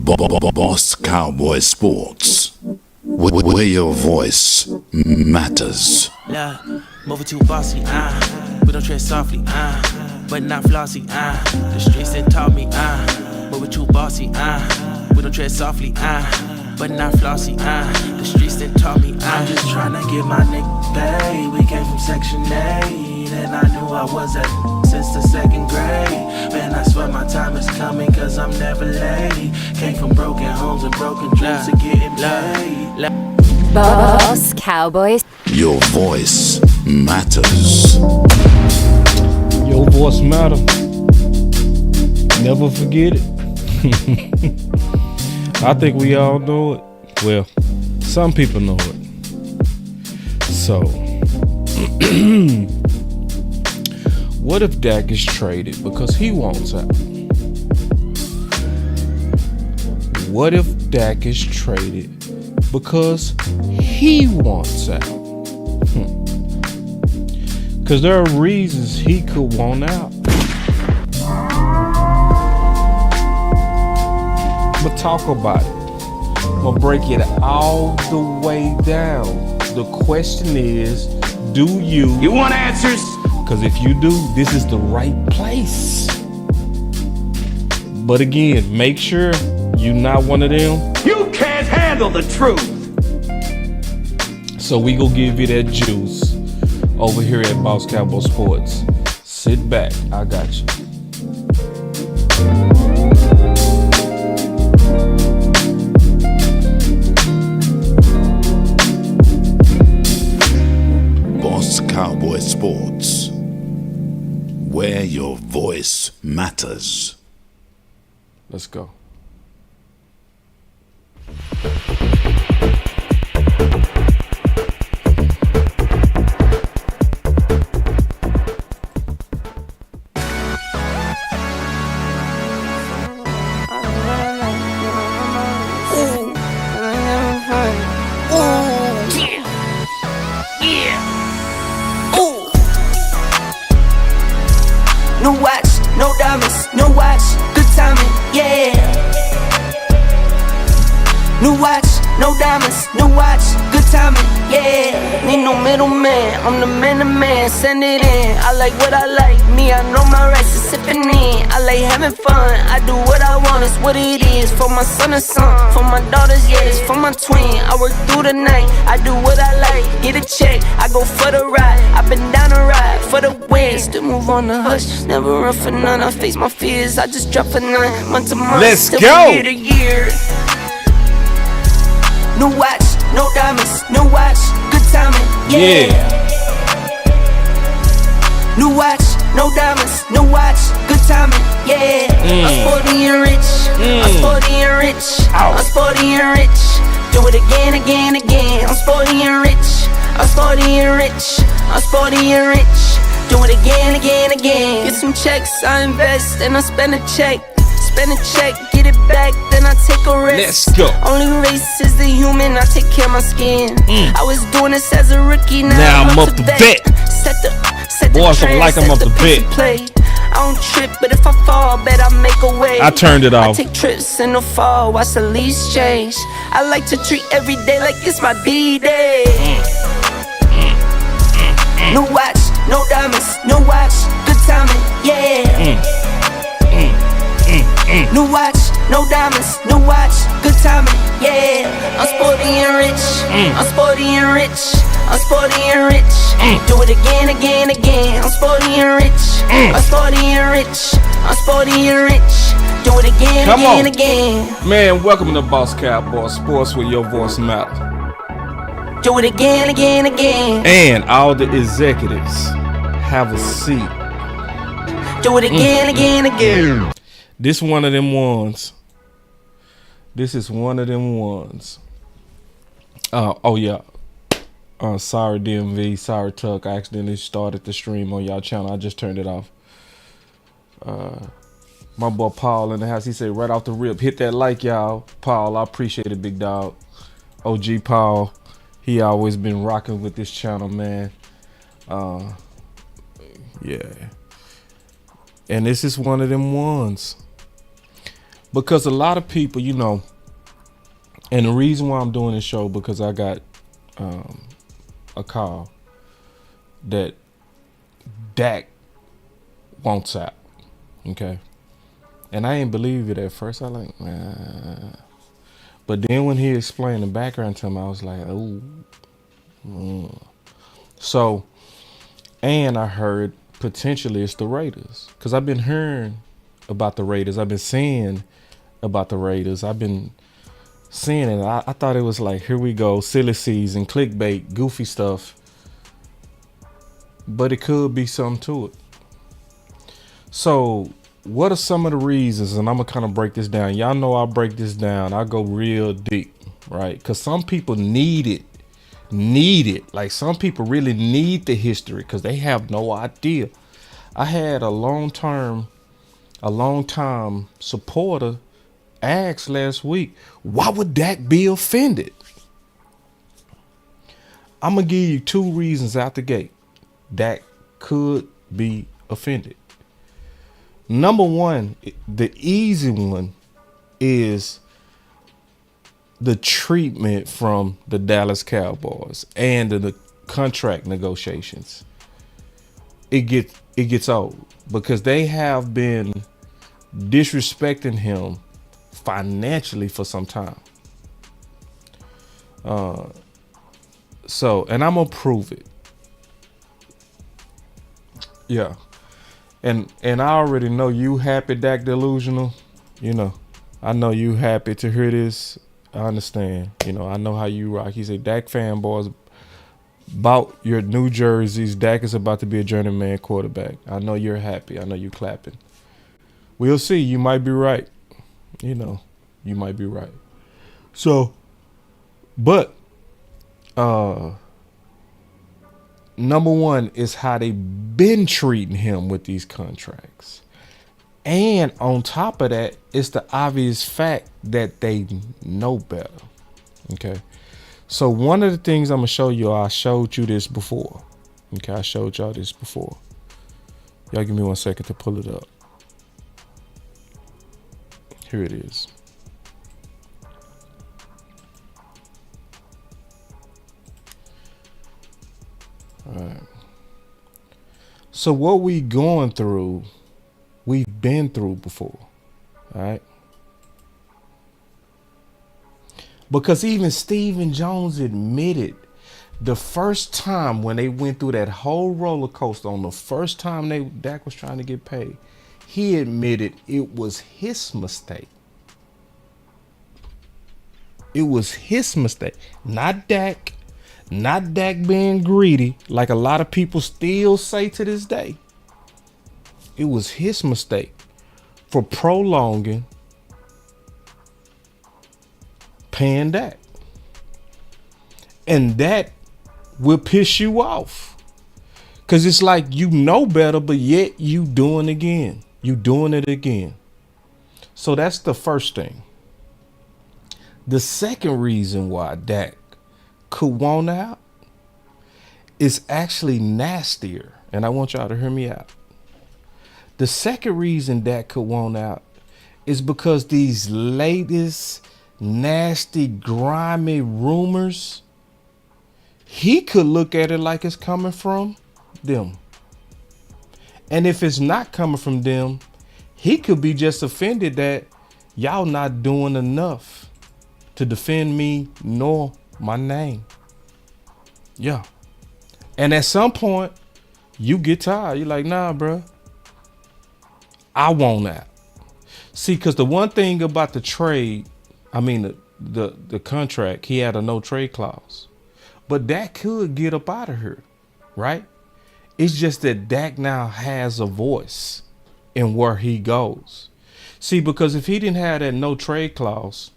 Boss Cowboy Sports, where your voice matters. Yeah, moving too bossy, we don't tread softly, but not flossy, the streets that taught me, moving too bossy, we don't tread softly, but not flossy, the streets that taught me, I'm just trying to get my nigga paid. We came from Section 8, and I knew I was at since the second grade. Man, I swear my time is coming, cause I'm never late. Came from broken homes and broken dreams to getting paid. Boss Cowboys. Your voice matters. Your voice matter. Never forget it. I think we all know it. Well, some people know it. So, what if Dak is traded because he wants out? What if Dak is traded because he wants out? Because there are reasons he could want out. But talk about it. I'm gonna break it all the way down. The question is, do you want answers? Because if you do, this is the right place. But again, make sure you're not one of them. You can't handle the truth. So we gonna give you that juice over here at Boss Cowboy Sports. Sit back, I got you. Boss Cowboy Sports, where your voice matters. Let's go. New watch, no diamonds, no watch, good timing, yeah. New watch, no diamonds, no watch, good timing, yeah. Need no middleman, I'm the man to man, send it in. I like what I like, me, I know my rights is sipping in. I like having fun, I do what I want, it's what it is. For my son and son, for my daughters, yeah, it's for my twin. I work through the night, I do what I like, get a check, I go for the ride. I've been down the ride for the win, still move on the hush, never run for none. I face my fears, I just drop a 9 month to month. Let's still go. Year to year. New watch, no diamonds, no watch, good timing, yeah. New watch, no diamonds, no watch, good timing, yeah. I'm sporty and rich, I'm sporty and rich, I'm sporty and rich. Do it again, again, again. I'm sporty and rich, I'm sporty and rich, I'm sporty and rich. Do it again, again, again. Get some checks, I invest and I spend a check. Spend a check, get it back, then I take a risk. Let's go. Only race is the human, I take care of my skin. I was doing this as a rookie, now I'm up to bet. Set the Boys trend, don't like I'm set up the to pace bet. of play. I don't trip, but if I fall, bet I make a way. I turned it off. I take trips in the fall, watch the leaves change. I like to treat every day like it's my B-day. No watch, no diamonds, no watch, good timing, yeah. New watch, no diamonds, no watch, good timing, yeah. I'm sporty and rich, I'm sporty and rich, I'm sporty and rich. Do it again, again, again. I'm sporty and rich, I'm sporty and rich, I'm sporty and rich. Do it again, Come again, on. again. Man, welcome to Boss Cowboy Sports, where your voice matters. Do it again, again, again. And all the executives have a seat. Do it again, again, again. This one of them ones. This is one of them ones. Oh yeah. Sorry DMV, sorry Tuck. I accidentally started the stream on y'all channel. I just turned it off. My boy Paul in the house. He said right off the rip, hit that like, y'all. Paul, I appreciate it, big dog. OG Paul, he always been rocking with this channel, man. Yeah. And this is one of them ones. Because a lot of people, you know, and the reason why I'm doing this show, because I got a call that Dak wants out. Okay. And I didn't believe it at first. I like, nah. But then when he explained the background to me, I was like, oh. So, and I heard potentially it's the Raiders. Because I've been hearing about the Raiders. I've been seeing about the Raiders. I've been seeing it. I thought it was like, here we go, silly season, clickbait, goofy stuff. But it could be something to it. So, what are some of the reasons? And I'm going to kind of break this down. Y'all know I'll break this down. I go real deep, right? Because some people need it. Like some people really need the history because they have no idea. I had a long time supporter ask last week, why would Dak be offended? I'm going to give you 2 reasons out the gate. Dak could be offended. Number one, the easy one is the treatment from the Dallas Cowboys and the contract negotiations. It gets old because they have been disrespecting him financially for some time. So, and I'm gonna prove it. Yeah. And I already know you happy, Dak Delusional. You know, I know you happy to hear this. I understand. You know, I know how you rock. He said, Dak fanboys, bought your new jerseys. Dak is about to be a journeyman quarterback. I know you're happy. I know you clapping. We'll see. You might be right. You know, you might be right. So, but, number one is how they been treating him with these contracts. And on top of that, it's the obvious fact that they know better. Okay. So one of the things I'm going to show you, I showed you this before. Okay. I showed y'all this before. Y'all give me 1 second to pull it up. Here it is. All right. So what we going through, we've been through before. All right. Because even Stephen Jones admitted the first time when they went through that whole roller coaster on the first time Dak was trying to get paid, he admitted it was his mistake. It was his mistake, not Dak. Not Dak being greedy, like a lot of people still say to this day. It was his mistake for prolonging paying Dak. And that will piss you off. Because it's like you know better, but yet you doing it again. You doing it again. So that's the first thing. The second reason why Dak could want out is actually nastier. And I want y'all to hear me out. The second reason Dak could want out is because these latest nasty, grimy rumors, he could look at it like it's coming from them. And if it's not coming from them, he could be just offended that y'all not doing enough to defend me nor my name. Yeah. And at some point, you get tired. You're like, nah, bro. I want that. See, because the one thing about the trade, the contract, he had a no trade clause. But Dak could get up out of here, right? It's just that Dak now has a voice in where he goes. See, because if he didn't have that no trade clause,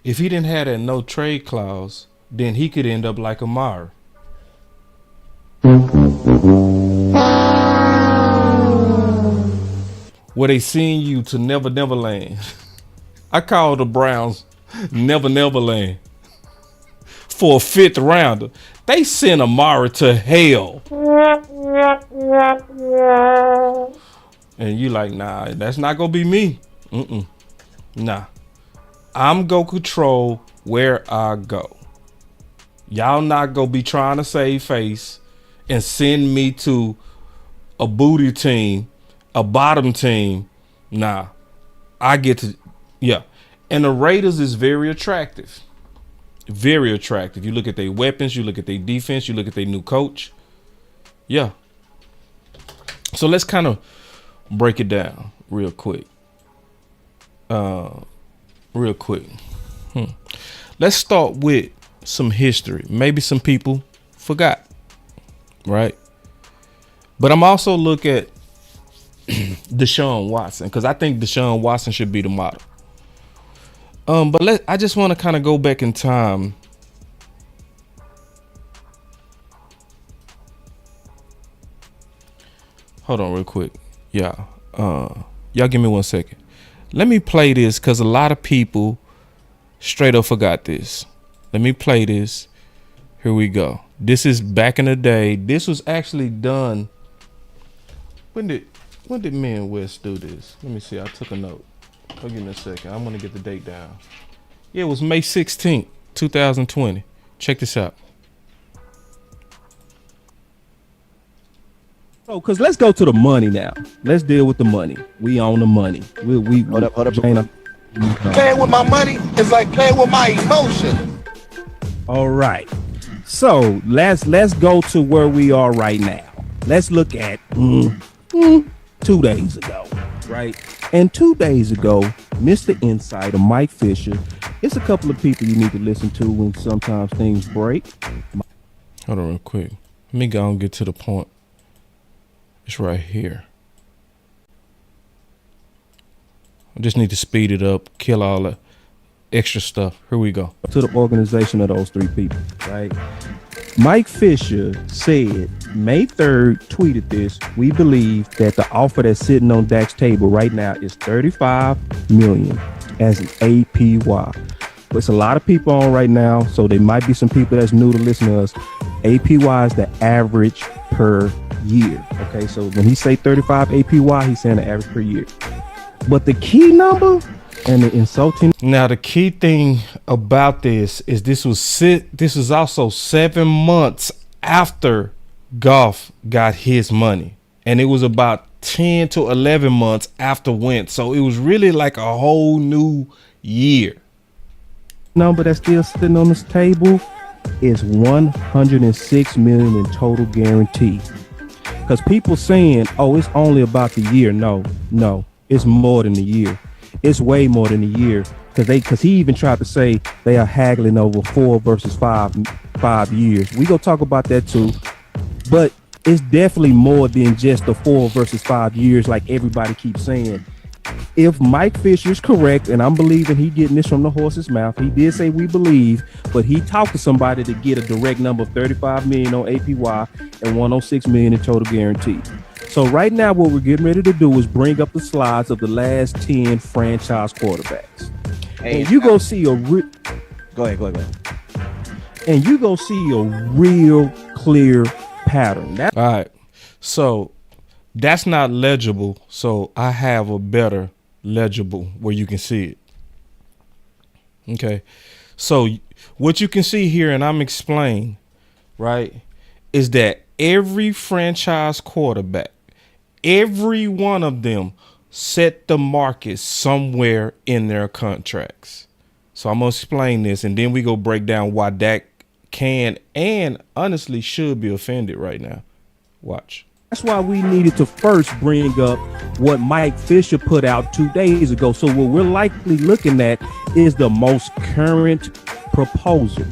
then he could end up like Amari. Where they send you to Never Land. I call the Browns Never Land for a 5th rounder. They sent Amari to hell. And you like, nah, that's not gonna be me. Nah. I'm gonna control where I go. Y'all not gonna be trying to save face and send me to a booty team, a bottom team. Nah. I get to, yeah. And the Raiders is very attractive. Very attractive. You look at their weapons, you look at their defense, you look at their new coach. Yeah. So let's kind of break it down real quick. Let's start with some history. Maybe some people forgot, right? But I'm also look at Deshaun Watson, because I think Deshaun Watson should be the model. But I just want to kind of go back in time. Hold on real quick. Yeah. Y'all give me 1 second. Let me play this because a lot of people straight up forgot this. Let me play this. Here we go. This is back in the day. This was actually done. When did me and West do this? Let me see. I took a note. Oh, give me a second. I'm going to get the date down. Yeah, it was May 16th, 2020. Check this out. So, because let's go to the money now. Let's deal with the money. We own the money. We hold up. Playing with my money is like playing with my emotion. All right. So let's go to where we are right now. Let's look at 2 days ago, right? And 2 days ago, Mr. Insider, Mike Fisher, it's a couple of people you need to listen to when sometimes things break. Hold on real quick. Let me go and get to the point. It's right here. I just need to speed it up, kill all the extra stuff. Here we go. To the organization of those 3 people, right? Mike Fisher said, May 3rd, tweeted this. We believe that the offer that's sitting on Dak's table right now is $35 million as an APY. But it's a lot of people on right now, so there might be some people that's new to listen to us. APY is the average per year. Okay, so when he say 35 APY, he's saying the average per year. But the key number and the insulting. Now the key thing about this is this was also 7 months after Goff got his money, and it was about 10 to 11 months after Wentz. So it was really like a whole new year. Number that's still sitting on this table is $106 million in total guarantee. Because people saying, oh, it's only about the year. No, it's more than a year. It's way more than a year. Because he even tried to say they are haggling over 4 versus 5 years. We gonna talk about that too. But it's definitely more than just the 4 versus 5 years like everybody keeps saying. If Mike Fisher is correct, and I'm believing he getting this from the horse's mouth, he did say we believe, but he talked to somebody to get a direct number of $35 million on APY and $106 million in total guarantee. So right now, what we're getting ready to do is bring up the slides of the last 10 franchise quarterbacks. And you go see a Go ahead. And you go see a real clear pattern. All right. So that's not legible. So I have a better legible where you can see it. Okay. So what you can see here, and I'm explaining, right, is that every franchise quarterback, every one of them set the market somewhere in their contracts. So I'm going to explain this, and then we go break down why Dak can and honestly should be offended right now. Watch. That's why we needed to first bring up what Mike Fisher put out 2 days ago. So what we're likely looking at is the most current proposal.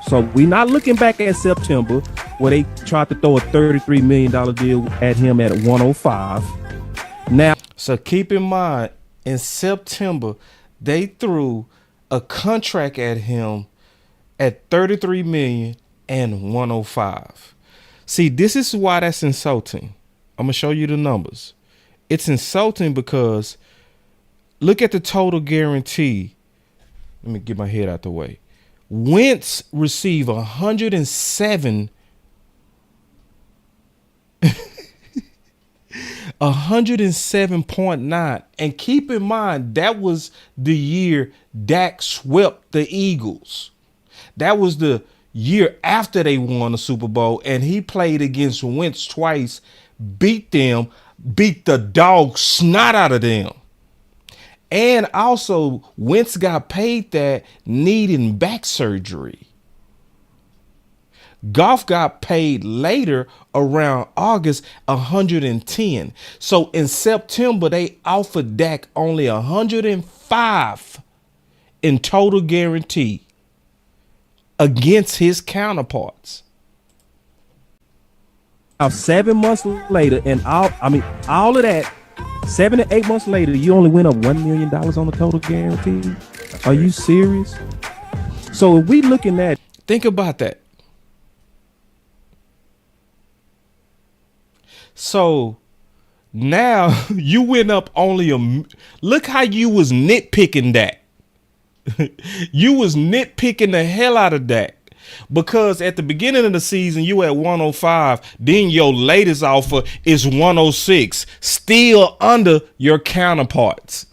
So we're not looking back at September where they tried to throw a $33 million deal at him at 105. Now, so keep in mind, in September, they threw a contract at him at $33 million and 105. See, this is why that's insulting. I'm going to show you the numbers. It's insulting because look at the total guarantee. Let me get my head out the way. Wentz received 107 107.9. And keep in mind, that was the year Dak swept the Eagles. That was the year after they won the Super Bowl, and he played against Wentz twice, beat the dog snot out of them. And also, Wentz got paid that needing back surgery. Goff got paid later around August 110. So in September, they offered Dak only 105 in total guarantee against his counterparts. Now 7 months later, and all of that, 7 to 8 months later, you only went up $1 million on the total guarantee. Are you serious? So if we looking at, think about that. So now you went up only look how you was nitpicking that. You was nitpicking the hell out of that, because at the beginning of the season you at 105, then your latest offer is 106, still under your counterparts.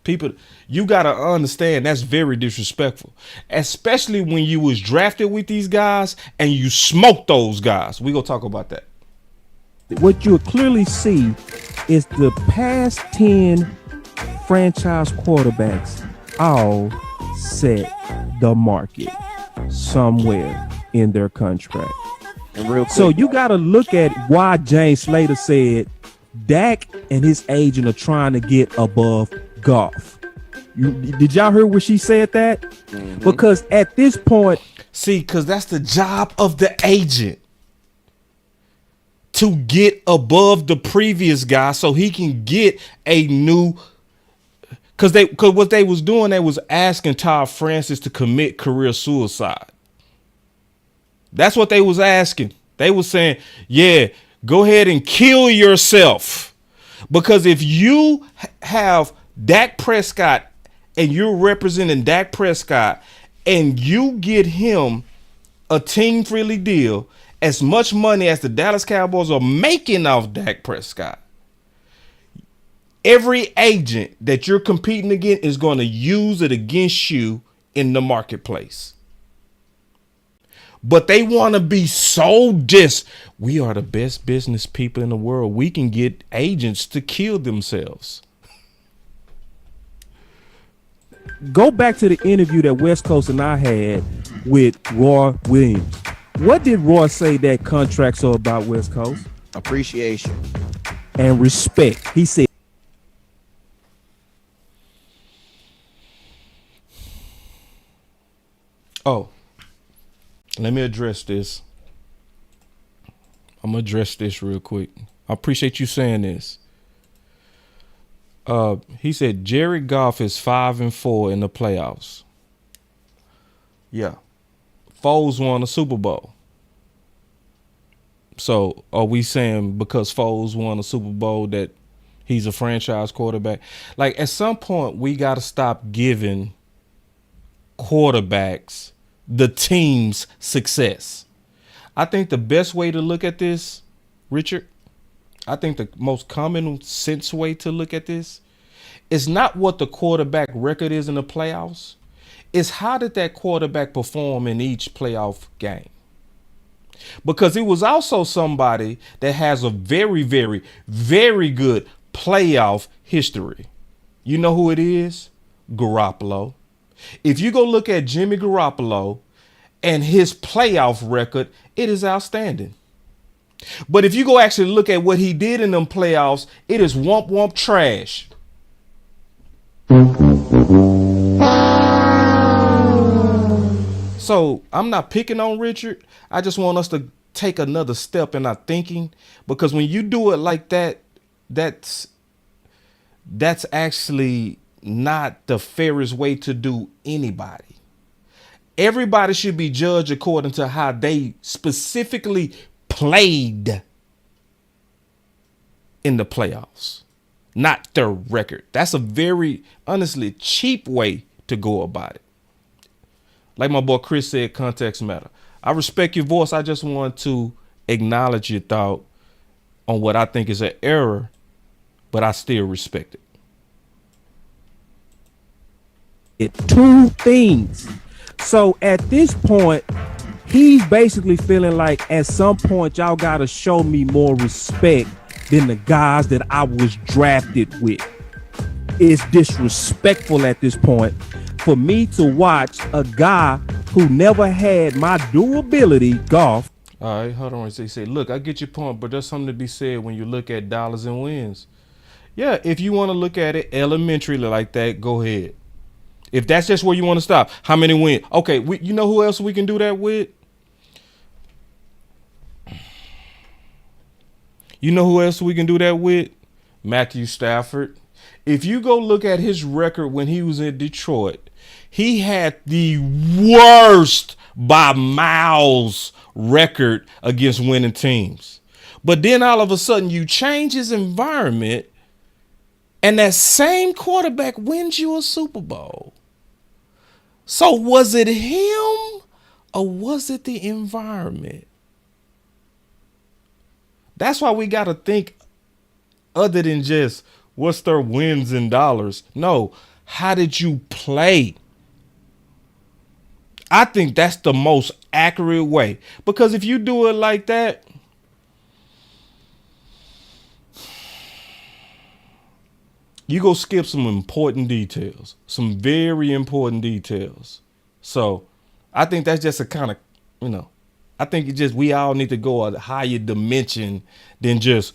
People, you got to understand that's very disrespectful, especially when you was drafted with these guys and you smoked those guys. We gonna talk about that. what you'll clearly see is the past 10 franchise quarterbacks all set the market somewhere in their contract. And real quick, So you got to look at why James Slater said Dak and his agent are trying to get above Goff. Did y'all hear where she said that? Mm-hmm. Because at this point, see, because that's the job of the agent, to get above the previous guy so he can get a new. Because what they was doing, they was asking Todd Francis to commit career suicide. That's what they was asking. They was saying, yeah, go ahead and kill yourself. Because if you have Dak Prescott and you're representing Dak Prescott and you get him a team-friendly deal, as much money as the Dallas Cowboys are making off Dak Prescott, every agent that you're competing against is going to use it against you in the marketplace. But they want to be so we are the best business people in the world. We can get agents to kill themselves. go back to the interview that West Coast and I had with Roy Williams. What did Roy say that contracts are about, West Coast? appreciation. And respect. He said, Oh, let me address this. I'm going to address this real quick. I appreciate you saying this. He said Jared Goff is 5-4 in the playoffs. Yeah. Foles won a Super Bowl. So are we saying because Foles won a Super Bowl that he's a franchise quarterback? Like, at some point, we got to stop giving quarterbacks the team's success. I think the best way to look at this, Richard, I think the most common sense way to look at this is not what the quarterback record is in the playoffs. It's how did that quarterback perform in each playoff game? Because it was also somebody that has a very, very, very good playoff history. You know who it is? Garoppolo. If you go look at Jimmy Garoppolo and his playoff record, it is outstanding. But if you go actually look at what he did in them playoffs, it is womp womp trash. So I'm not picking on Richard. I just want us to take another step in our thinking, because when you do it like that, that's actually not the fairest way to do anybody. Everybody should be judged according to how they specifically played in the playoffs, not their record. That's a very, honestly, cheap way to go about it. Like my boy Chris said, context matter. I respect your voice. I just want to acknowledge your thought on what I think is an error, but I still respect it. Two things. So at this point, he's basically feeling like at some point y'all gotta show me more respect than the guys that I was drafted with. It's disrespectful at this point for me to watch a guy who never had my durability golf. All right, hold on. He said, look, I get your point, but there's something to be said when you look at dollars and wins. Yeah, if you want to look at it elementary like that, go ahead. If that's just where you want to stop, how many wins? Okay, you know who else we can do that with? You know who else we can do that with? Matthew Stafford. If you go look at his record when he was in Detroit, he had the worst by miles record against winning teams. But then all of a sudden you change his environment and that same quarterback wins you a Super Bowl. So was it him or was it the environment? That's why we got to think other than just what's their wins in dollars. No, how did you play? I think that's the most accurate way, because if you do it like that, you go skip some important details, some very important details. So I think that's just a kind of, I think it just, we all need to go a higher dimension than just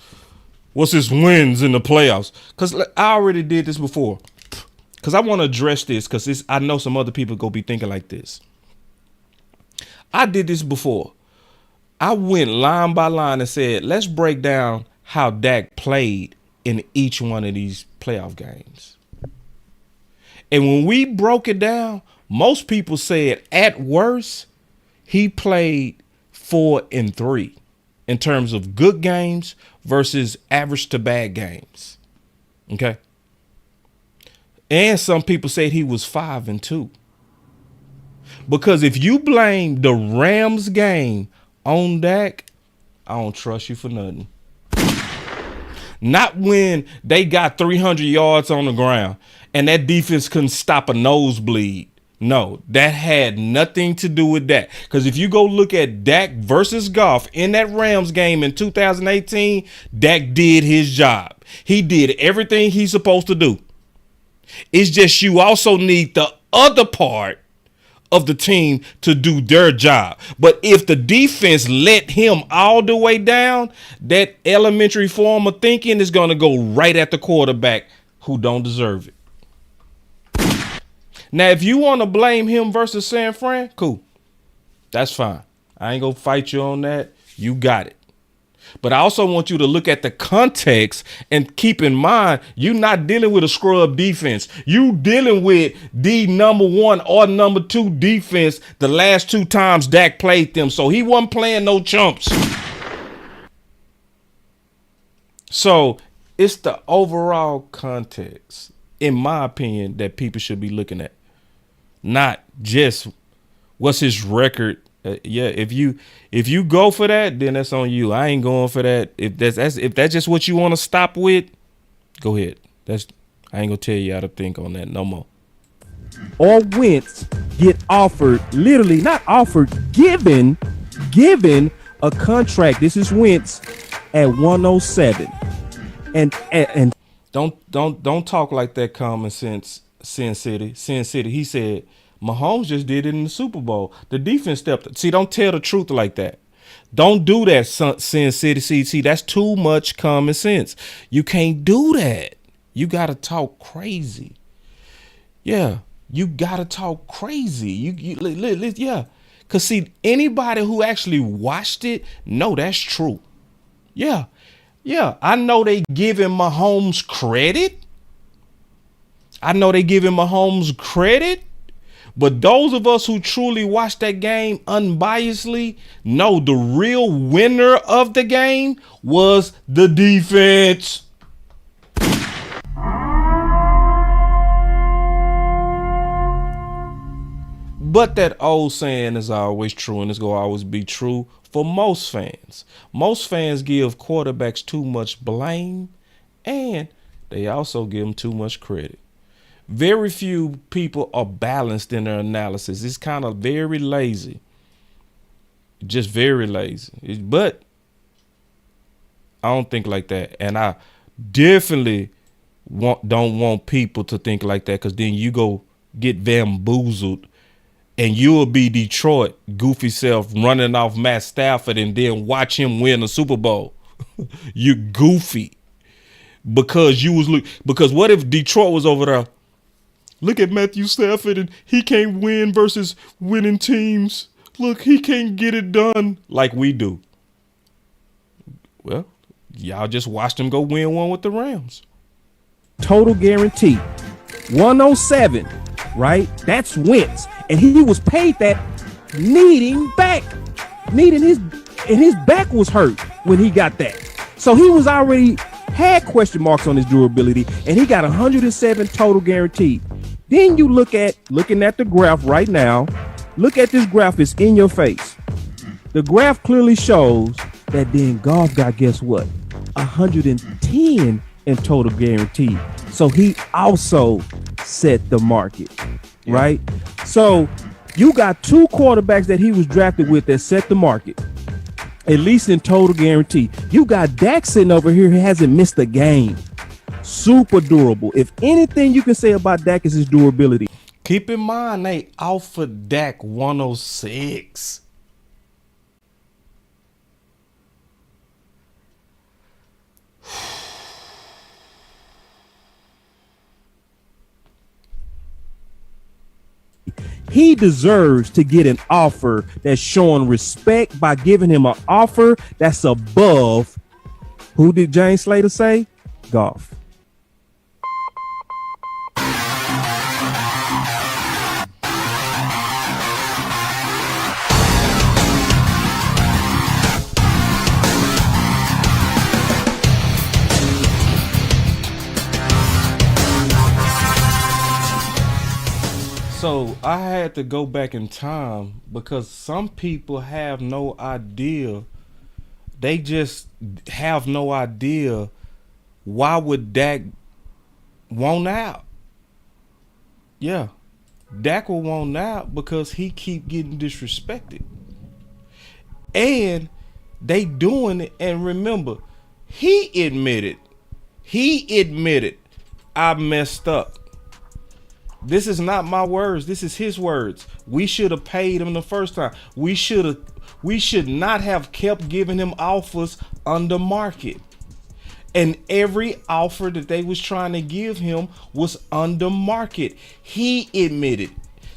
what's his wins in the playoffs. Because I already did this before. Because I want to address this because I know some other people go be thinking like this. I did this before. I went line by line and said, let's break down how Dak played in each one of these playoff games. And when we broke it down, most people said at worst, he played 4-3 in terms of good games versus average to bad games. Okay. And some people said he was 5-2. Because if you blame the Rams game on Dak, I don't trust you for nothing. Not when they got 300 yards on the ground and that defense couldn't stop a nosebleed. No, that had nothing to do with that. Because if you go look at Dak versus Goff in that Rams game in 2018, Dak did his job. He did everything he's supposed to do. It's just you also need the other part of the team to do their job. But if the defense let him all the way down, that elementary form of thinking is going to go right at the quarterback who don't deserve it. Now, if you want to blame him versus San Fran, cool. That's fine. I ain't going to fight you on that. You got it. But I also want you to look at the context and keep in mind, you're not dealing with a scrub defense. You dealing with the number 1 or number 2 defense the last 2 times Dak played them. So he wasn't playing no chumps. So it's the overall context, in my opinion, that people should be looking at. Not just what's his record. If you go for that, then that's on you. I ain't going for that. If that's just what you want to stop with, go ahead. I ain't gonna tell you how to think on that no more. Or Wentz get offered, literally not offered, given a contract. This is Wentz at 107, and don't talk like that. Common sense, Sin City. He said Mahomes just did it in the Super Bowl. The defense stepped up. See, don't tell the truth like that. Don't do that, Sin City. See, that's too much common sense. You can't do that. You got to talk crazy. Yeah, you got to talk crazy. Yeah. Because, see, anybody who actually watched it, know that's true. Yeah, I know they giving Mahomes credit. But those of us who truly watched that game unbiasedly know the real winner of the game was the defense. But that old saying is always true, and it's going to always be true for most fans. Most fans give quarterbacks too much blame, and they also give them too much credit. Very few people are balanced in their analysis. It's kind of very lazy. Just very lazy. But I don't think like that. And I definitely don't want people to think like that, because then you go get bamboozled and you'll be Detroit goofy self running off Matt Stafford and then watch him win a Super Bowl. You're goofy because because what if Detroit was over there? Look at Matthew Stafford and he can't win versus winning teams. Look, he can't get it done like we do. Well, y'all just watched him go win one with the Rams. Total guarantee. 107, right? That's Wentz. And he was paid that needing his back was hurt when he got that. So he was already had question marks on his durability, and he got 107 total guaranteed. Then you looking at the graph right now. Look at this graph, it's in your face. The graph clearly shows that then Goff got, guess what? 110 in total guarantee. So he also set the market, right? So you got two quarterbacks that he was drafted with that set the market, at least in total guarantee. You got Dak sitting over here who hasn't missed a game. Super durable. If anything you can say about Dak is his durability. Keep in mind, they offered Dak 106. He deserves to get an offer that's showing respect by giving him an offer that's above, who did James Slater say? Goff. So I had to go back in time because some people have no idea. They just have no idea why would Dak want out. Yeah, Dak will want out because he keep getting disrespected. And they doing it, and remember, he admitted, I messed up. This is not my words. This is his words. We should have paid him the first time. We should not have kept giving him offers under market. And every offer that they was trying to give him was under market. He admitted.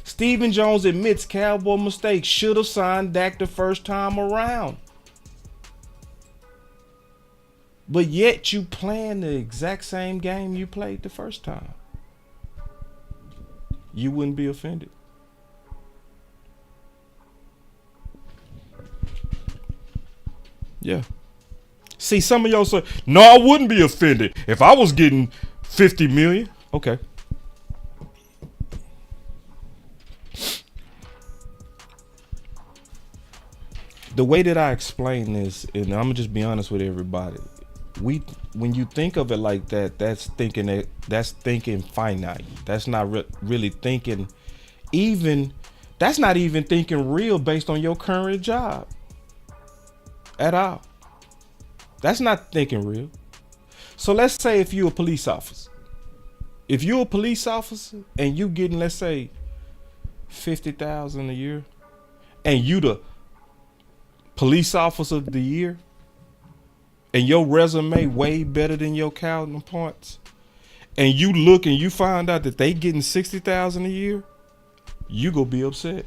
Stephen Jones admits Cowboy mistake. Should have signed Dak the first time around. But yet you playing the exact same game you played the first time. You wouldn't be offended. Yeah. See, some of y'all say, no, I wouldn't be offended if I was getting 50 million. Okay. The way that I explain this, and I'm gonna just be honest with everybody, when you think of it like that, that's thinking finite. That's not really thinking that's not even thinking real based on your current job at all. That's not thinking real. So let's say if you're a police officer. If you're a police officer and you getting, let's say, $50,000 a year, and you the police officer of the year, and your resume way better than your counterparts, and you look and you find out that they getting $60,000 a year, you gonna be upset.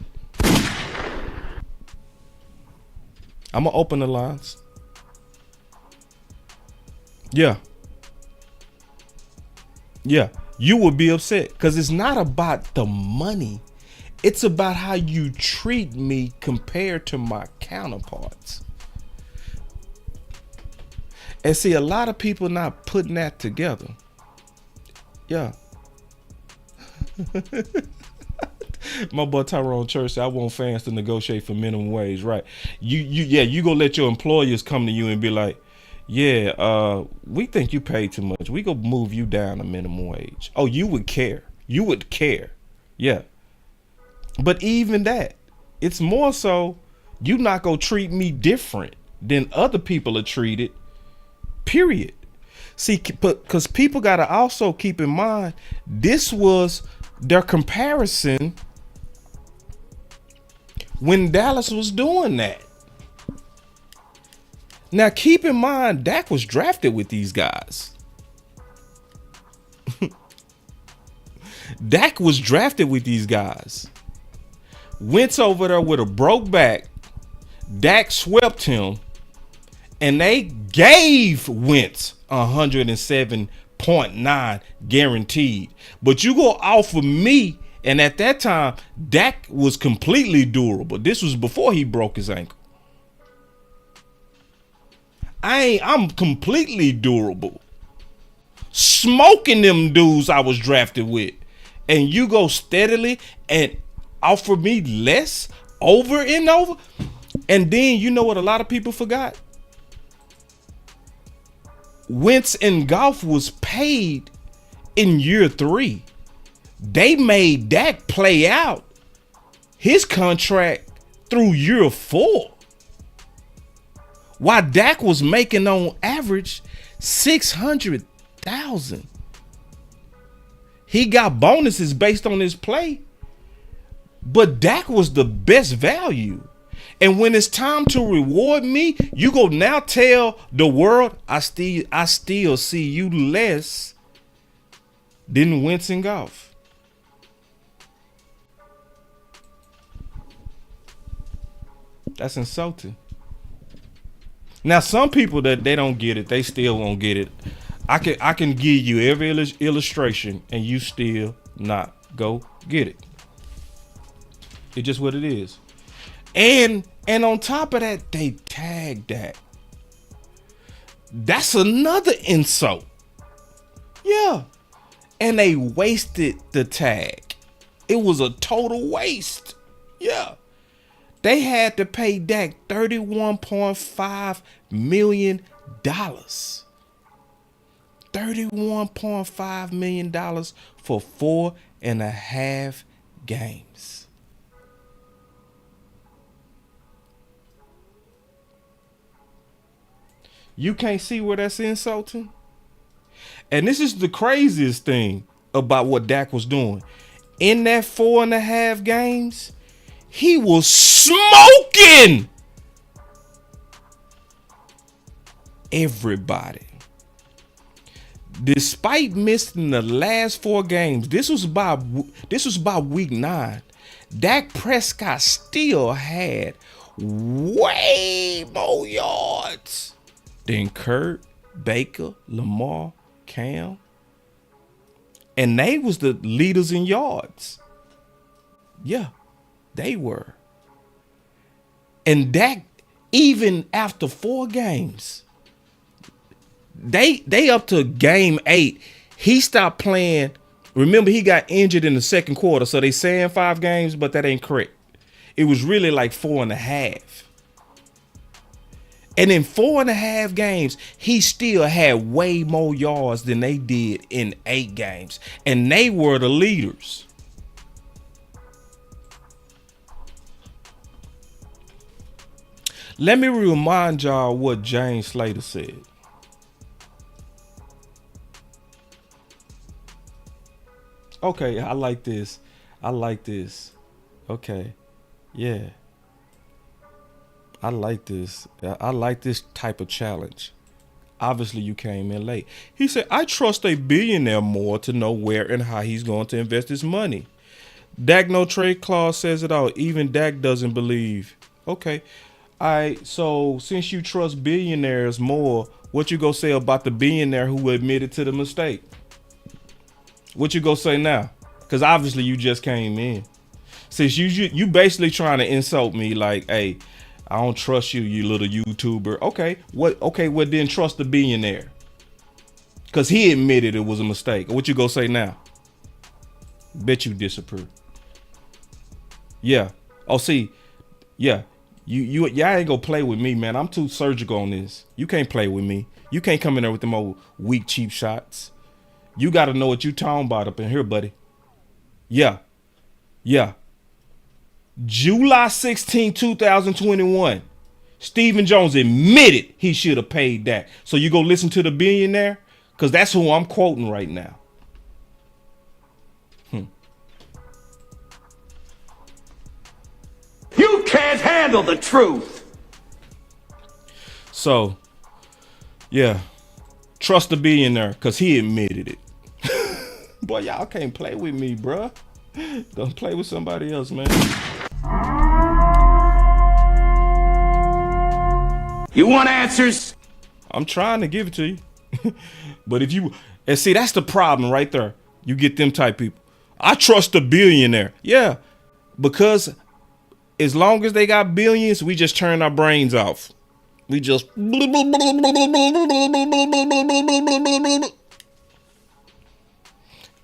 I'm gonna open the lines. Yeah, you will be upset because it's not about the money. It's about how you treat me compared to my counterparts. And see, a lot of people not putting that together. Yeah. My boy Tyrone Church said, I want fans to negotiate for minimum wage. Right. You gonna let your employers come to you and be like, yeah, we think you pay too much. We gonna move you down to minimum wage. Oh, you would care. You would care. Yeah. But even that, it's more so you not gonna treat me different than other people are treated, period. See, because people got to also keep in mind, this was their comparison when Dallas was doing that. Now, keep in mind, Dak was drafted with these guys. Dak was drafted with these guys. Wentz over there with a broke back. Dak swept him. And they gave Wentz 107.9 guaranteed. But you go offer me, and at that time, Dak was completely durable. This was before he broke his ankle. I'm completely durable. Smoking them dudes I was drafted with. And you go steadily and offer me less over and over. And then you know what a lot of people forgot? Wentz and Goff was paid in year 3. They made Dak play out his contract through year 4. While Dak was making on average $600,000. He got bonuses based on his play. But Dak was the best value. And when it's time to reward me, you go now tell the world I still see you less than Wentz and Goff. That's insulting. Now, some people that they don't get it, they still won't get it. I can give you every illustration and you still not go get it. It's just what it is. And on top of that, they tagged that. That's another insult. Yeah. And they wasted the tag. It was a total waste. Yeah. They had to pay Dak $31.5 million. $31.5 million for 4.5 games. You can't see where that's insulting? And this is the craziest thing about what Dak was doing. In that 4.5 games, he was smoking everybody. Despite missing the last 4 games, this was by week 9. Dak Prescott still had way more yards than Kurt, Baker, Lamar, Cam. And they was the leaders in yards. Yeah, they were. And Dak, even after 4 games, they up to game 8. He stopped playing. Remember, he got injured in the second quarter. So they saying 5 games, but that ain't correct. It was really like 4.5. And in 4.5 games, he still had way more yards than they did in 8 games. And they were the leaders. Let me remind y'all what James Slater said. Okay, I like this. Okay, yeah. I like this. I like this type of challenge. Obviously, you came in late. He said, I trust a billionaire more to know where and how he's going to invest his money. Dak no trade clause says it all. Even Dak doesn't believe. Okay. All right. So since you trust billionaires more, what you gonna say about the billionaire who admitted to the mistake? What you gonna say now? Because obviously you just came in. Since you basically trying to insult me like, hey, I don't trust you, you little YouTuber. Okay, well then trust the billionaire. Because he admitted it was a mistake. What you gonna say now? Bet you disapprove. Yeah. Oh, see, yeah. Y'all ain't gonna play with me, man. I'm too surgical on this. You can't play with me. You can't come in there with them old weak, cheap shots. You got to know what you talking about up in here, buddy. Yeah. Yeah. July 16, 2021. Stephen Jones admitted he should have paid that. So you go listen to the billionaire? Because that's who I'm quoting right now. You can't handle the truth. So, yeah. Trust the billionaire because he admitted it. Boy, y'all can't play with me, bruh. Don't play with somebody else, man. You want answers? I'm trying to give it to you. But if you, and see, that's the problem right there. You get them type people. I trust the billionaire. Yeah, because as long as they got billions, we just turn our brains off. We just.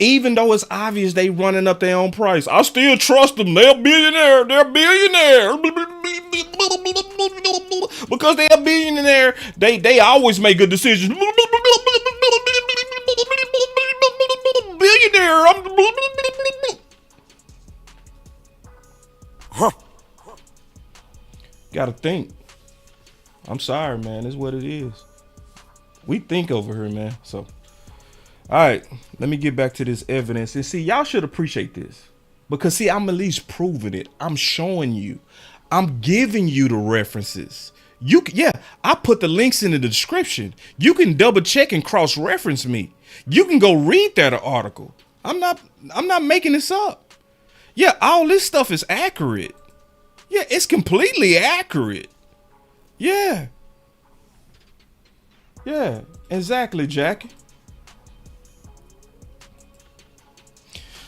Even though it's obvious they running up their own price, I still trust them. They're billionaire. They're billionaire. Because they're a billionaire, they always make good decisions. Billionaire. Gotta think. I'm sorry, man. It's what it is. We think over here, man. So, all right, let me get back to this evidence. And see, y'all should appreciate this. Because, see, I'm at least proving it. I'm showing you. I'm giving you the references. I put the links in the description. You can double check and cross-reference me. You can go read that article. I'm not making this up. Yeah, all this stuff is accurate. Yeah, it's completely accurate. Yeah. Yeah, exactly, Jackie.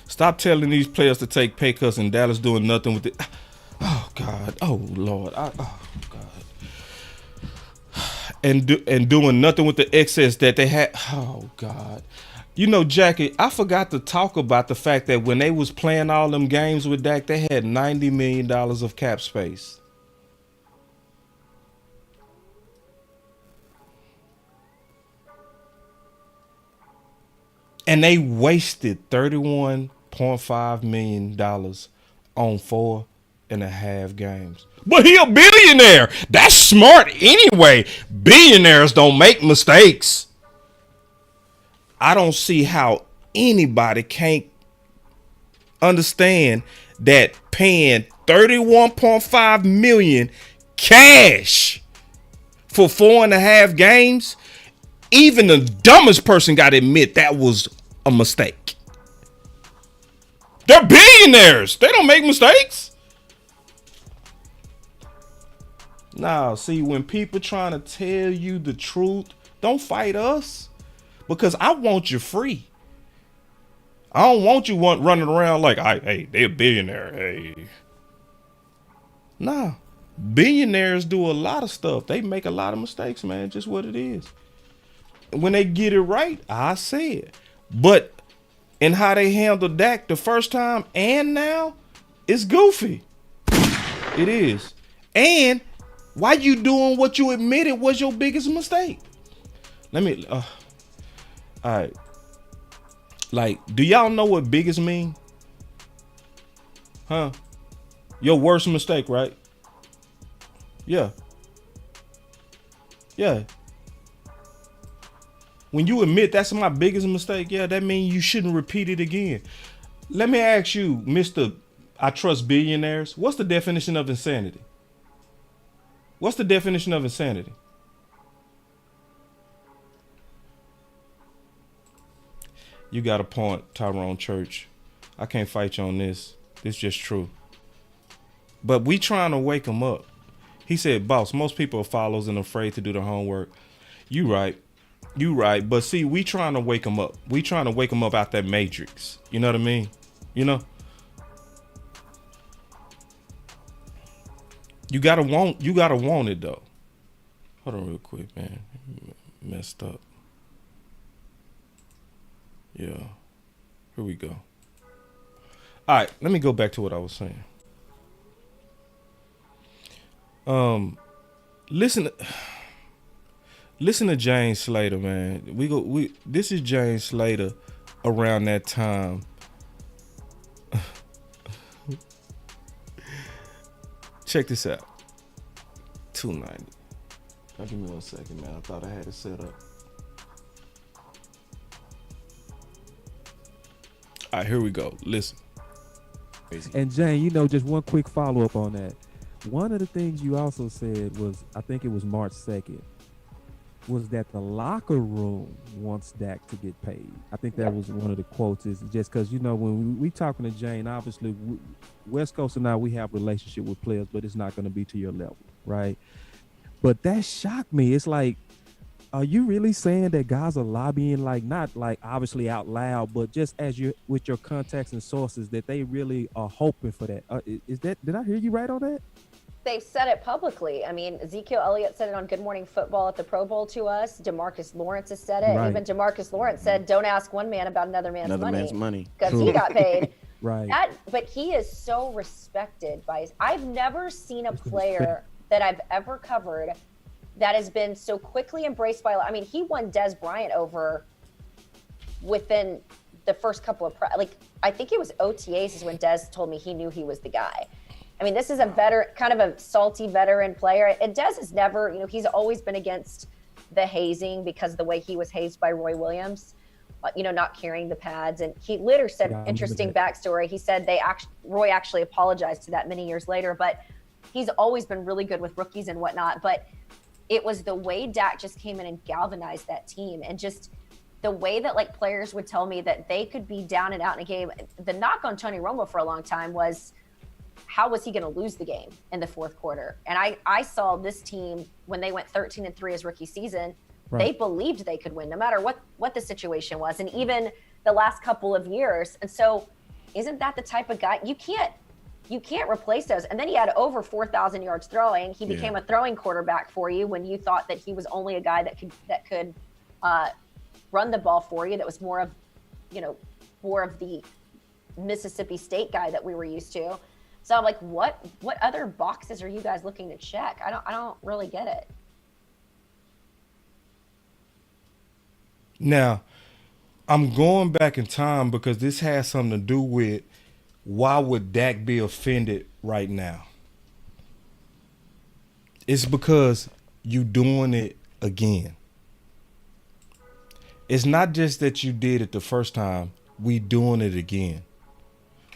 Stop telling these players to take pay cuts and Dallas doing nothing with it. Oh, God. Oh, Lord. Oh, God. And doing nothing with the excess that they had. Oh, God. You know, Jackie, I forgot to talk about the fact that when they was playing all them games with Dak, they had $90 million of cap space. And they wasted $31.5 million on 4.5 games. But he a billionaire. That's smart anyway. Billionaires don't make mistakes. I don't see how anybody can't understand that paying $31.5 million cash for 4.5 games, even the dumbest person got to admit that was a mistake. They're billionaires. They don't make mistakes. Now, see, when people trying to tell you the truth, don't fight us. Because I want you free. I don't want you running around like, hey, they're a billionaire. Hey. Nah. Billionaires do a lot of stuff. They make a lot of mistakes, man. Just what it is. When they get it right, I say it. But in how they handled Dak the first time and now, it's goofy. It is. And why you doing what you admitted was your biggest mistake? All right. Like, do y'all know what biggest mean? Huh? Your worst mistake, right? Yeah. Yeah. When you admit that's my biggest mistake, yeah, that means you shouldn't repeat it again. Let me ask you, Mr. I trust billionaires. What's the definition of insanity? What's the definition of insanity? You got a point, Tyrone Church. I can't fight you on this. This just true. But we trying to wake him up. He said, boss, most people are followers and afraid to do their homework. You right. You right. But see, we trying to wake him up. We trying to wake him up out that matrix. You know what I mean? You know? You gotta want it though. Hold on real quick, man. Messed up. Yeah. Here we go. All right, let me go back to what I was saying. Listen to James Slater, man. This is James Slater around that time. Check this out. 290. Now give me 1 second, man. I thought I had it set up. All right, here we go. Listen. And Jane, just one quick follow up on that. One of the things you also said was, I think it was March 2nd, was that the locker room wants Dak to get paid. I think that was one of the quotes. Is just because when we talking to Jane, obviously West Coast and I, we have a relationship with players, but it's not going to be to your level, right? But that shocked me. It's like, are you really saying that guys are lobbying, like not like obviously out loud, but just as you with your contacts and sources, that they really are hoping for that? Did I hear you right on that? They've said it publicly. I mean, Ezekiel Elliott said it on Good Morning Football at the Pro Bowl to us. DeMarcus Lawrence has said it. Right. Even DeMarcus Lawrence said, "Don't ask one man about another man's money because he got paid." Right. But he is so respected by his. I've never seen a player that I've ever covered that has been so quickly embraced by. I mean, he won Des Bryant over within the first couple of I think it was OTAs is when Des told me he knew he was the guy. I mean, this is a veteran, kind of a salty veteran player. And Des has never, he's always been against the hazing because of the way he was hazed by Roy Williams, not carrying the pads. And he later said, interesting backstory. He said Roy actually apologized to that many years later, but he's always been really good with rookies and whatnot. But it was the way Dak just came in and galvanized that team, and just the way that players would tell me that they could be down and out in a game. The knock on Tony Romo for a long time was, how was he going to lose the game in the fourth quarter? And I saw this team when they went 13-3 as rookie season, right. They believed they could win no matter what the situation was, and even the last couple of years. And so isn't that the type of guy you can't replace those? And then he had over 4,000 yards throwing. He became a throwing quarterback for you when you thought that he was only a guy that could run the ball for you. That was more of the Mississippi State guy that we were used to. So I'm like, what other boxes are you guys looking to check? I don't really get it. Now, I'm going back in time because this has something to do with why would Dak be offended right now? It's because you doing it again. It's not just that you did it the first time, we doing it again.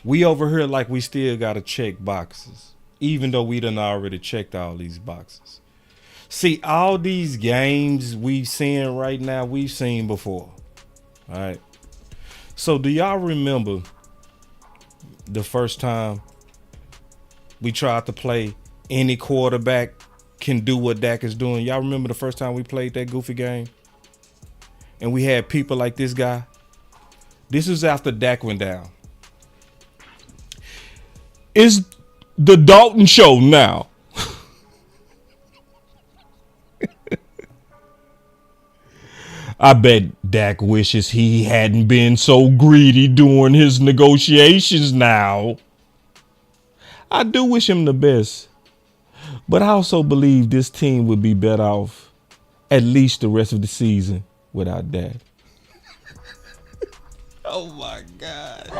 We over here like we still got to check boxes, even though we done already checked all these boxes. See, all these games we've seen right now, we've seen before. All right. So do y'all remember the first time we tried to play any quarterback can do what Dak is doing? Y'all remember the first time we played that goofy game? And we had people like this guy? This was after Dak went down. It's the Dalton Show now. I bet Dak wishes he hadn't been so greedy during his negotiations now. I do wish him the best, but I also believe this team would be better off at least the rest of the season without Dak. Oh my God.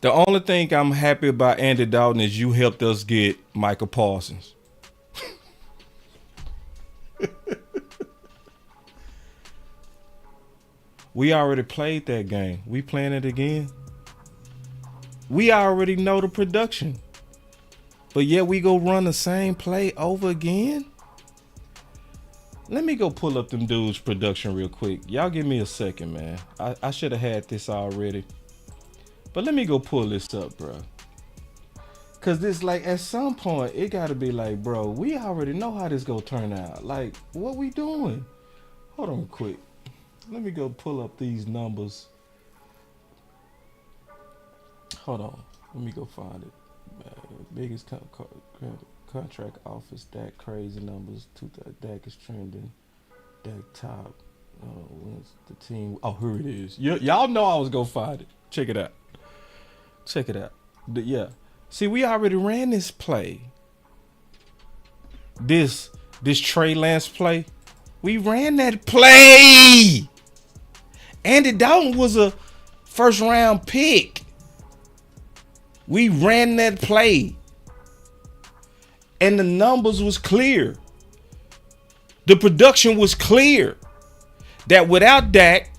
The only thing I'm happy about, Andy Dalton, is you helped us get Michael Parsons. We already played that game. We playing it again. We already know the production. But yet we go run the same play over again? Let me go pull up them dudes' production real quick. Y'all give me a second, man. I should have had this already. But let me go pull this up, bro. Cause this like at some point it gotta be like, bro, we already know how this gonna turn out. Like, what we doing? Hold on quick. Let me go pull up these numbers. Hold on. Let me go find it. Biggest contract offers, Dak crazy numbers. Dak is trending. Dak top. When's the team? Oh, here it is. Y'all know I was gonna find it. Check it out. Check it out. Yeah. See, we already ran this play. This Trey Lance play. We ran that play. Andy Dalton was a first round pick. We ran that play. And the numbers was clear. The production was clear. That without Dak,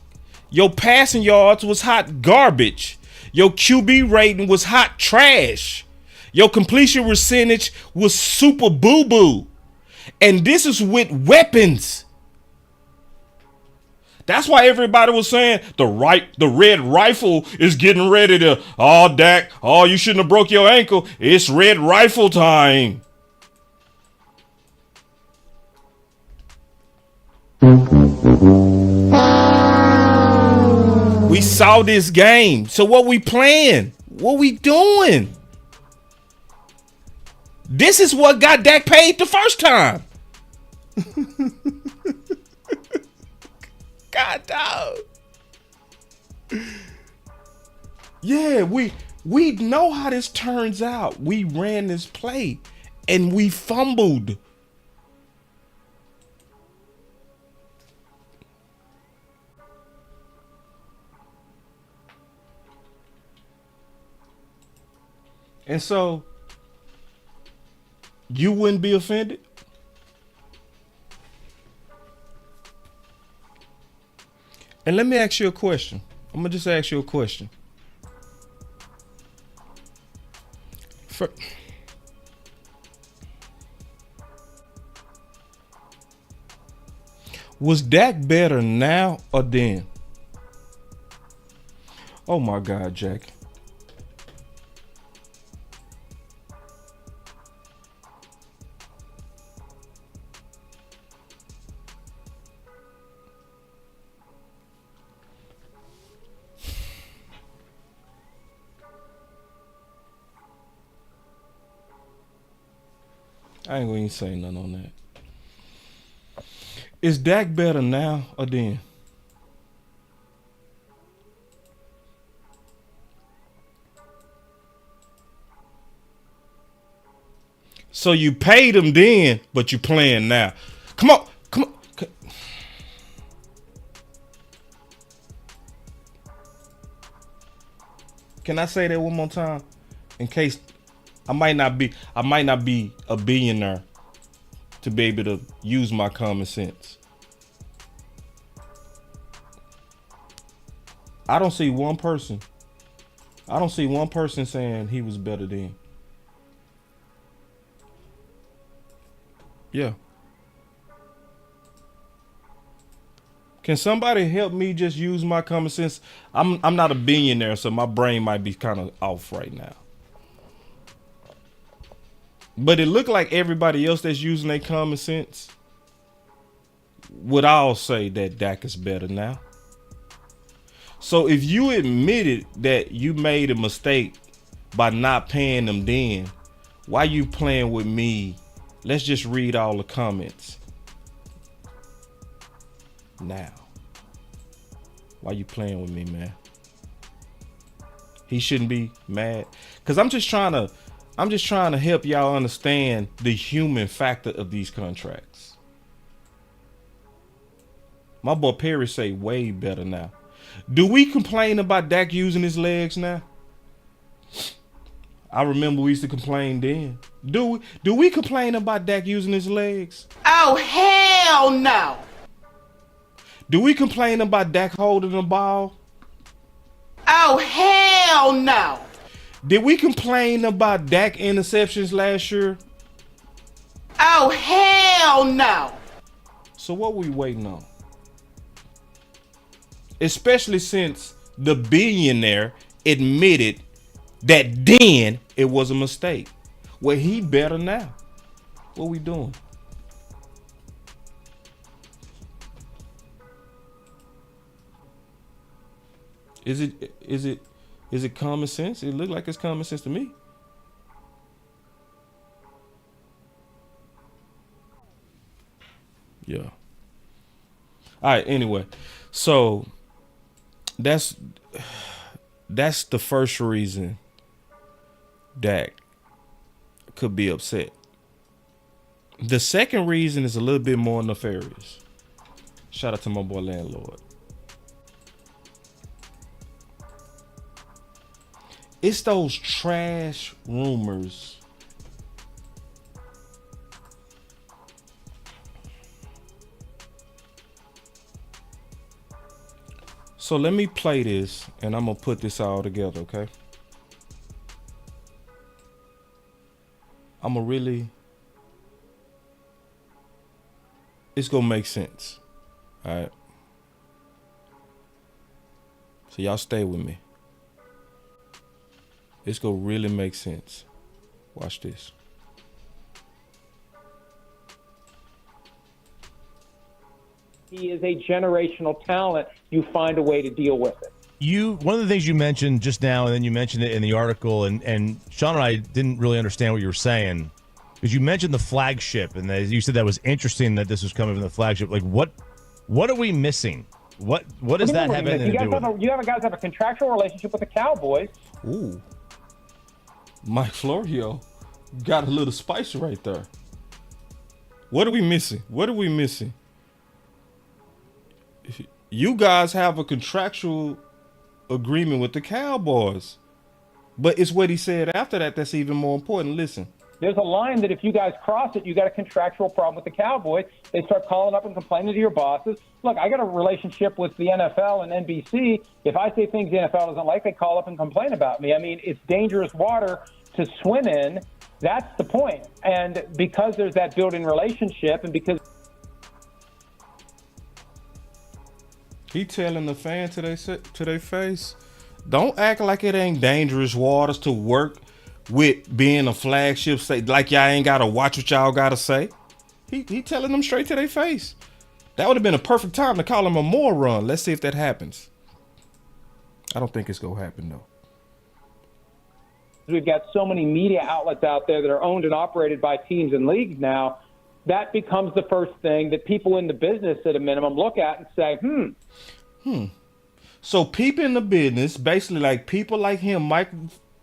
your passing yards was hot garbage. Your QB rating was hot trash. Your completion percentage was super boo-boo. And this is with weapons. That's why everybody was saying the red rifle is getting ready to, Dak, you shouldn't have broke your ankle. It's red rifle time. We saw this game. So what we playing? What we doing? This is what got Dak paid the first time. God dog. Yeah, we know how this turns out. We ran this play and we fumbled. And so you wouldn't be offended? And let me ask you a question. I'm going to just ask you a question. Was Dak better now or then? Oh my God, Jack. I ain't gonna say nothing on that. Is Dak better now or then? So you paid him then, but you playing now. Come on. Can I say that one more time? In case I might not be a billionaire to be able to use my common sense. I don't see one person saying he was better than. Yeah. Can somebody help me just use my common sense? I'm not a billionaire, so my brain might be kind of off right now. But it looked like everybody else that's using their common sense would all say that Dak is better now. So if you admitted that you made a mistake by not paying them then, why you playing with me? Let's just read all the comments. Now. Why you playing with me, man? He shouldn't be mad. Because I'm just trying to help y'all understand the human factor of these contracts. My boy Perry say way better now. Do we complain about Dak using his legs now? I remember we used to complain then. Do we complain about Dak using his legs? Oh, hell no! Do we complain about Dak holding the ball? Oh, hell no! Did we complain about Dak interceptions last year? Oh, hell no! So what we waiting on? Especially since the billionaire admitted that then it was a mistake. Well, he better now. What we doing? Is it common sense? It look like it's common sense to me. Yeah. All right, anyway. So that's the first reason Dak could be upset. The second reason is a little bit more nefarious. Shout out to my boy Landlord. It's those trash rumors So let me play this and I'm gonna put this all together, okay? It's gonna make sense. All right. So y'all stay with me. It's gonna really make sense. Watch this. He is a generational talent. You find a way to deal with it. One of the things you mentioned just now, and then you mentioned it in the article, and Sean and I didn't really understand what you were saying, because you mentioned the flagship, and you said that was interesting that this was coming from the flagship. Like, what are we missing? What does that have anything to do with it? You guys have a contractual relationship with the Cowboys. Ooh. Mike Florio got a little spice right there. What are we missing? You guys have a contractual agreement with the Cowboys. But it's what he said after that that's even more important. Listen. There's a line that if you guys cross it, you got a contractual problem with the Cowboys. They start calling up and complaining to your bosses. Look, I got a relationship with the NFL and NBC. If I say things the NFL doesn't like, they call up and complain about me. I mean, it's dangerous water to swim in. That's the point. And because there's that built-in relationship, and because he telling the fan to their face, don't act like it ain't dangerous waters to work with being a flagship state, like y'all ain't gotta watch what y'all gotta say. He telling them straight to their face. That would have been a perfect time to call him a moron. Let's see if that happens. I don't think it's gonna happen though. We've got so many media outlets out there that are owned and operated by teams and leagues now. That becomes the first thing that people in the business at a minimum look at and say, So people in the business, basically like people like him, Mike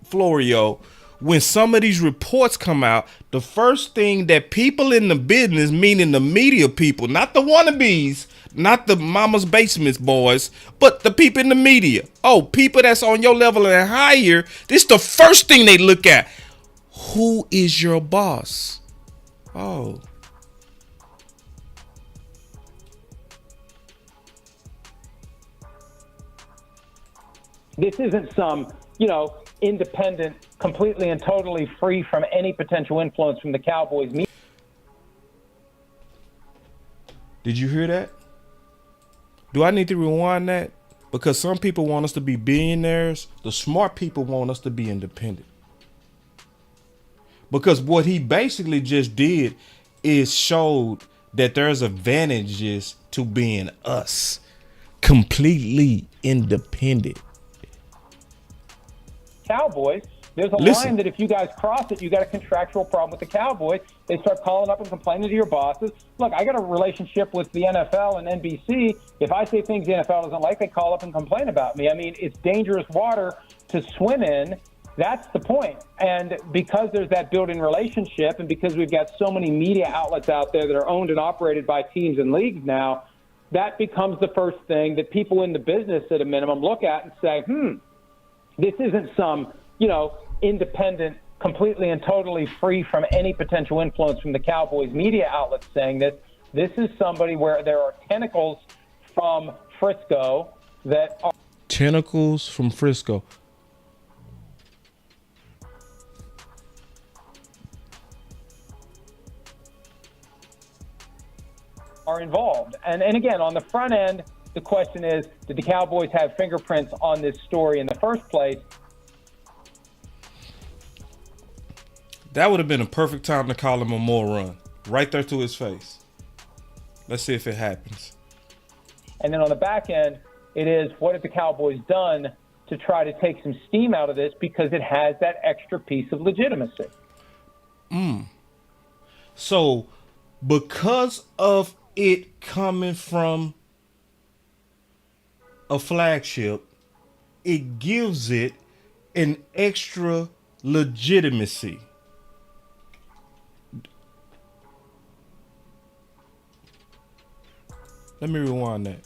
Florio, when some of these reports come out, the first thing that people in the business, meaning the media people, not the wannabes, not the mama's basements boys, but the people in the media. Oh, people that's on your level and higher, this is the first thing they look at. Who is your boss? Oh. this isn't some, independent, completely and totally free from any potential influence from the Cowboys. Did you hear that? Do I need to rewind that? Because some people want us to be billionaires. The smart people want us to be independent. Because what he basically just did is showed that there's advantages to being us. Completely independent. Cowboys, there's a line that if you guys cross it, you got a contractual problem with the Cowboys. They start calling up and complaining to your bosses. Look, I got a relationship with the NFL and NBC. If I say things the NFL doesn't like, they call up and complain about me. I mean, it's dangerous water to swim in. That's the point. And because there's that built-in relationship, and because we've got so many media outlets out there that are owned and operated by teams and leagues now, that becomes the first thing that people in the business at a minimum look at and say, this isn't some, independent, completely and totally free from any potential influence from the Cowboys media outlets saying this. This is somebody where there are tentacles from Frisco that are... Tentacles from Frisco. are involved. And again, on the front end, the question is, did the Cowboys have fingerprints on this story in the first place? That would have been a perfect time to call him a moron. Right there to his face. Let's see if it happens. And then on the back end, it is, what have the Cowboys done to try to take some steam out of this because it has that extra piece of legitimacy? So, because of it coming from a flagship, it gives it an extra legitimacy. Let me rewind that.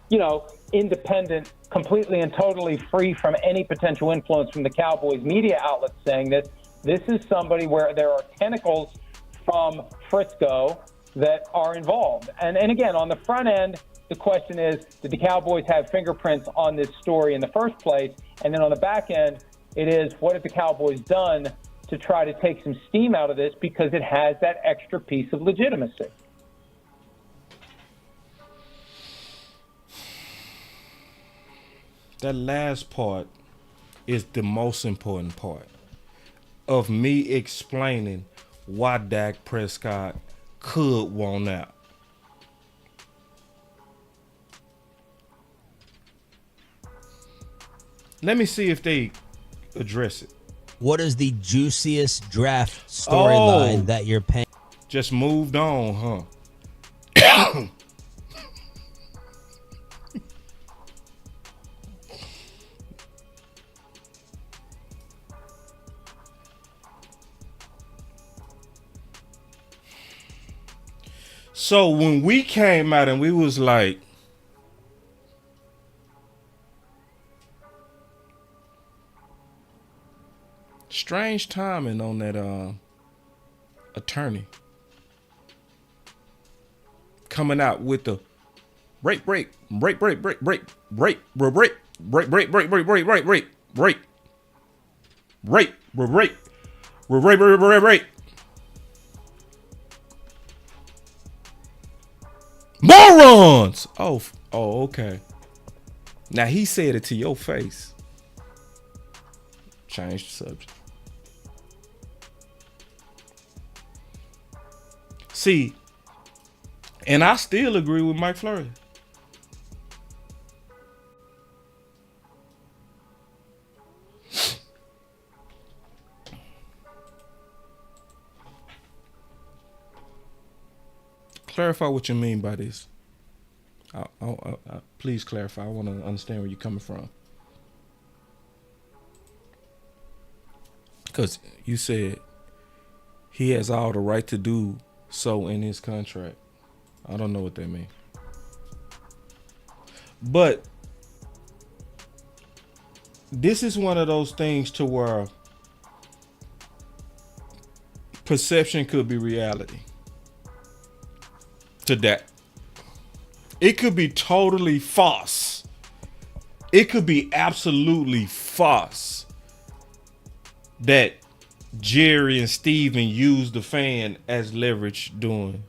You know, independent, completely and totally free from any potential influence from the Cowboys media outlets saying that this is somebody where there are tentacles from Frisco that are involved. And again, on the front end, the question is, did the Cowboys have fingerprints on this story in the first place? And then on the back end, it is, what have the Cowboys done to try to take some steam out of this because it has that extra piece of legitimacy? That last part is the most important part of me explaining why Dak Prescott could want out. Let me see if they address it. What is the juiciest draft storyline that you're paying? Just moved on, huh? So when we came out and we was like, strange timing on that attorney coming out with the break, morons. Oh, okay. Now he said it to your face. Change the subject. See, and I still agree with Mike Fleury. Clarify what you mean by this. Please clarify. I want to understand where you're coming from. Because you said he has all the right to do so in his contract. I don't know what that means. But this is one of those things to where perception could be reality. To that. It could be totally false. It could be absolutely false that Jerry and Steven used the fan as leverage during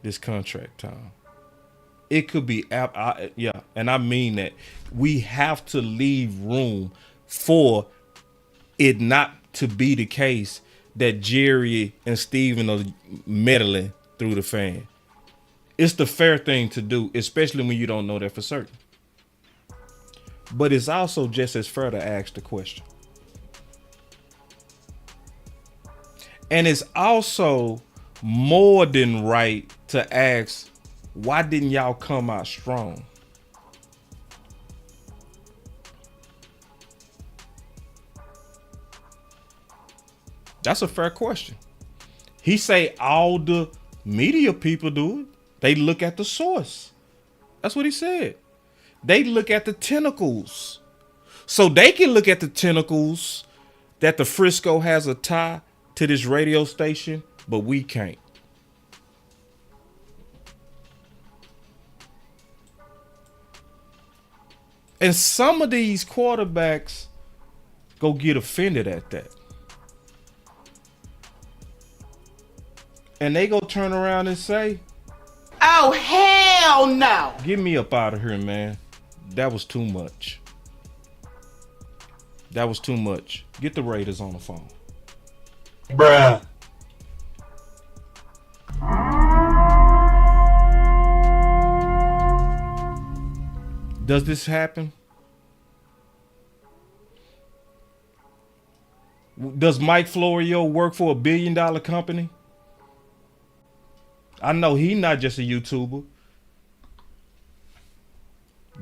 this contract time. It could be, yeah, and I mean that. We have to leave room for it not to be the case that Jerry and Steven are meddling through the fan. It's the fair thing to do, especially when you don't know that for certain. But it's also just as fair to ask the question. And it's also more than right to ask, why didn't y'all come out strong? That's a fair question. He say all the media people do it. They look at the source. That's what he said. They look at the tentacles. So they can look at the tentacles that the Frisco has a tie to this radio station, but we can't. And some of these quarterbacks go get offended at that. And they go turn around and say, oh, hell no. Get me up out of here, man. That was too much. That was too much. Get the Raiders on the phone. Bruh. Does this happen? Does Mike Florio work for $1 billion company? I know he's not just a YouTuber.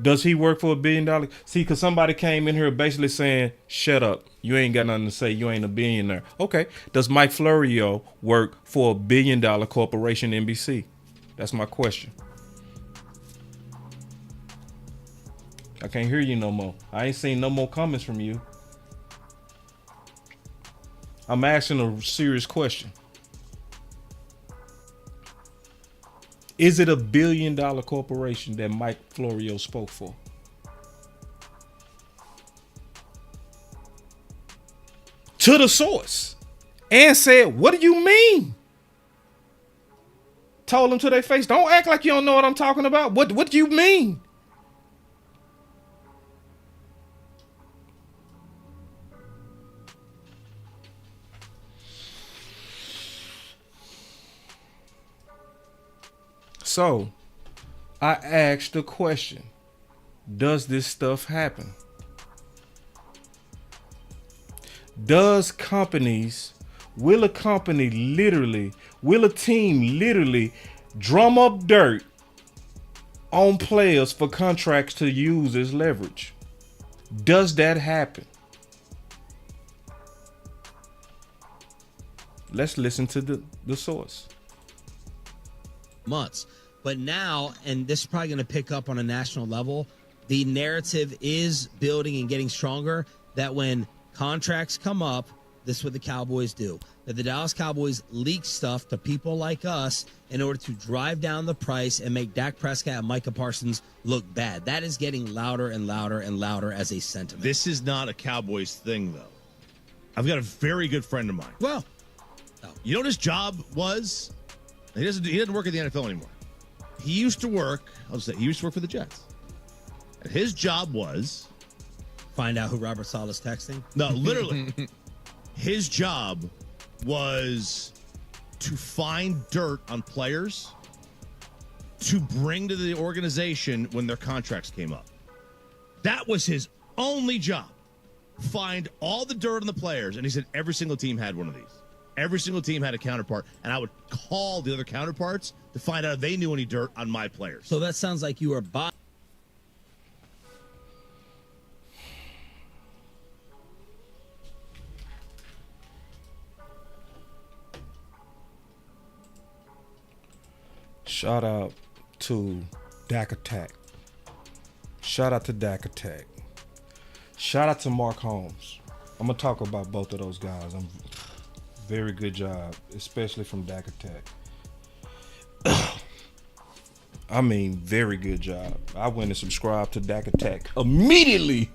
Does he work for $1 billion? See, because somebody came in here basically saying, shut up. You ain't got nothing to say. You ain't a billionaire. Okay. Does Mike Florio work for $1 billion corporation, NBC? That's my question. I can't hear you no more. I ain't seen no more comments from you. I'm asking a serious question. Is it $1 billion corporation that Mike Florio spoke for? To the source. And said, what do you mean? Told them to their face, don't act like you don't know what I'm talking about. What do you mean? So, I asked the question, does this stuff happen? Will a team literally drum up dirt on players for contracts to use as leverage? Does that happen? Let's listen to the source. Months. But now, and this is probably going to pick up on a national level, the narrative is building and getting stronger that when contracts come up, this is what the Cowboys do. That the Dallas Cowboys leak stuff to people like us in order to drive down the price and make Dak Prescott and Micah Parsons look bad. That is getting louder and louder and louder as a sentiment. This is not a Cowboys thing, though. I've got a very good friend of mine. Well, you know what his job was? He doesn't work at the NFL anymore. He used to work for the Jets. And his job was find out who Robert Saleh's texting. No, literally. His job was to find dirt on players to bring to the organization when their contracts came up. That was his only job. Find all the dirt on the players. And he said every single team had one of these. Every single team had a counterpart, and I would call the other counterparts to find out if they knew any dirt on my players. So that sounds like you are buying. Shout out to Dak Attack. Shout out to Dak Attack. Shout out to Mark Holmes. I'm going to talk about both of those guys. Very good job, especially from Dak Attack. I mean, very good job. I went and subscribed to Dak Attack immediately.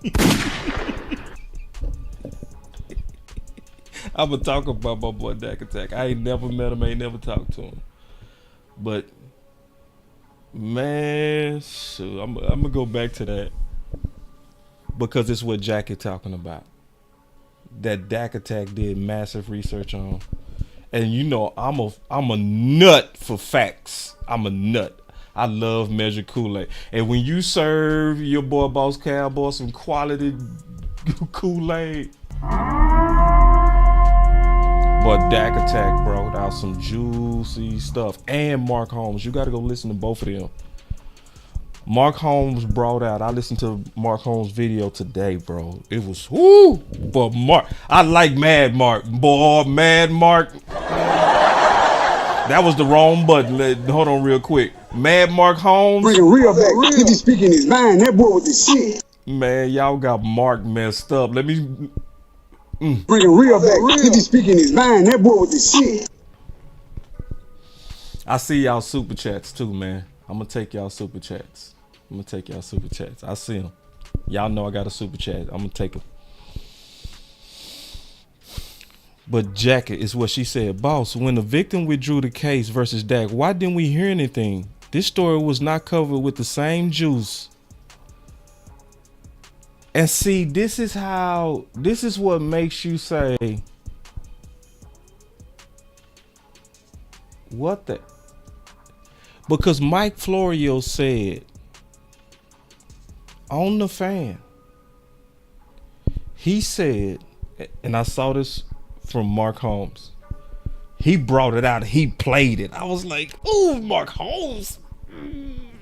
I'm going to talk about my boy Dak Attack. I ain't never met him, ain't never talked to him. But, man, so I'm going to go back to that because it's what Jack is talking about. That Dak Attack did massive research on. And you know, I'm a nut for facts. I'm a nut. I love measured Kool-Aid. And when you serve your boy Boss Cowboy some quality Kool-Aid, but Dak Attack brought out some juicy stuff. And Mark Holmes. You got to go listen to both of them. Mark Holmes brought out, I listened to Mark Holmes' video today, bro. It was, whoo, but Mark, I like Mad Mark. Boy, Mad Mark. That was the wrong button. Hold on real quick. Mad Mark Holmes. Bring it real back. If he's speaking his mind, that boy with the shit. Man, y'all got Mark messed up. Let me. Bring it real back. If he's speaking his mind, that boy with the shit. I see y'all super chats too, man. I'm going to take y'all super chats. I see them. Y'all know I got a super chat. I'm going to take them. But Jacket is what she said. Boss, when the victim withdrew the case versus Dak, why didn't we hear anything? This story was not covered with the same juice And see, this is what makes you say, what the? Because Mike Florio said on the fan, he said, and I saw this from Mark Holmes. He brought it out. He played it. I was like, "Ooh, Mark Holmes,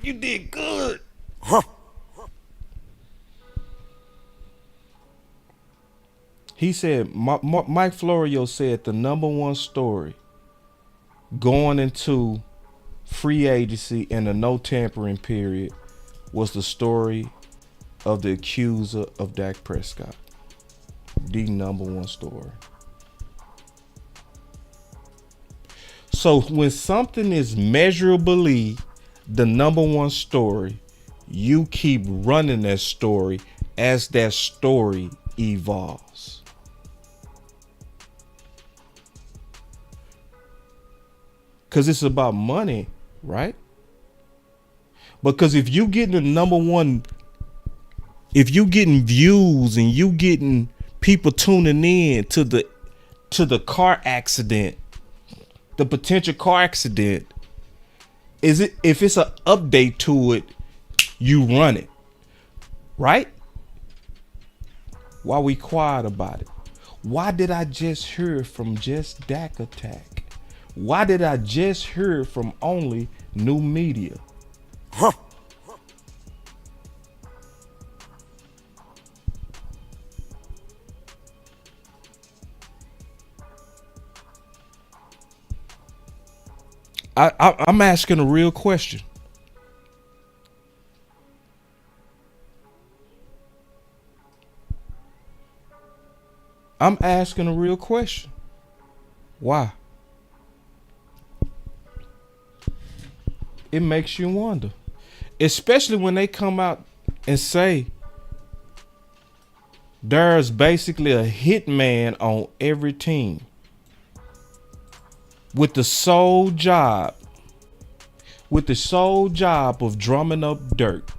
you did good." Huh. He said, Mike Florio said the number one story going into free agency and the no tampering period was the story of the accuser of Dak Prescott. The number one story. So when something is measurably the number one story, you keep running that story as that story evolves. Because it's about money, right? Because if you getting the number one, if you getting views and you getting people tuning in to the car accident, the potential car accident, if it's an update to it, you run it, right? Why we quiet about it? Why did I just hear from just Dak attack? Why did I just hear from only new media? Huh. I'm asking a real question. I'm asking a real question. Why? It makes you wonder. Especially when they come out and say there's basically a hitman on every team with the sole job of drumming up dirt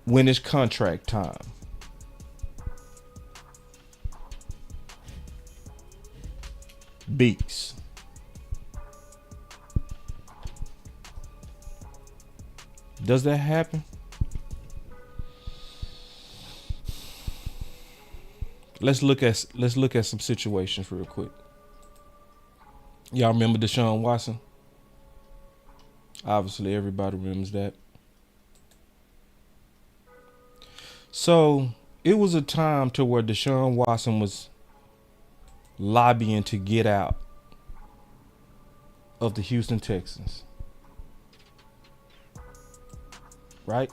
when it's contract time. Beats. Does that happen? Let's look at some situations real quick. Y'all remember Deshaun Watson? Obviously, everybody remembers that. So it was a time to where Deshaun Watson was lobbying to get out of the Houston Texans. Right?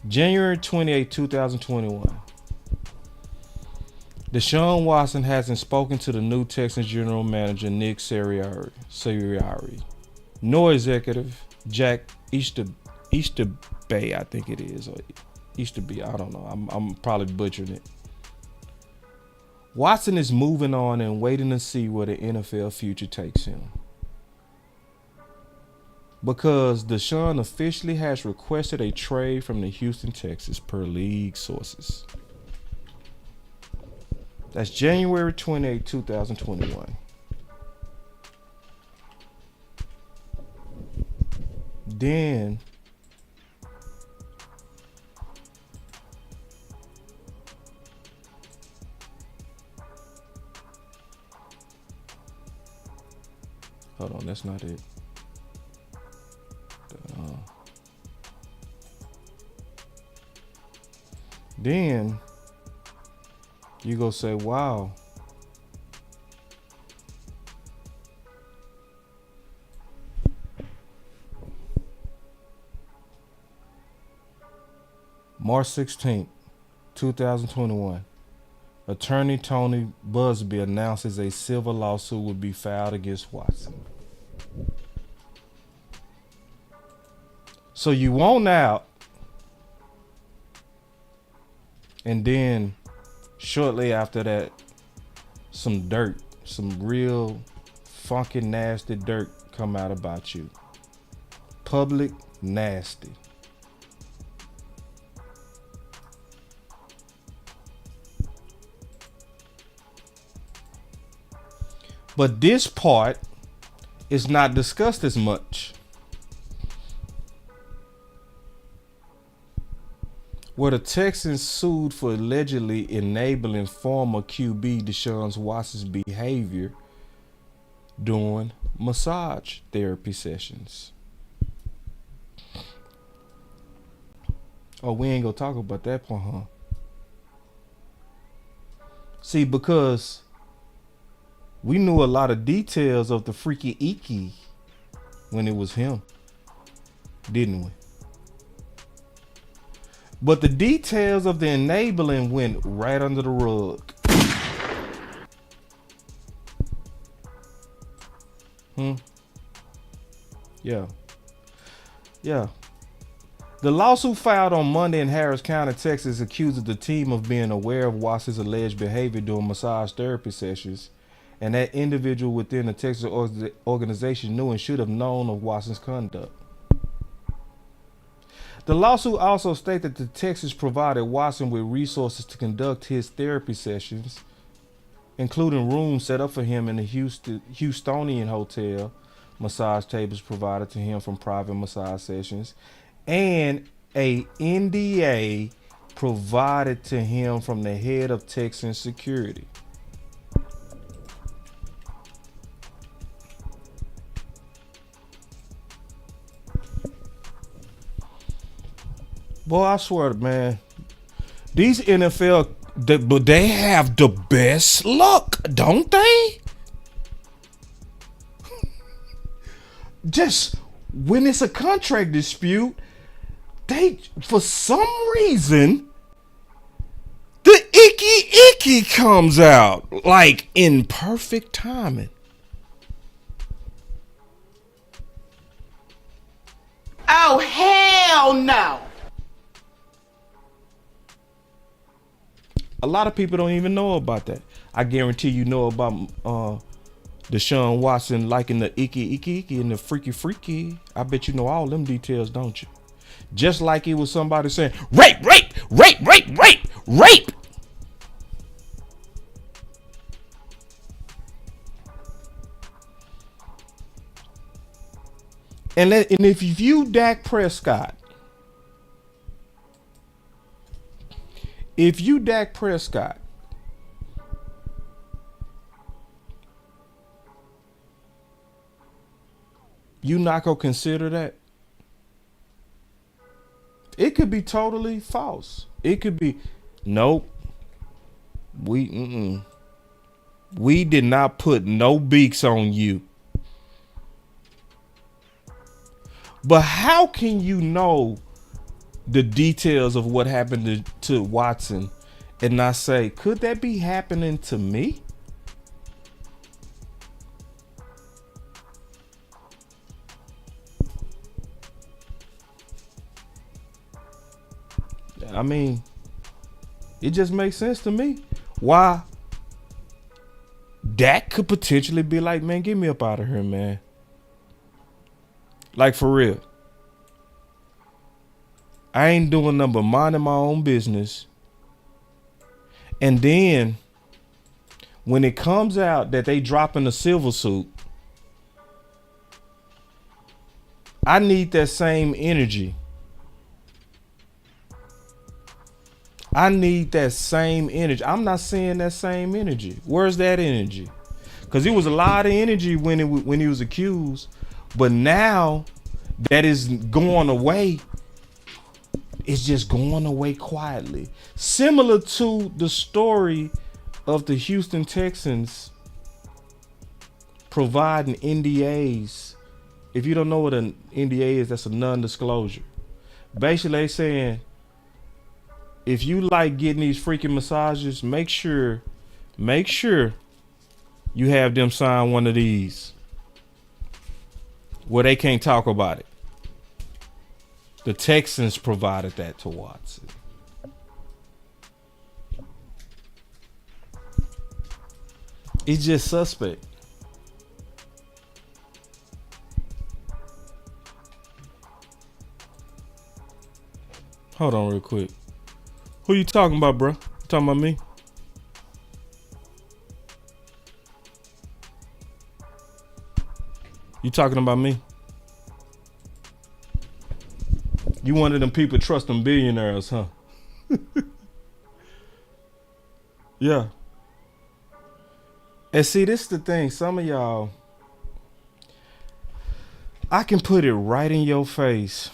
January 28, 2021. Deshaun Watson hasn't spoken to the new Texans general manager Nick Sirianni, nor executive Jack Easterbay, I think it is, or Easterby, I don't know. I'm probably butchering it. Watson is moving on and waiting to see where the NFL future takes him, because Deshaun officially has requested a trade from the Houston Texans per league sources. That's January 28, 2021. Then hold on, that's not it. Then you go say, wow, March 16th, 2021, attorney Tony Busby announces a civil lawsuit will be filed against Watson. So you want out, and then shortly after that, some real funky, nasty dirt come out about you. Public nasty. But this part is not discussed as much. Where the Texans sued for allegedly enabling former QB Deshaun Watson's behavior during massage therapy sessions. Oh, we ain't gonna talk about that part, huh? See, because we knew a lot of details of the freaky icky when it was him, didn't we? But the details of the enabling went right under the rug. Yeah. The lawsuit filed on Monday in Harris County, Texas, accuses the team of being aware of Watson's alleged behavior during massage therapy sessions, and that individual within the Texas organization knew and should have known of Watson's conduct. The lawsuit also states that the Texas provided Watson with resources to conduct his therapy sessions, including rooms set up for him in the Houstonian hotel, massage tables provided to him from private massage sessions, and a NDA provided to him from the head of Texan security. Boy, I swear, man, these NFL, they have the best luck, don't they? Just when it's a contract dispute, they, for some reason, the icky comes out like in perfect timing. Oh, hell no. A lot of people don't even know about that. I guarantee you know about Deshaun Watson liking the icky and the freaky. I bet you know all them details, don't you? Just like it was somebody saying, rape. And if you view Dak Prescott, you're not gonna consider that. It could be totally false. It could be, nope. We did not put no beaks on you. But how can you know the details of what happened to Watson and not say, could that be happening to me? I mean, it just makes sense to me why Dak could potentially be like, man, get me up out of here, man. Like, for real. I ain't doing nothing but minding my own business. And then when it comes out that they dropping a silver suit, I need that same energy. I'm not seeing that same energy. Where's that energy? Because it was a lot of energy when he was accused, but now that is going away. It's just going away quietly. Similar to the story of the Houston Texans providing NDAs. If you don't know what an NDA is, that's a non-disclosure. Basically, they saying, if you like getting these freaking massages, make sure you have them sign one of these where they can't talk about it. The Texans provided that to Watson. It's just suspect. Hold on real quick. Who you talking about, bro? You talking about me? You talking about me? You one of them people trust them billionaires, huh? Yeah. And see, this is the thing. Some of y'all, I can put it right in your face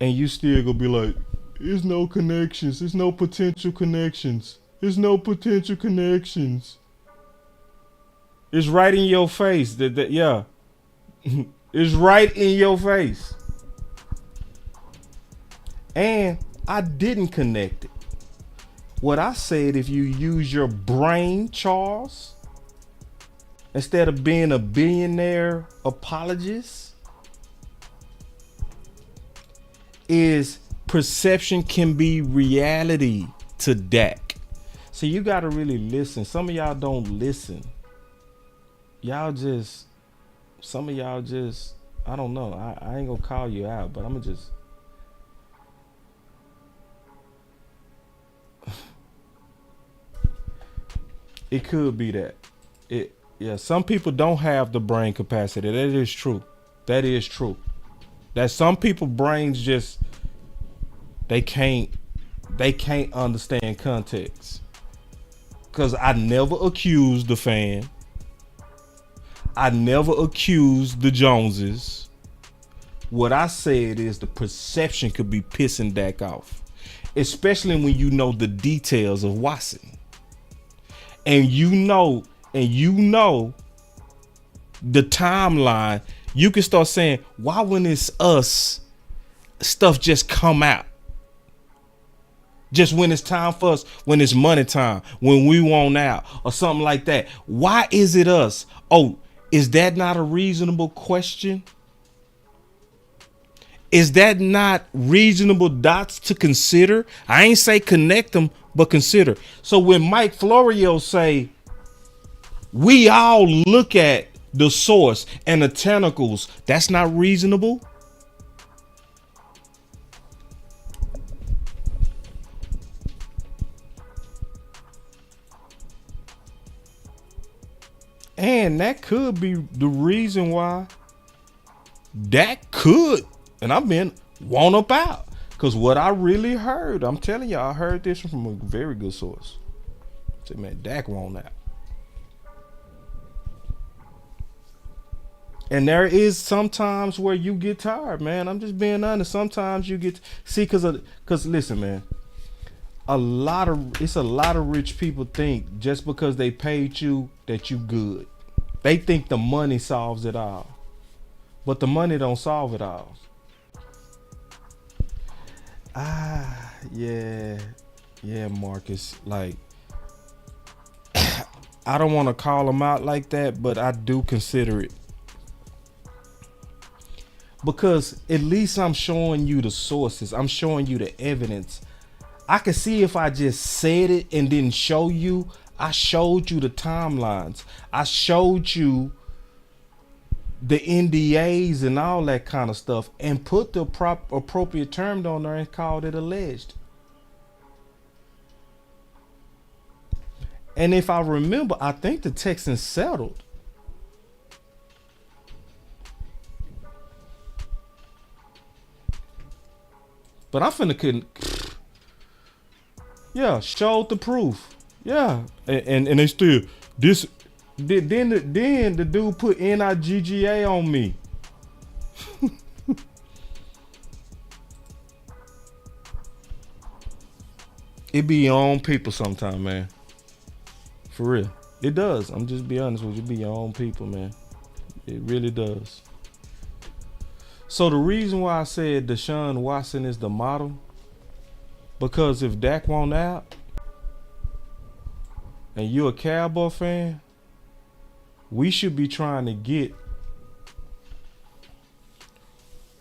and you still gonna be like, there's no connections. There's no potential connections. There's no potential connections. It's right in your face. Yeah. It's right in your face. And I didn't connect it. What I said, if you use your brain, Charles, instead of being a billionaire apologist, is perception can be reality to Dak. So you got to really listen. Some of y'all don't listen. Some of y'all just, I don't know. I ain't gonna call you out, but I'm gonna just. It could be that. Yeah, some people don't have the brain capacity. That is true. That is true. That some people brains just they can't understand context. Cause I never accused the fan. I never accused the Joneses. What I said is the perception could be pissing Dak off, especially when you know the details of Watson. And you know the timeline, you can start saying, why when it's us, stuff just come out? Just when it's time for us, when it's money time, when we want out, or something like that. Why is it us? Oh, is that not a reasonable question? Is that not reasonable dots to consider? I ain't say connect them, but consider. So when Mike Florio say, we all look at the source and the tentacles, that's not reasonable. And that could be the reason why Dak could, and I've been want up out. Because what I really heard, I'm telling you, I heard this from a very good source. I said, man, Dak want out. And there is sometimes where you get tired, man. I'm just being honest. Sometimes you get, see, because listen, man, it's a lot of rich people think just because they paid you that you good. They think the money solves it all. But the money don't solve it all. Yeah, Marcus. Like, I don't want to call them out like that, but I do consider it. Because at least I'm showing you the sources. I'm showing you the evidence. I can see if I just said it and didn't show you. I showed you the timelines. I showed you the NDAs and all that kind of stuff and put the appropriate term on there and called it alleged. And if I remember, I think the Texans settled. But I'm finna couldn't. Yeah, showed the proof. Yeah, and they still this. Then the dude put NIGGA on me. It be your own people sometime, man. For real, it does. I'm just be honest with you. It be your own people, man. It really does. So the reason why I said Deshaun Watson is the model, because if Dak won't out and you're a Cowboy fan, we should be trying to get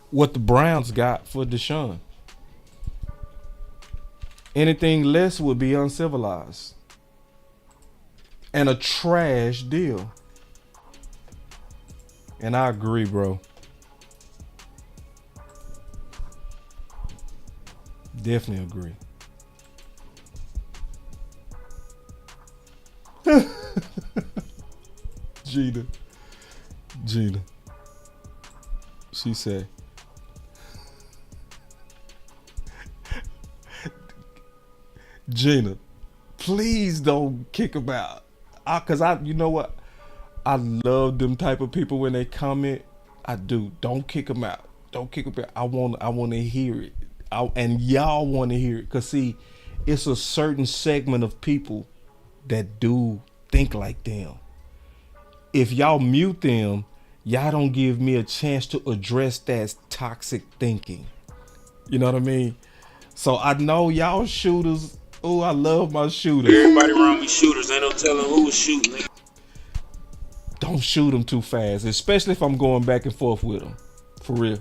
what the Browns got for Deshaun. Anything less would be uncivilized and a trash deal. And I agree, bro. Definitely agree. Gina. She said, Gina, please don't kick him out. You know what? I love them type of people when they comment. I do. Don't kick them out. Don't kick them out. I want to hear it. And y'all want to hear it. Because, see, it's a certain segment of people that do think like them. If y'all mute them, y'all don't give me a chance to address that toxic thinking. You know what I mean? So I know y'all shooters. Oh, I love my shooters. Everybody around me shooters. Ain't no telling who was shooting. Don't shoot them too fast, especially if I'm going back and forth with them. For real.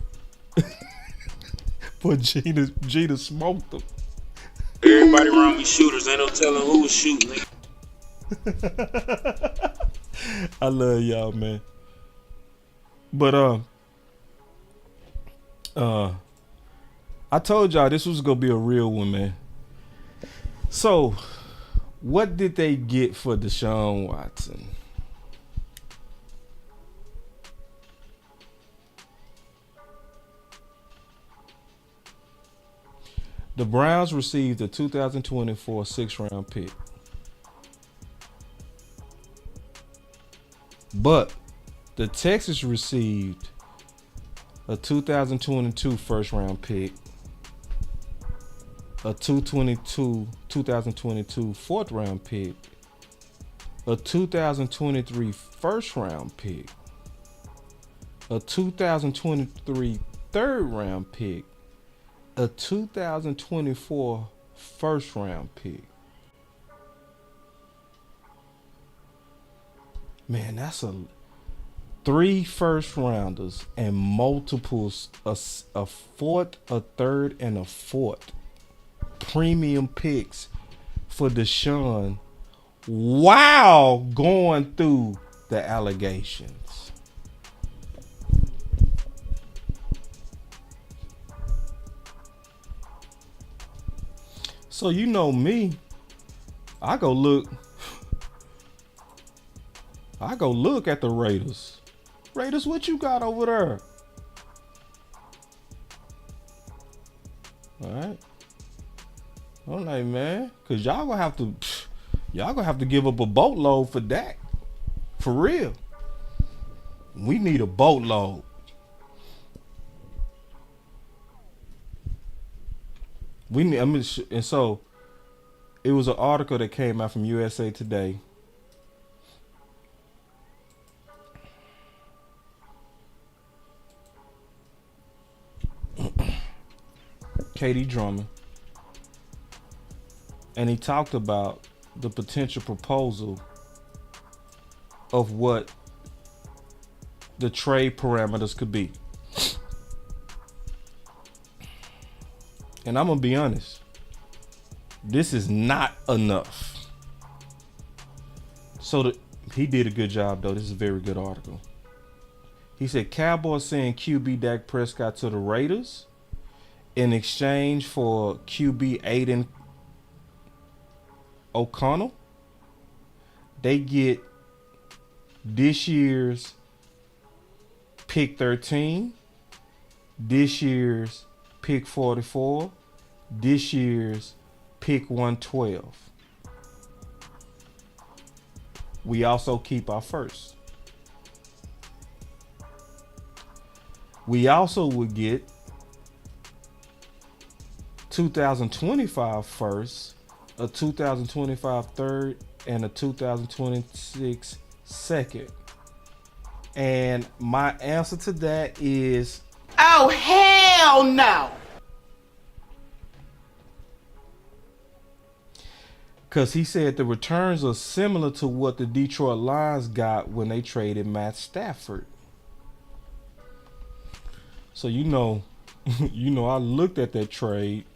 But Gina smoked them. Everybody around me shooters. Ain't no telling who was shooting. I love y'all, man. But I told y'all this was gonna be a real one, man. So, what did they get for Deshaun Watson? The Browns received a 2024 sixth-round pick. But the Texans received a 2022 first-round pick, a 2022 fourth-round pick, a 2023 first-round pick, a 2023 third-round pick, a 2024 first-round pick. Man, that's 3 first-rounders and multiples, a fourth, a third, and a fourth premium picks for Deshaun while going through the allegations. So you know me, I go look at the Raiders. Raiders, what you got over there? All right. I'm like, man, cause y'all gonna have to give up a boatload for Dak. For real. We need a boatload. And so it was an article that came out from USA Today. Katie Drummond, and he talked about the potential proposal of what the trade parameters could be. And I'm gonna be honest, this is not enough. So he did a good job though. This is a very good article. He said Cowboys send QB Dak Prescott to the Raiders in exchange for QB Aiden O'Connell. They get this year's pick 13, this year's pick 44, this year's pick 112. We also keep our first. We also would get 2025 first, a 2025 third, and a 2026 second. And my answer to that is, oh, hell no. Because he said the returns are similar to what the Detroit Lions got when they traded Matt Stafford. So I looked at that trade.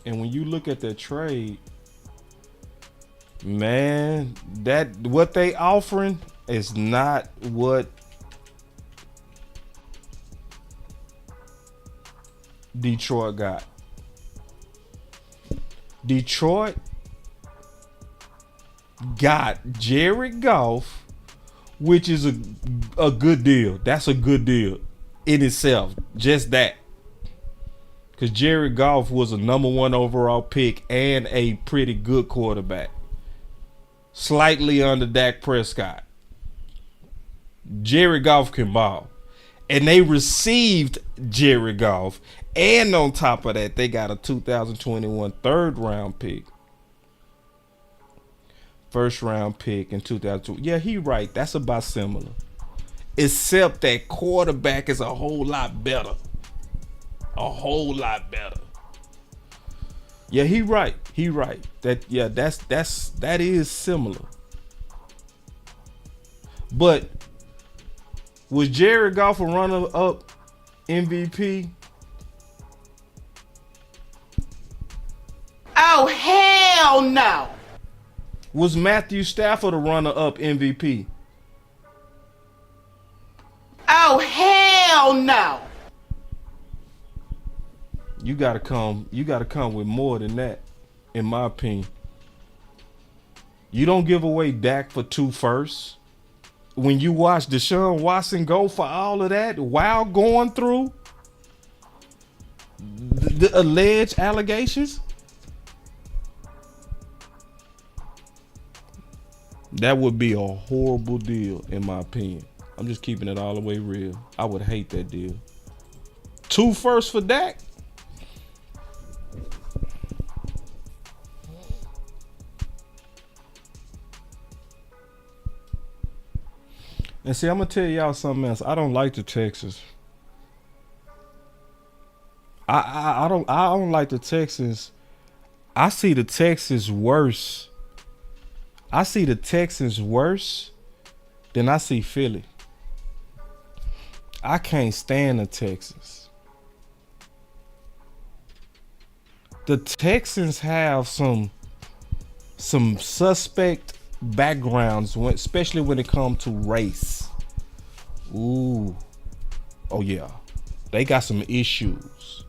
And when you look at that trade, man, that what they offering It's not what Detroit got. Detroit got Jared Goff, which is a good deal. That's a good deal in itself. Just that. Because Jared Goff was a number 1 overall pick and a pretty good quarterback. Slightly under Dak Prescott. Jared Goff can ball. And they received Jared Goff. And on top of that, they got a 2021 third round pick. First round pick in 2002. Yeah, he right. That's about similar. Except that quarterback is a whole lot better. A whole lot better. Yeah, he right. He right. That is similar. But was Jared Goff a runner-up MVP? Oh, hell no. Was Matthew Stafford a runner-up MVP? Oh, hell no. You gotta come with more than that, in my opinion. You don't give away Dak for 2 firsts. When you watch Deshaun Watson go for all of that while going through the alleged allegations, that would be a horrible deal, in my opinion. I'm just keeping it all the way real. I would hate that deal. 2 firsts for Dak? And see, I'm gonna tell y'all something else. I don't like the Texans. I don't like the Texans. I see the Texans worse. I see the Texans worse than I see Philly. I can't stand the Texans. The Texans have some suspect backgrounds, especially when it comes to race. Ooh. Oh yeah. They got some issues.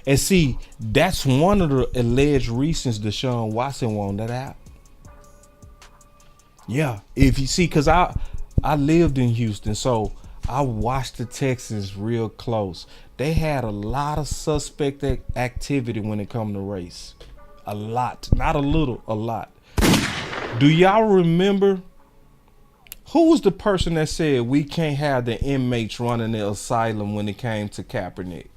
And see, that's one of the alleged reasons Deshaun Watson wanted out. Yeah. If you see, because I lived in Houston, so I watched the Texans real close. They had a lot of suspect activity when it come to race. A lot. Not a little, a lot. Do y'all remember who was the person that said we can't have the inmates running the asylum when it came to Kaepernick?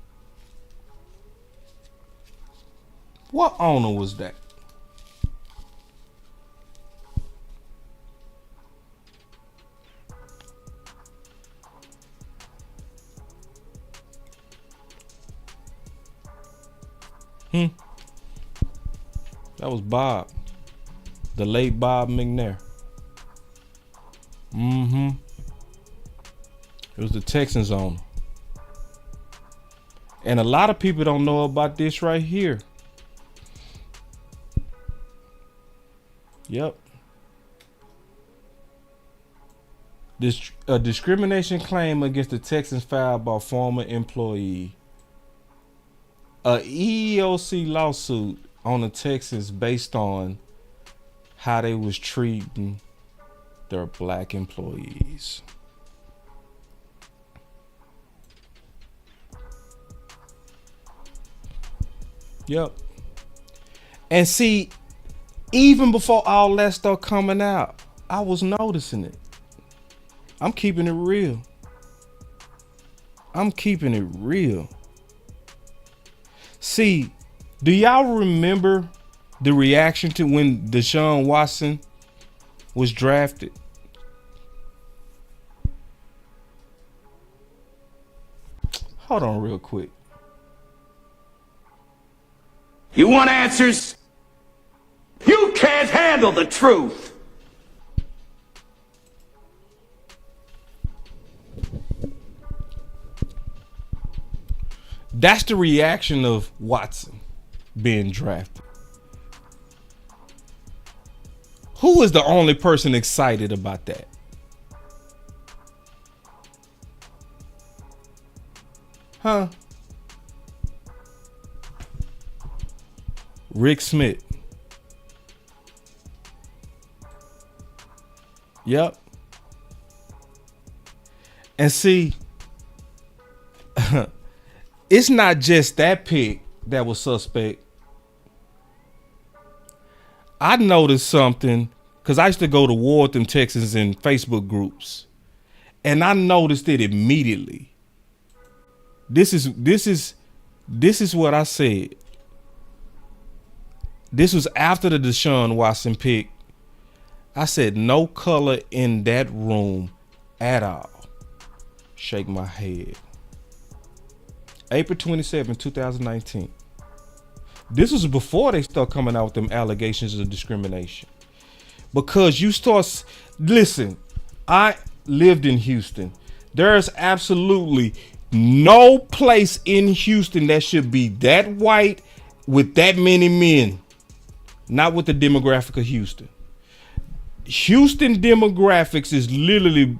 What owner was that? That was Bob. The late Bob McNair. It was the Texans owner. And a lot of people don't know about this right here. Yep. A discrimination claim against the Texans filed by former employee. A EEOC lawsuit on the Texans based on how they was treating their black employees. Yep. And see, even before all that stuff coming out, I was noticing it. I'm keeping it real. I'm keeping it real. See, do y'all remember the reaction to when Deshaun Watson was drafted? Hold on real quick. You want answers? You can't handle the truth. That's the reaction of Watson being drafted. Who is the only person excited about that? Huh? Rick Smith. Yep. And see, it's not just that pick that was suspect. I noticed something because I used to go to war with them Texans in Facebook groups, and I noticed it immediately. This is what I said. This was after the Deshaun Watson pick. I said no color in that room at all. Shake my head. April 27, 2019. This was before they start coming out with them allegations of discrimination. Because you start, listen, I lived in Houston. There's absolutely no place in Houston that should be that white with that many men. Not with the demographic of Houston. Houston demographics is literally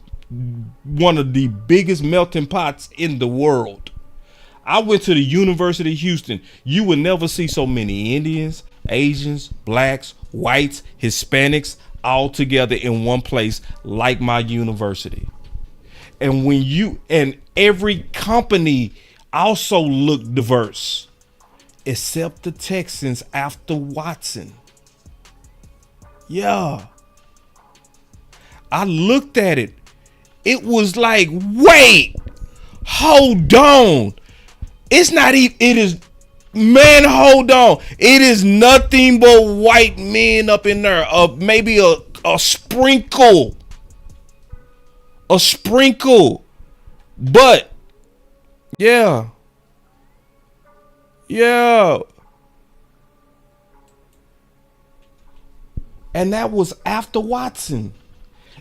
one of the biggest melting pots in the world. I went to the University of Houston. You would never see so many Indians, Asians, blacks, whites, Hispanics all together in one place like my university. And every company also looked diverse, except the Texans after Watson. Yeah. I looked at it. It was like, wait, hold on. It's not even, it is, man, hold on. It is nothing but white men up in there. Maybe a sprinkle. A sprinkle. But, yeah. Yeah. And that was after Watson.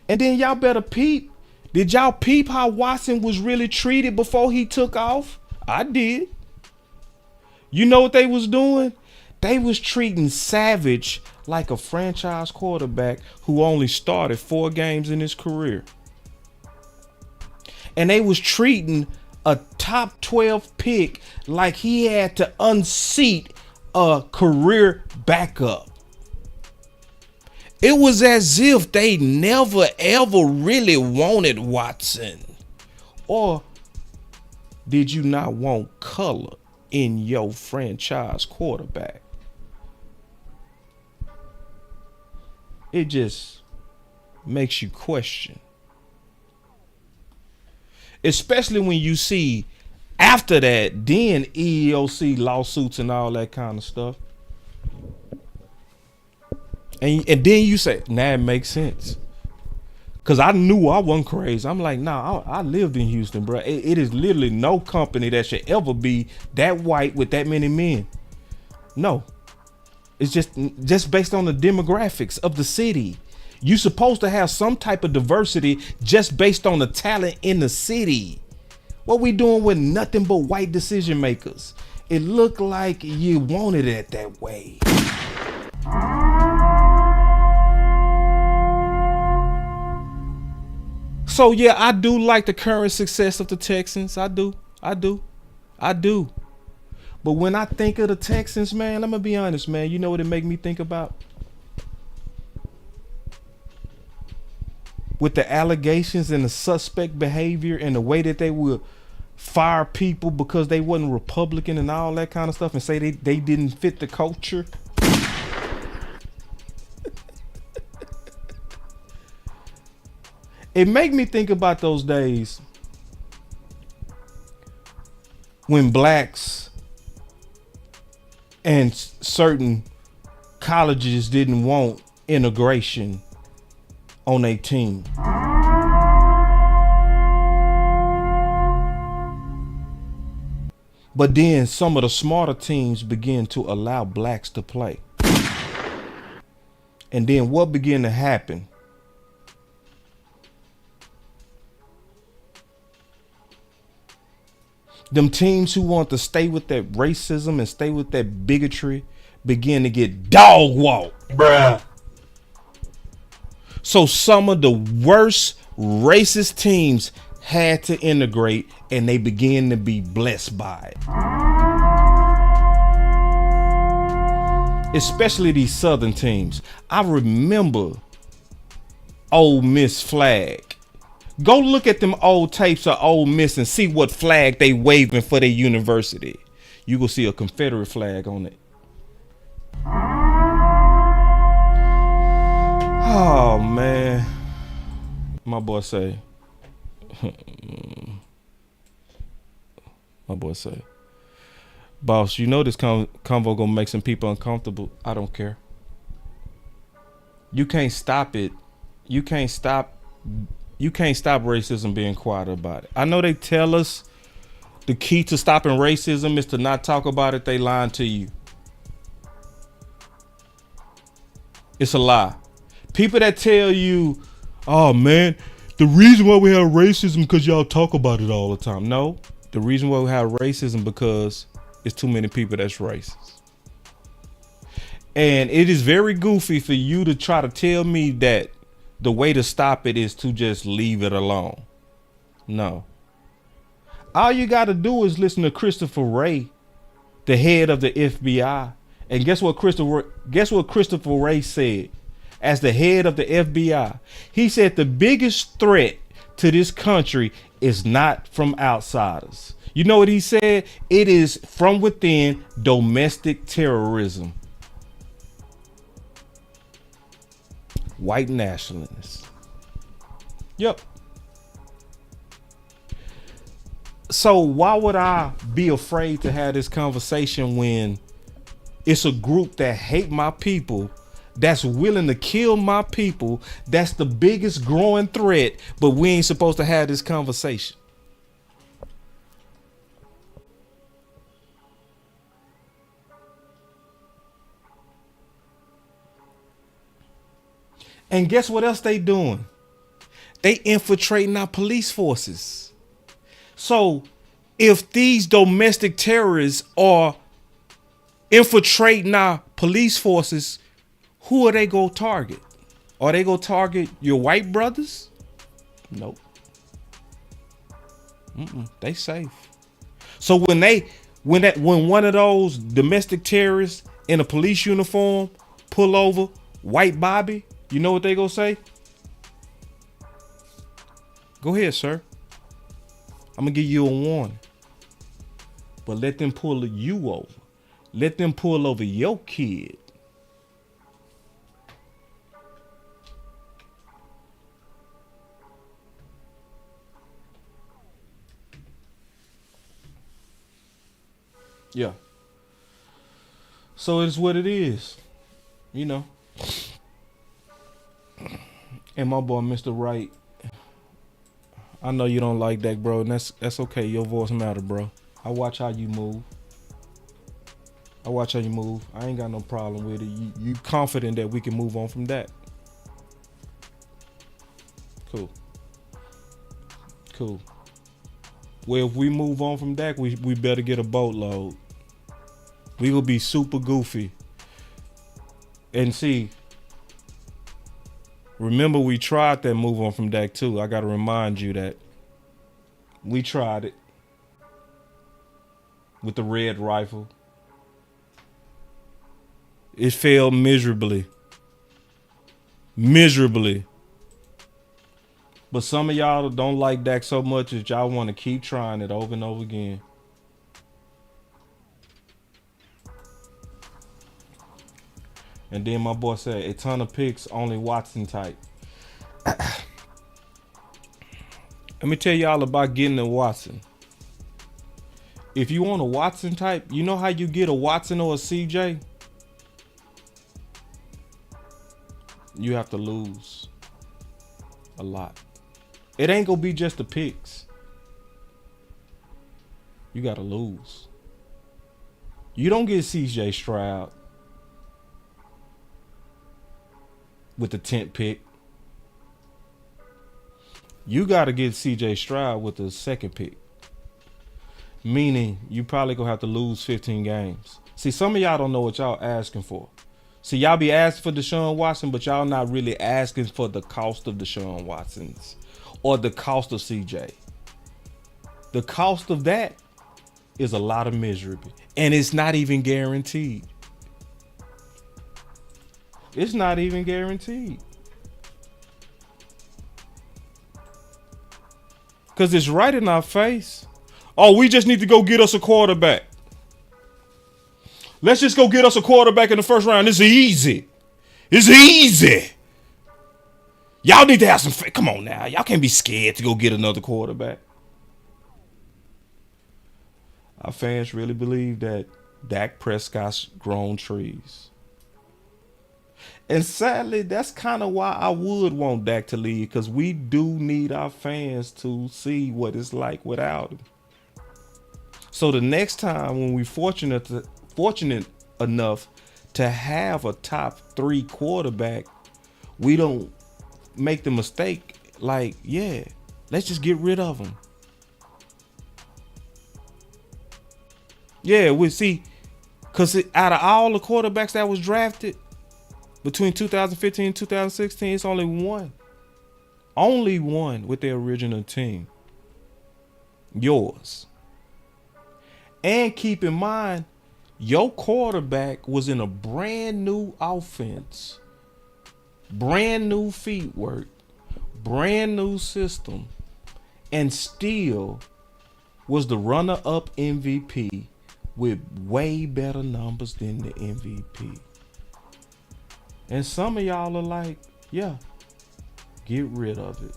And then y'all better peep. Did y'all peep how Watson was really treated before he took off? I did. You know what they was doing? They was treating Savage like a franchise quarterback who only started 4 games in his career. And they was treating a top 12 pick like he had to unseat a career backup. It was as if they never ever really wanted Watson. Or did you not want color in your franchise quarterback? It just makes you question. Especially when you see after that, then EEOC lawsuits and all that kind of stuff. And then you say, nah, it makes sense. Because I knew I wasn't crazy. I'm like, nah, I lived in Houston, bro. It is literally no company that should ever be that white with that many men. No. It's just based on the demographics of the city. You're supposed to have some type of diversity just based on the talent in the city. What we doing with nothing but white decision makers? It looked like you wanted it that way. So yeah, I do like the current success of the Texans. I do. But when I think of the Texans, man, I'm gonna be honest, man. You know what it make me think about? With the allegations and the suspect behavior and the way that they would fire people because they wasn't Republican and all that kind of stuff and say they didn't fit the culture. It make me think about those days when blacks and certain colleges didn't want integration on a team. But then some of the smarter teams began to allow blacks to play. And then what began to happen? Them teams who want to stay with that racism and stay with that bigotry begin to get dog walked. Bruh. So some of the worst racist teams had to integrate, and they began to be blessed by it. Especially these Southern teams. I remember Ole Miss flag. Go look at them old tapes of Ole Miss and see what flag they waving for their university. You will see a Confederate flag on it. Oh man, my boy say. Boss, you know this convo gonna make some people uncomfortable. I don't care. You can't stop it. You can't stop racism being quiet about it. I know they tell us the key to stopping racism is to not talk about it. They lying to you. It's a lie. People that tell you, oh man, the reason why we have racism because y'all talk about it all the time. No, the reason why we have racism because it's too many people that's racist. And it is very goofy for you to try to tell me that the way to stop it is to just leave it alone. No. All you got to do is listen to Christopher Wray, the head of the FBI. And guess what Christopher Wray said as the head of the FBI? He said the biggest threat to this country is not from outsiders. You know what he said? It is from within, domestic terrorism. White nationalists. Yep. So why would I be afraid to have this conversation when it's a group that hate my people, that's willing to kill my people, that's the biggest growing threat, but we ain't supposed to have this conversation? And guess what else they doing? They infiltrating our police forces. So if these domestic terrorists are infiltrating our police forces, who are they going to target? Are they going to target your white brothers? Nope. They safe. So when one of those domestic terrorists in a police uniform pull over white Bobby, you know what they gonna say? Go ahead, sir. I'm gonna give you a warning. But let them pull you over. Let them pull over your kid. Yeah. So it's what it is. You know. And my boy, Mr. Wright, I know you don't like that, bro. And that's okay. Your voice matter, bro. I watch how you move. I ain't got no problem with it. You confident that we can move on from that? Cool. Well, if we move on from that, we better get a boatload. We will be super goofy. And see, remember we tried that move on from Dak too. I got to remind you that we tried it with the red rifle. It failed miserably. But some of y'all don't like Dak so much that y'all want to keep trying it over and over again. And then my boy said, a ton of picks, only Watson type. Let me tell y'all about getting a Watson. If you want a Watson type, you know how you get a Watson or a CJ? You have to lose a lot. It ain't gonna be just the picks. You gotta lose. You don't get CJ Stroud with the 10th pick. You gotta get CJ Stroud with the 2nd pick. Meaning you probably gonna have to lose 15 games. See, some of y'all don't know what y'all asking for. See, y'all be asking for Deshaun Watson, but y'all not really asking for the cost of Deshaun Watson's or the cost of CJ. the cost of that is a lot of misery. And it's not even guaranteed. It's not even guaranteed. Because it's right in our face. Oh, we just need to go get us a quarterback. Let's just go get us a quarterback in the first round. It's easy. It's easy. Y'all need to have some faith. Come on now. Y'all can't be scared to go get another quarterback. Our fans really believe that Dak Prescott's grown trees. And sadly, that's kind of why I would want Dak to leave, because we do need our fans to see what it's like without him. So the next time when we're fortunate enough to have a top 3 quarterback, we don't make the mistake like, yeah, let's just get rid of him. Yeah, we see, because out of all the quarterbacks that was drafted between 2015 and 2016, it's only one with their original team. Yours. And keep in mind, your quarterback was in a brand new offense, brand new feet work, brand new system, and still was the runner-up MVP with way better numbers than the MVP. And some of y'all are like, yeah, get rid of it.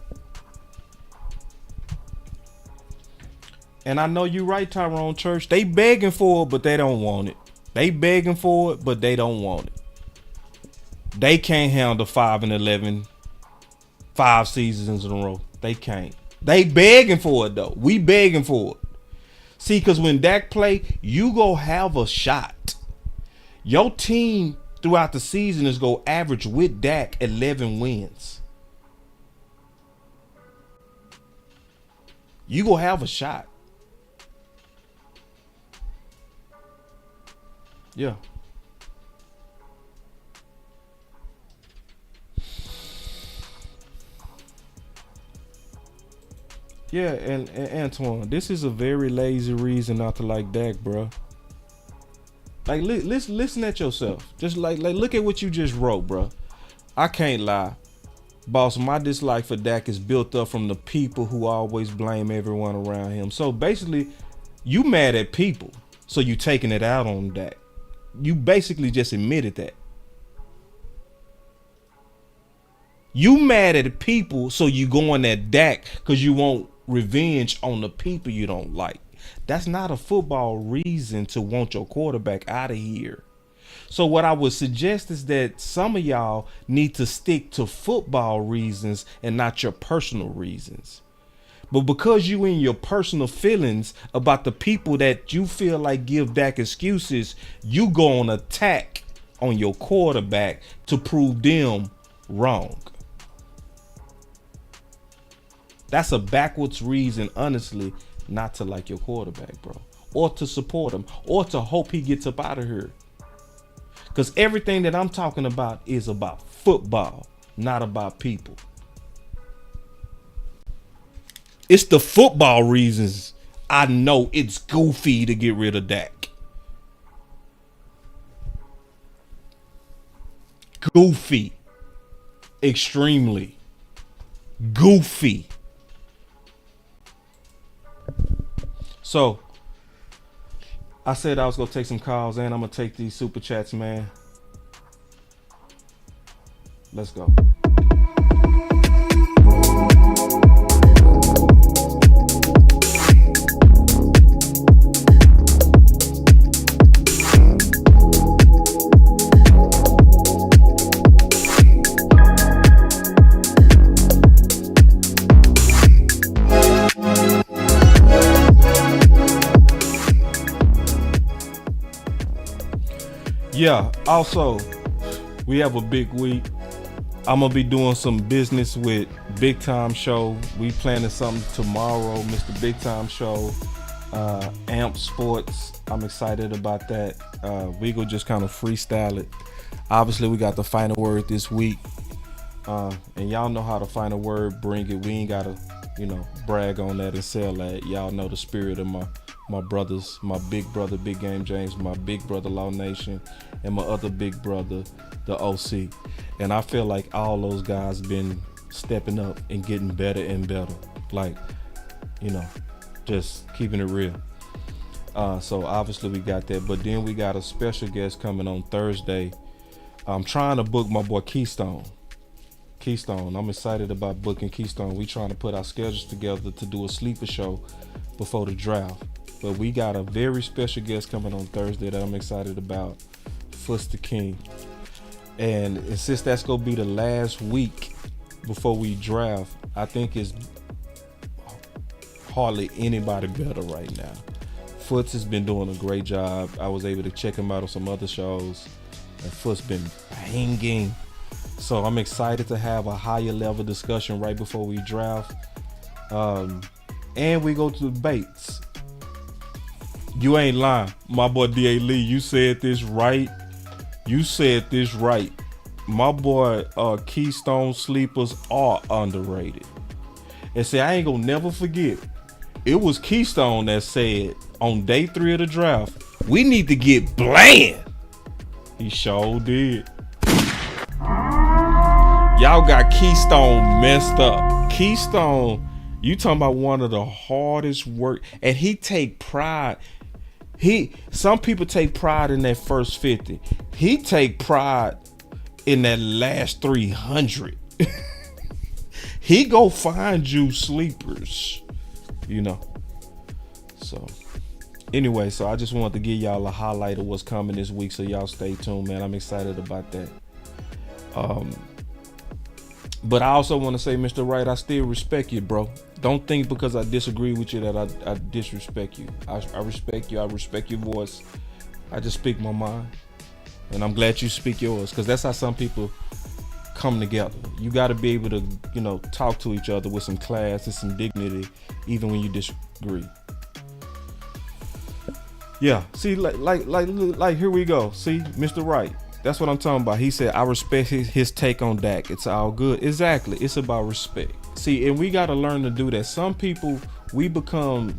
And I know you're right, Tyrone Church. They begging for it, but they don't want it. They begging for it, but they don't want it. They can't handle 5-11, 5 seasons in a row. They can't. They begging for it, though. We begging for it. See, because when Dak play, you go have a shot. Your team throughout the season is go average with Dak 11 wins. You go have a shot. Yeah. Yeah, and Antoine, this is a very lazy reason not to like Dak, bro. Like, listen at yourself. Just like look at what you just wrote, bro. I can't lie, boss. My dislike for Dak is built up from the people who always blame everyone around him. So basically, you mad at people, so you taking it out on Dak. You basically just admitted that. You mad at people, so you going at Dak because you want revenge on the people you don't like. That's not a football reason to want your quarterback out of here. So what I would suggest is that some of y'all need to stick to football reasons and not your personal reasons. But because you in your personal feelings about the people that you feel like give Dak excuses, you go on attack on your quarterback to prove them wrong. That's a backwards reason, honestly, not to like your quarterback, bro. Or to support him. Or to hope he gets up out of here. Because everything that I'm talking about is about football, not about people. It's the football reasons I know it's goofy to get rid of Dak. Goofy. Extremely. Goofy. So, I said I was going to take some calls, and I'm going to take these super chats, man. Let's go. Yeah, also, we have a big week. I'm going to be doing some business with Big Time Show. We planning something tomorrow, Mr. Big Time Show, Amp Sports. I'm excited about that. We go just kind of freestyle it. Obviously, we got the final word this week. And y'all know how the final word bring it. We ain't got to brag on that and sell that. Y'all know the spirit of my brothers, my big brother, Big Game James, my big brother, Law Nation, and my other big brother, the OC. And I feel like all those guys been stepping up and getting better and better. Like, just keeping it real. So obviously we got that, but then we got a special guest coming on Thursday. I'm trying to book my boy Keystone. I'm excited about booking Keystone. We trying to put our schedules together to do a sleeper show before the draft. But we got a very special guest coming on Thursday that I'm excited about, Foots the King. And since that's gonna be the last week before we draft, I think it's hardly anybody better right now. Foots has been doing a great job. I was able to check him out on some other shows, and Foots been banging. So I'm excited to have a higher level discussion right before we draft. And we go to the debates. You ain't lying. My boy D.A. Lee, you said this right. My boy Keystone Sleepers are underrated. And say, I ain't gonna never forget. It was Keystone that said on day 3 of the draft, we need to get bland. He sure did. Y'all got Keystone messed up. Keystone, you talking about one of the hardest work, and he take pride. Some people take pride in that first 50. He take pride in that last 300. He go find you sleepers, So anyway, so I just wanted to give y'all a highlight of what's coming this week, so y'all stay tuned, man. I'm excited about that. But I also want to say, Mr. Wright, I still respect you, bro. Don't think because I disagree with you that I disrespect you. I respect you. I respect your voice. I just speak my mind. And I'm glad you speak yours, because that's how some people come together. You got to be able to, talk to each other with some class and some dignity, even when you disagree. Yeah, see, like here we go. See, Mr. Wright. That's what I'm talking about. He said, I respect his take on Dak. It's all good. Exactly. It's about respect. See, and we got to learn to do that. Some people, we become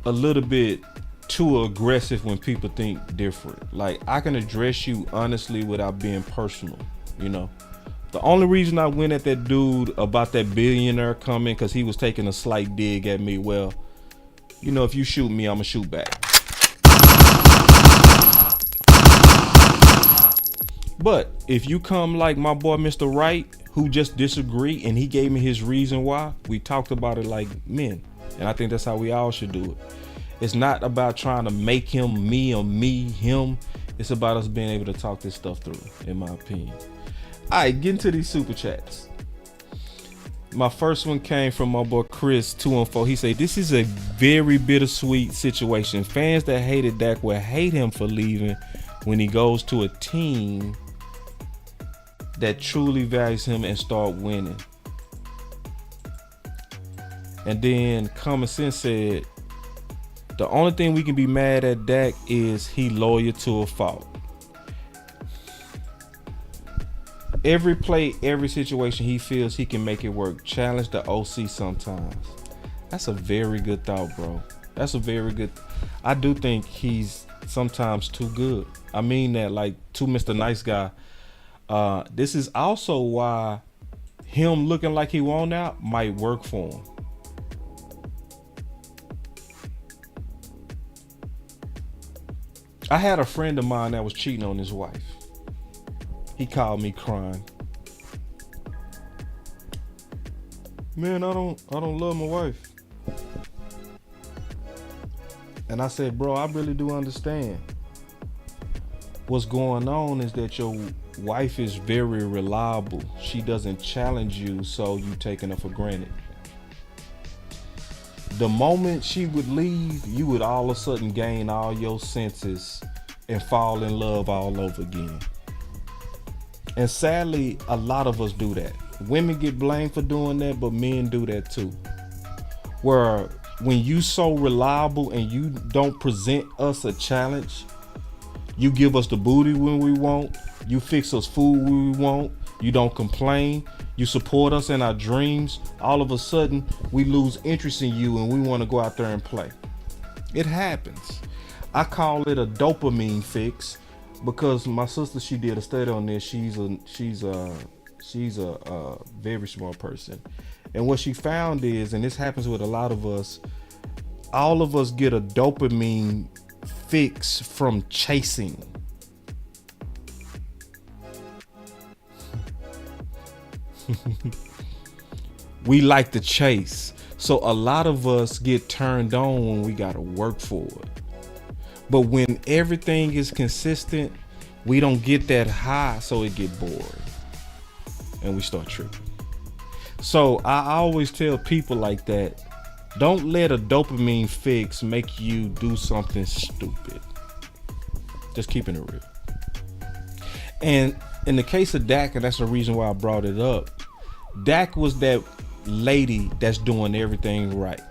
a little bit too aggressive when people think different. Like, I can address you honestly without being personal, The only reason I went at that dude about that billionaire coming, because he was taking a slight dig at me. Well, if you shoot me, I'm going to shoot back. But if you come like my boy Mr. Wright, who just disagree, and he gave me his reason why, we talked about it like men. And I think that's how we all should do it. It's not about trying to make him me or me him. It's about us being able to talk this stuff through, in my opinion. All right, get into these super chats. My first one came from my boy Chris 214. He said, this is a very bittersweet situation. Fans that hated Dak will hate him for leaving when he goes to a team that truly values him and start winning. And then Common Sense said, the only thing we can be mad at Dak is he loyal to a fault. Every play, every situation, he feels he can make it work. Challenge the OC sometimes. That's a very good thought, bro. That's a very good. I do think he's sometimes too good. I mean that like to Mr. Nice Guy. This is also why him looking like he won out might work for him. I had a friend of mine that was cheating on his wife. He called me crying. Man, I don't love my wife. And I said, bro, I really do understand. What's going on is that your wife is very reliable. She doesn't challenge you, so you taking her for granted. The moment she would leave, you would all of a sudden gain all your senses and fall in love all over again. And sadly, a lot of us do that. Women get blamed for doing that, but men do that too. Where when you so reliable and you don't present us a challenge, you give us the booty when we want, you fix us food when we want, You don't complain. You support us in our dreams. All of a sudden, we lose interest in you and we want to go out there and play. It happens. I call it a dopamine fix because my sister, she did a study on this. She's a very smart person. And what she found is, and this happens with a lot of us, all of us get a dopamine fix from chasing. We like to chase. So a lot of us get turned on when we gotta work for it. But when everything is consistent, we don't get that high, so it get bored. And we start tripping. So I always tell people like that, don't let a dopamine fix make you do something stupid. Just keeping it real. And in the case of Dak, and that's the reason why I brought it up, Dak was that lady that's doing everything right.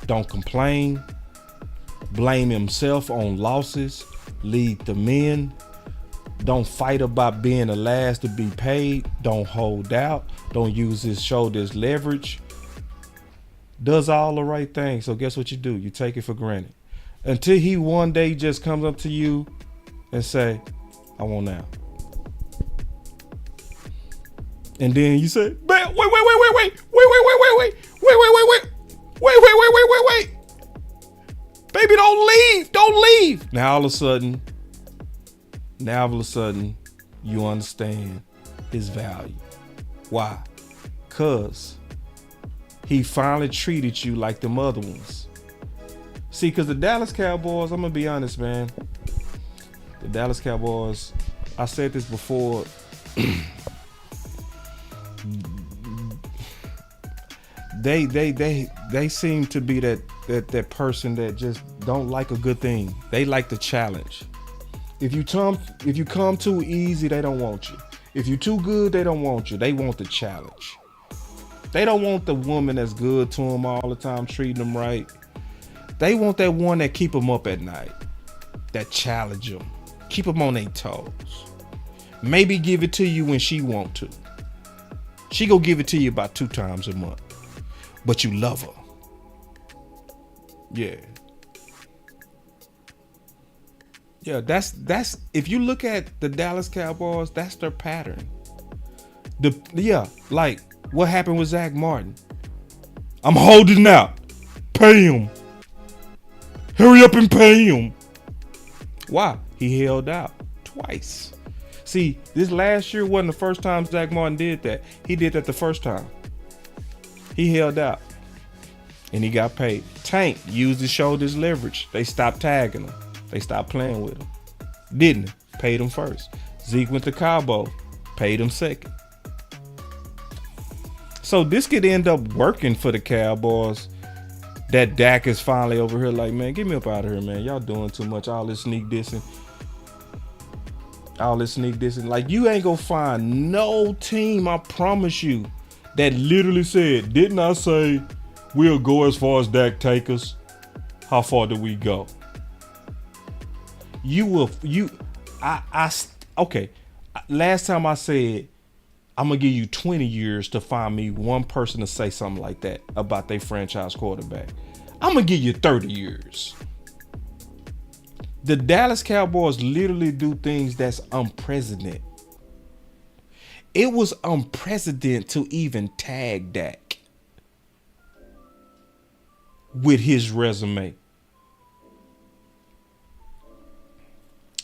Don't complain, blame himself on losses, lead the men, don't fight about being the last to be paid, don't hold out, don't use his shoulder as leverage, does all the right things. So guess what you do? You take it for granted. Until he one day just comes up to you and say, I want out. And then you say, wait. Baby, don't leave. Now all of a sudden, you understand his value. Why? Cause he finally treated you like them other ones. See, cause the Dallas Cowboys, I'm gonna be honest, man. The Dallas Cowboys, I said this before. They seem to be that person that just don't like a good thing. They like the challenge. If you come too easy, they don't want you. If you're too good, they don't want you. They want the challenge. They don't want the woman that's good to them all the time, treating them right. They want that one that keep them up at night, that challenge them, keep them on their toes. Maybe give it to you when she want to. She go give it to you about 2 times a month, but you love her. Yeah, that's if you look at the Dallas Cowboys, that's their pattern. Like what happened with Zach Martin. I'm holding out. Pay him. Hurry up and pay him. Why? He held out twice. See, this last year wasn't the first time Zach Martin did that. He did that the first time. He held out. And he got paid. Tank used his shoulders leverage. They stopped tagging him. They stopped playing with him. Didn't. Paid him first. Zeke went to Cowboy. Paid him second. So this could end up working for the Cowboys. That Dak is finally over here like, man, get me up out of here, man. Y'all doing too much. All this sneak dissing. Like, you ain't gonna find no team, I promise you, that literally said, didn't I say we'll go as far as Dak take us? How far do we go? Okay. Last time I said, I'm gonna give you 20 years to find me one person to say something like that about their franchise quarterback. I'm gonna give you 30 years. The Dallas Cowboys literally do things that's unprecedented. It was unprecedented to even tag Dak with his resume.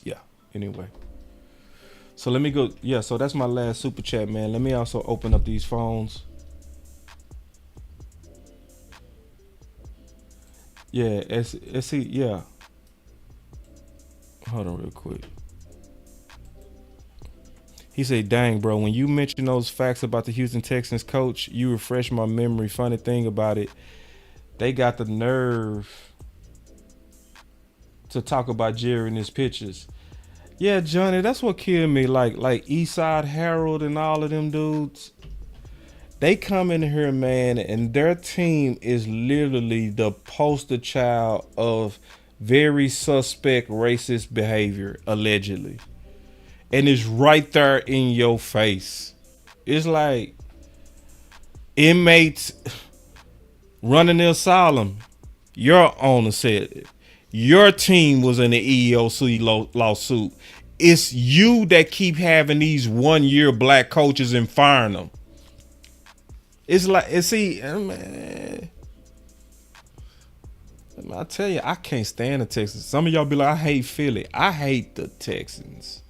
Yeah, anyway. So let me go. Yeah, so that's my last super chat, man. Let me also open up these phones. Yeah, yeah. Hold on real quick. He said, dang, bro, when you mention those facts about the Houston Texans coach, you refresh my memory. Funny thing about it, they got the nerve to talk about Jerry in his pictures. Yeah, Johnny, that's what killed me. Like Eastside Harold and all of them dudes. They come in here, man, and their team is literally the poster child of very suspect racist behavior, allegedly. And it's right there in your face. It's like inmates running the asylum. Your owner said it. Your team was in the EEOC lawsuit. It's you that keep having these 1-year black coaches and firing them. It's like, see, man, I tell you, I can't stand the Texans. Some of y'all be like, I hate Philly. I hate the Texans.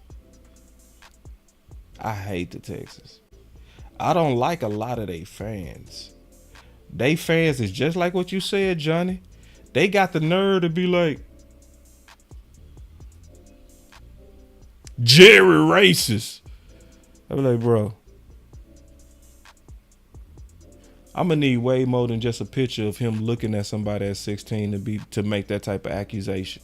I hate the Texans. I don't like a lot of they fans. They fans is just like what you said, Johnny. They got the nerve to be like, Jerry racist. I be like, bro, I'm gonna need way more than just a picture of him looking at somebody at 16 to make that type of accusation.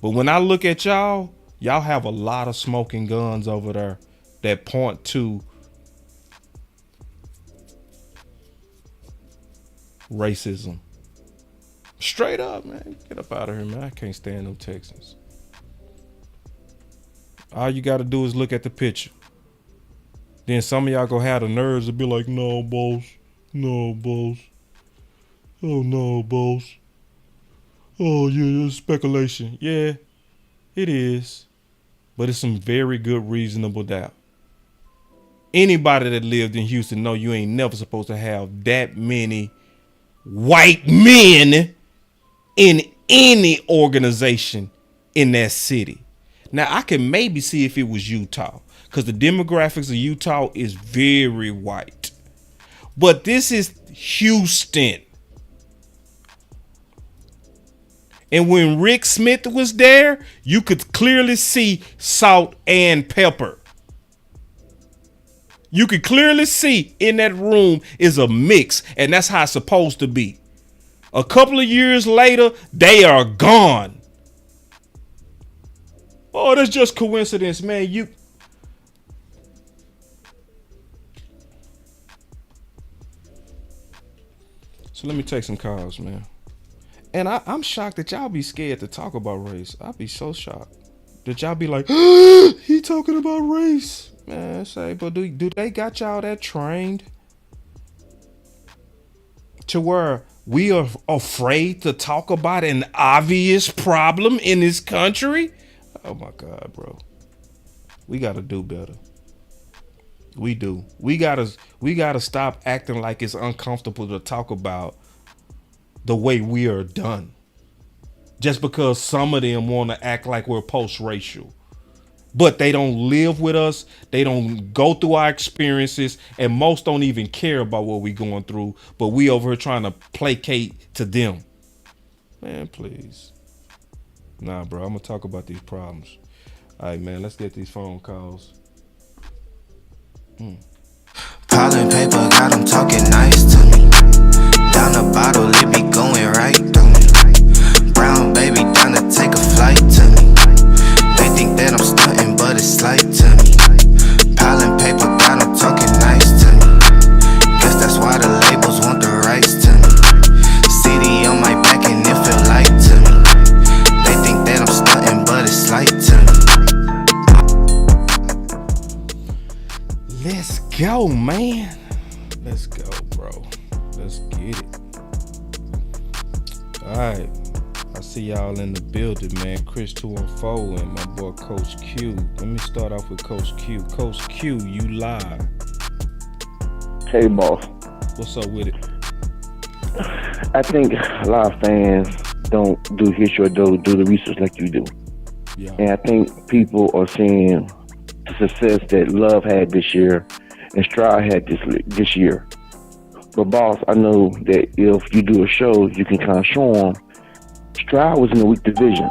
But when I look at y'all have a lot of smoking guns over there that point to racism. Straight up, man. Get up out of here, man. I can't stand them Texans. All you got to do is look at the picture. Then some of y'all gonna have the nerves to be like, no, boss. No, boss. Oh, no, boss. Oh, yeah, it's speculation. Yeah, it is. But it's some very good reasonable doubt. Anybody that lived in Houston know you ain't never supposed to have that many white men in any organization in that city. Now, I can maybe see if it was Utah, because the demographics of Utah is very white. But this is Houston. And when Rick Smith was there, you could clearly see salt and pepper. You could clearly see in that room is a mix, and that's how it's supposed to be. A couple of years later, they are gone. Oh, that's just coincidence, man. So let me take some calls, man. And I'm shocked that y'all be scared to talk about race. I'd be so shocked that y'all be like, he talking about race. Man, say, but do they got y'all that trained to where we are afraid to talk about an obvious problem in this country? Oh my God, bro. We got to do better. We do. We gotta stop acting like it's uncomfortable to talk about the way we are done. Just because some of them want to act like we're post-racial. But they don't live with us. They don't go through our experiences. And most don't even care about what we're going through. But we over here trying to placate to them. Man, please. Nah, bro. I'm going to talk about these problems. All right, man. Let's get these phone calls. Piling paper got them talking nice to me. Down the bottle, it be going right through me. Brown baby down to take a flight to me. They think that I'm stunting, but it's slight to me. Piling paper got them talking nice to me. Guess that's why the labels want the rights to me. CD on my back and it feel light to me. They think that I'm stunting, but it's slight to me. Let's go, man. Let's go, bro. Let's get it. All right. I see y'all in the building, man. Chris 214 and my boy Coach Q. Let me start off with Coach Q. Coach Q, you live. Hey, boss. What's up with it? I think a lot of fans don't do history or do the research like you do. Yeah. And I think people are seeing the success that Love had this year and Stroud had this year. But boss, I know that if you do a show, you can kind of show them Stroud was in a weak division.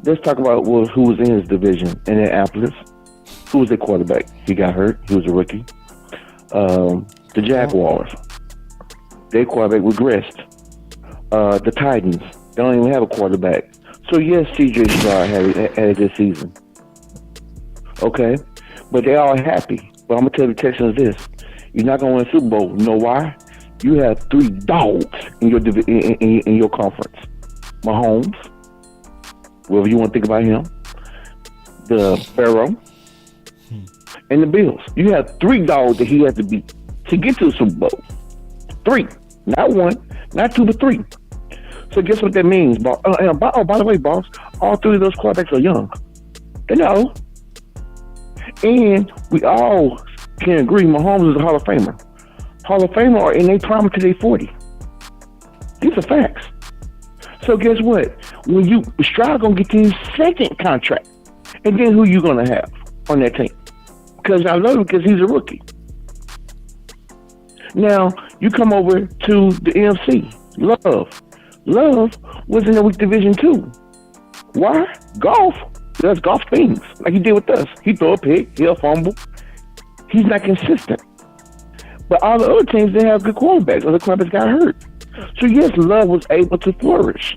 Let's talk about who was in his division. Indianapolis. Who was their quarterback? He got hurt. He was a rookie. The Jaguars. Their quarterback regressed. The Titans. They don't even have a quarterback. So yes, C.J. Stroud had a good season. Okay, but they all happy. But I'm gonna tell the Texans this: you're not gonna win a Super Bowl. You know why? You have 3 dogs in your in your conference. Mahomes, whatever you want to think about him. The Pharaoh. and the Bills. You have 3 dogs that he has to beat to get to the Super Bowl. 3, not 1, not 2, but 3. So guess what that means, boss? By the way, boss, all 3 of those quarterbacks are young. They're not old. And we all can agree Mahomes is a Hall of Famer. Hall of Famer are in their prime until they're 40. These are facts. So guess what? When Stroud gonna get his second contract, and then who you gonna have on that team? Because I love him because he's a rookie. Now you come over to the NFC. Love was in the weak division too. Why? Golf. Does golf things like he did with us. He throw a pick, he'll fumble. He's not consistent. But all the other teams, they have good quarterbacks. Other quarterbacks got hurt. So yes, Love was able to flourish.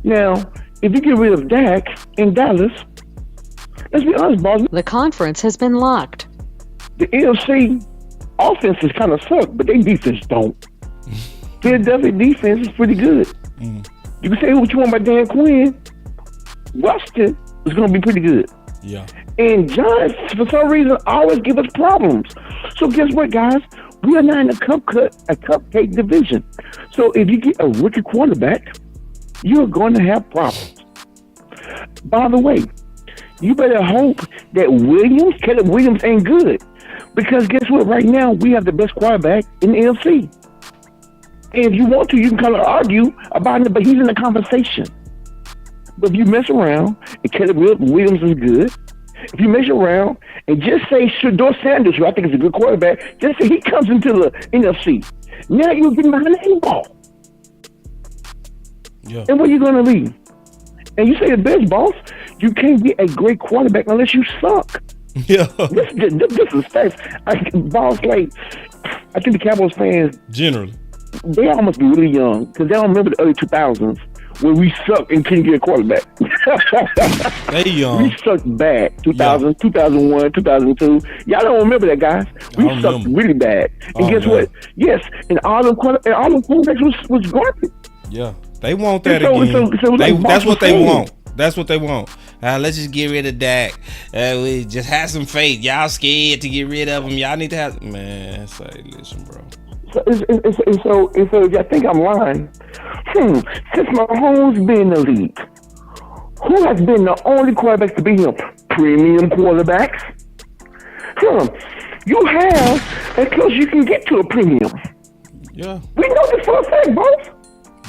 Now, if you get rid of Dak in Dallas, let's be honest, boss. The conference has been locked. The NFC offenses kind of suck, but their defense don't. Philadelphia defense is pretty good. You can say what you want about Dan Quinn. Washington is going to be pretty good. Yeah. And Giants, for some reason, always give us problems. So guess what, guys? We are not in a cupcake division. So if you get a rookie quarterback, you're going to have problems. By the way, you better hope that Caleb Williams ain't good. Because guess what? Right now, we have the best quarterback in the NFC. And if you want to, you can kind of argue about it, but he's in the conversation. But if you mess around and Caleb Williams is good, if you mess around and just say Shedeur Sanders, who I think is a good quarterback, just say he comes into the NFC. Now you're getting behind the 8 ball. Yeah. And where you going to leave? And you say the best, boss, you can't be a great quarterback unless you suck. Yeah. This is facts. Boss, like, I think the Cowboys fans, generally, they almost be really young because they don't remember the early 2000s. Where we sucked and couldn't get a quarterback. They young. We sucked bad. 2000, 2001, 2002. Y'all don't remember that, guys. We sucked really bad. And guess what? Yes, and all them quarterbacks was garbage. Yeah, they want that again. That's what they want. That's what they want. Let's just get rid of Dak. We just have some faith. Y'all scared to get rid of him. Y'all need to have... Man, say, listen, bro. So if y'all think I'm lying, since Mahomes been in the league, who has been the only quarterback to be here? Premium quarterbacks? You have as close you can get to a premium. Yeah. We know this for a fact, boss.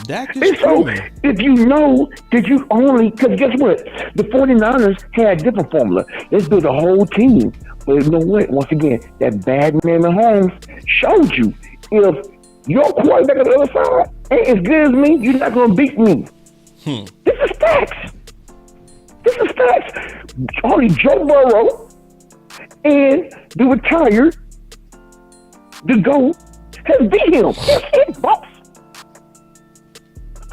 Dak is so if you know that you only, because guess what? The 49ers had a different formula. Let's build a whole team. But you know what? Once again, that bad man Mahomes showed you. If your quarterback on the other side ain't as good as me, you're not going to beat me. This is facts. Only Joe Burrow and the retired, the GOAT, has beat him. That's it, boss.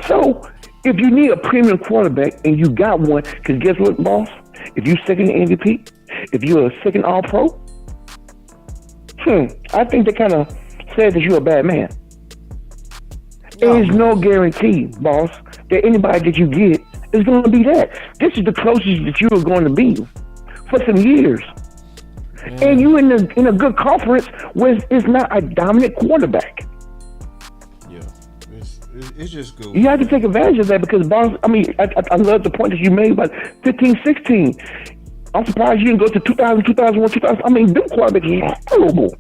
So, if you need a premium quarterback and you got one, because guess what, boss? If you second MVP, if you're a second All-Pro, I think they kind of says that you're a bad man. There is no guarantee, boss, that anybody that you get is going to be that. This is the closest that you are going to be for some years. And you in a good conference where it's not a dominant quarterback. Yeah, it's just good. You have to take advantage of that because, boss, I mean, I love the point that you made about 15, 16. I'm surprised you didn't go to 2000, 2001, 2000. I mean, them quarterbacks are horrible.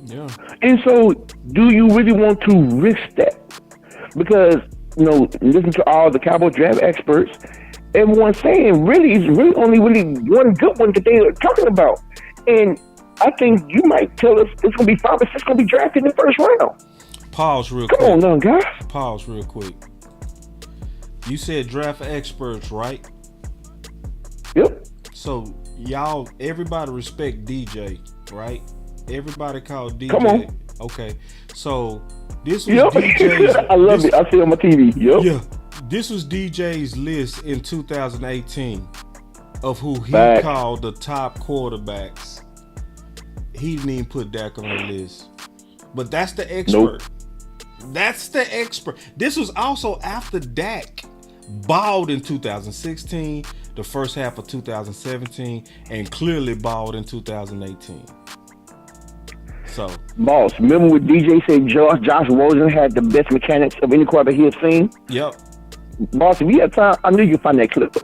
Yeah. And so, do you really want to risk that? Because, listen to all the Cowboy draft experts, everyone's saying it's really only one good one that they are talking about. And I think you might tell us it's going to be 5 or 6 going to be drafted in the first round. Pause real quick. Come on now, guys. Pause real quick. You said draft experts, right? Yep. So, everybody respect DJ, right? Everybody called DJ. Come on. Okay. So this was DJ's. I love it. I see it on my TV. Yep. Yeah. This was DJ's list in 2018 of who he called the top quarterbacks. He didn't even put Dak on the list. But that's the expert. Nope. That's the expert. This was also after Dak balled in 2016, the first half of 2017 and clearly balled in 2018. So, Boss, remember what DJ said Josh Rosen had the best mechanics of any quarterback he had seen? Yep. Boss, if you have time, I knew you'd find that clip.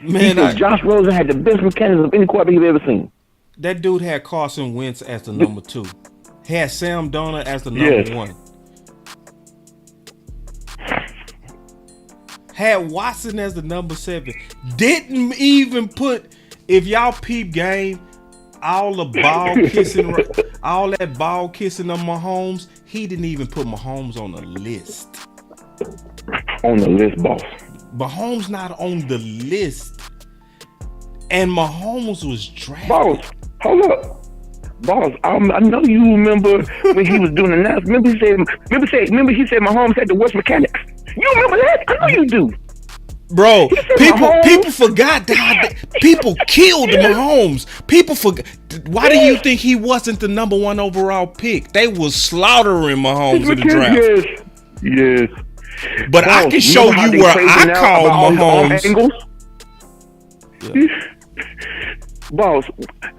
Man, Josh Rosen had the best mechanics of any quarterback you've ever seen. That dude had Carson Wentz as the number 2. Had Sam Darnold as the number 1. Had Watson as the number 7. Didn't even put, if y'all peep game, all the ball kissing, all that ball kissing of Mahomes, he didn't even put Mahomes on the list. On the list, boss. Mahomes not on the list. And Mahomes was drafted. Boss, hold up. Boss, I know you remember when he was doing the announcement. Remember he said Mahomes had the worst mechanics. You remember that? I know you do. Bro, people forgot that people killed Mahomes. People forgot. Why do you think he wasn't the number 1 overall pick? They was slaughtering Mahomes in the draft. Yes. But boss, I can show you where I call Mahomes. Boss,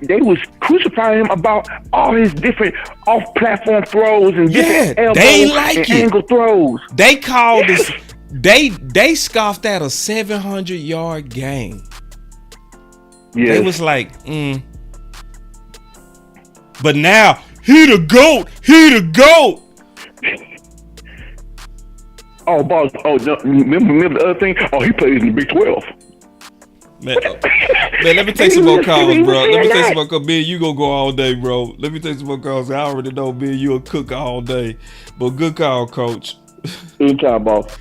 they was crucifying him about all his different off-platform throws and different elbow and angle throws. They called this. They scoffed at a 700-yard game. Yes. They was like, But now he the GOAT. He the GOAT. Oh, boss. Oh, no, remember the other thing? Oh, he plays in the Big 12. Man, let me take some more calls, bro. Let me take some more calls. You gonna go all day, bro. Let me take some more calls. I already know, man, you a cook all day. But good call, coach. Good call, boss.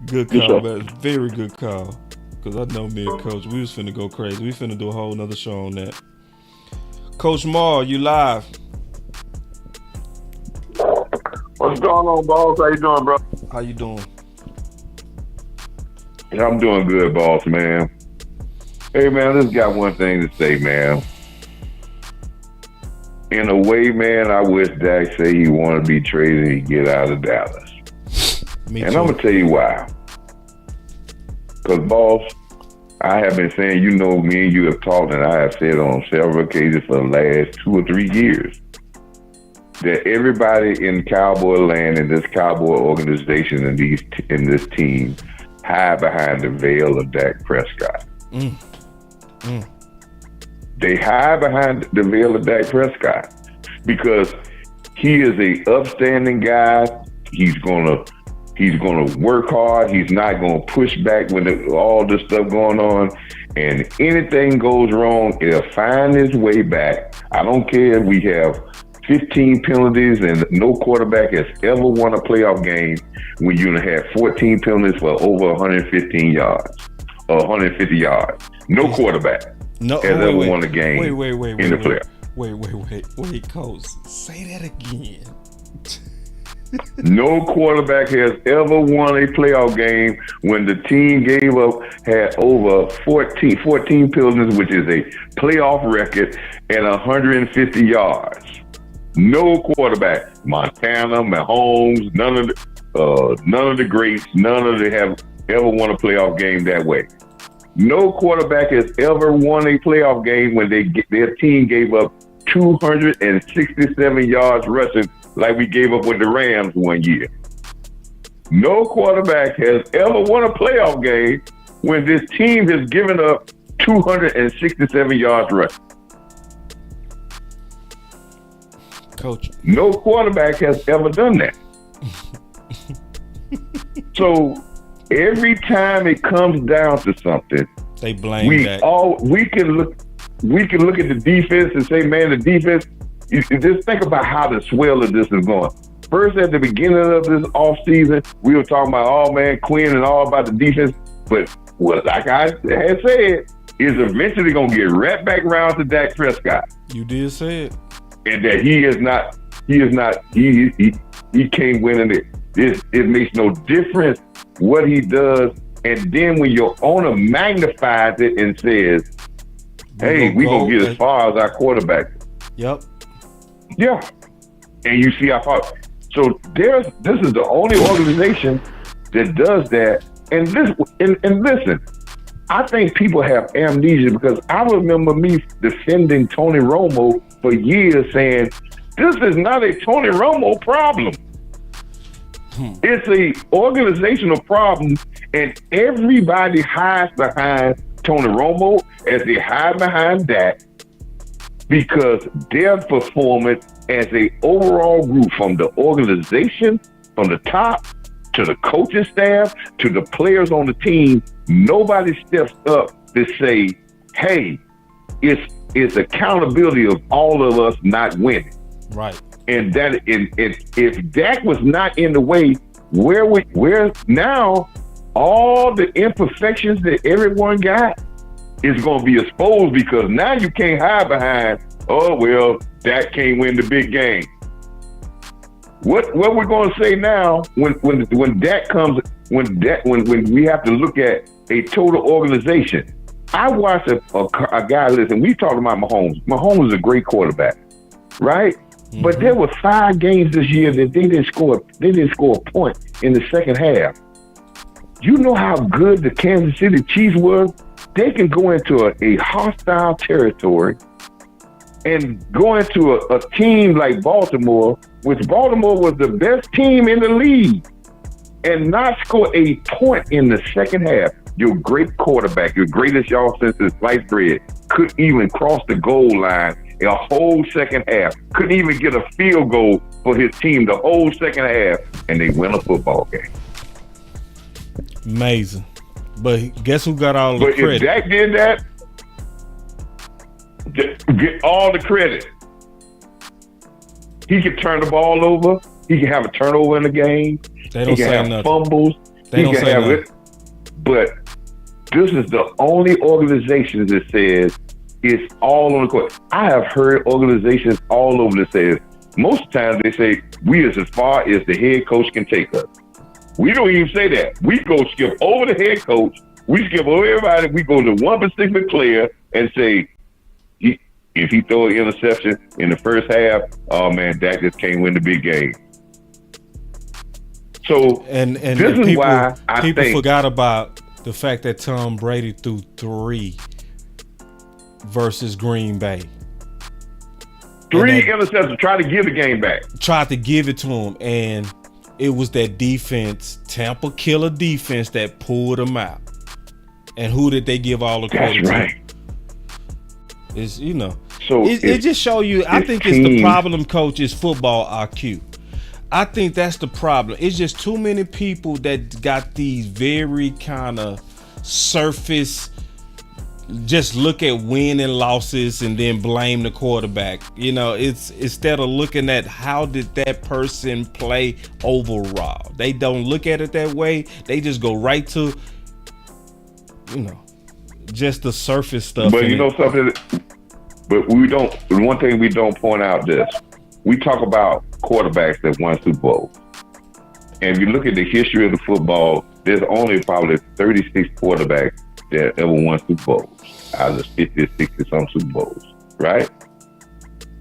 Good call, man. Very good call. Because I know me and Coach, we was finna go crazy. We finna do a whole nother show on that. Coach Mar, you live. What's going on, boss? How you doing, bro? How you doing? I'm doing good, boss, man. Hey, man, I just got one thing to say, man. In a way, man, I wish Dak say he want to be traded and get out of Dallas. Me and too. I'm going to tell you why. Because, boss, I have been saying, you know, me and you have talked, and I have said on several occasions for the last 2 or 3 years that everybody in Cowboy land, in this Cowboy organization, in this team, hide behind the veil of Dak Prescott. They hide behind the veil of Dak Prescott because he is a upstanding guy. He's gonna work hard. He's not gonna push back when all this stuff going on. And anything goes wrong, he'll find his way back. I don't care if we have 15 penalties and no quarterback has ever won a playoff game when you had 14 penalties for over 115 yards or 150 yards. No quarterback has ever won a game in the playoff. Wait, Coach. Say that again. No quarterback has ever won a playoff game when the team had over 14 penalties, which is a playoff record, and 150 yards. No quarterback, Montana, Mahomes, none of the greats, none of them have ever won a playoff game that way. No quarterback has ever won a playoff game when their team gave up 267 yards rushing like we gave up with the Rams one year. No quarterback has ever won a playoff game when this team has given up 267 yards rushing. Coach. No quarterback has ever done that. So every time it comes down to something, they blame we that. We can look at the defense and say, man, the defense. You just think about how the swell of this is going. First, at the beginning of this offseason, we were talking about, oh man, Quinn and all about the defense. But what, like I had said, is eventually going to get right back around to Dak Prescott. You did say it. And that he can't win in it. It makes no difference what he does. And then when your owner magnifies it and says, hey, we're going to get as far as our quarterback. Yep. Yeah. And you see how far. So this is the only organization that does that. And listen, I think people have amnesia because I remember me defending Tony Romo for years saying, this is not a Tony Romo problem. It's a organizational problem, and everybody hides behind Tony Romo as they hide behind Dak because their performance as a overall group from the organization, from the top to the coaching staff, to the players on the team, nobody steps up to say, hey, it's accountability of all of us not winning. Right. And that if Dak was not in the way, where now all the imperfections that everyone got is going to be exposed because now you can't hide behind, oh, well, Dak can't win the big game. What we're going to say now when Dak comes, when we have to look at a total organization. I watched a guy listen. We talked about Mahomes. Mahomes is a great quarterback, right? Mm-hmm. But there were 5 games this year that they didn't score a point in the second half. You know how good the Kansas City Chiefs was? They can go into a hostile territory and go into a team like Baltimore, which Baltimore was the best team in the league, and not score a point in the second half. Your great quarterback, your greatest y'all since sliced bread, couldn't even cross the goal line in a whole second half. Couldn't even get a field goal for his team the whole second half, and they win a football game. Amazing. But guess who got all the credit? But if Dak did that, get all the credit. He could turn the ball over. He can have a turnover in the game. They don't he can say have nothing. Fumbles. They don't say nothing. But this is the only organization that says it's all on the court. I have heard organizations all over that says most times they say we is as far as the head coach can take us. We don't even say that. We go skip over the head coach. We skip over everybody. We go to one specific player and say, if he throw an interception in the first half, oh man, Dak just can't win the big game. So and this people, is why I people think forgot about the fact that Tom Brady threw 3 versus Green Bay. 3 interceptions, try to give the game back. Tried to give it to him, and it was that defense, Tampa killer defense, that pulled him out. And who did they give all the credit to? That's right. It's, you know, so it just show you. I think it's the problem, coach, is football IQ. I think that's the problem. It's just too many people that got these very kind of surface, just look at win and losses and then blame the quarterback. You know, it's instead of looking at how did that person play overall. They don't look at it that way. They just go right to, you know, just the surface stuff. But you know something, but we don't, one thing we don't point out this, we talk about quarterbacks that won Super Bowl. And if you look at the history of the football, there's only probably 36 quarterbacks that ever won Super Bowls out of 50 or 60 some Super Bowls, right?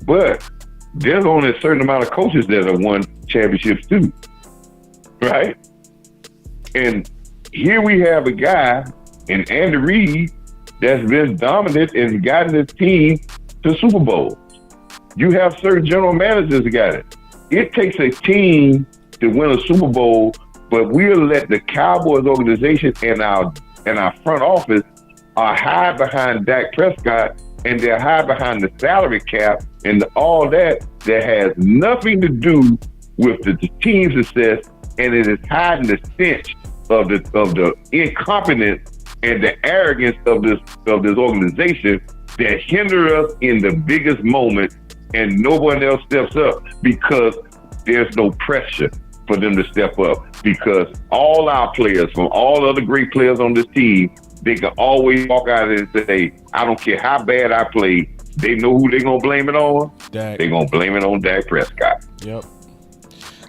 But there's only a certain amount of coaches that have won championships too, right? And here we have a guy in Andy Reid that's been dominant and gotten his team to Super Bowl. You have certain general managers that got it. It takes a team to win a Super Bowl, but we'll let the Cowboys organization and our front office are hide behind Dak Prescott, and they're hide behind the salary cap and all that has nothing to do with the team's success, and it is hiding the stench of the incompetence and the arrogance of this organization that hinder us in the biggest moment, and no one else steps up because there's no pressure for them to step up, because all our players, from all other great players on this team, they can always walk out and say, I don't care how bad I play, they know who they're going to blame it on. They're going to blame it on Dak Prescott. Yep.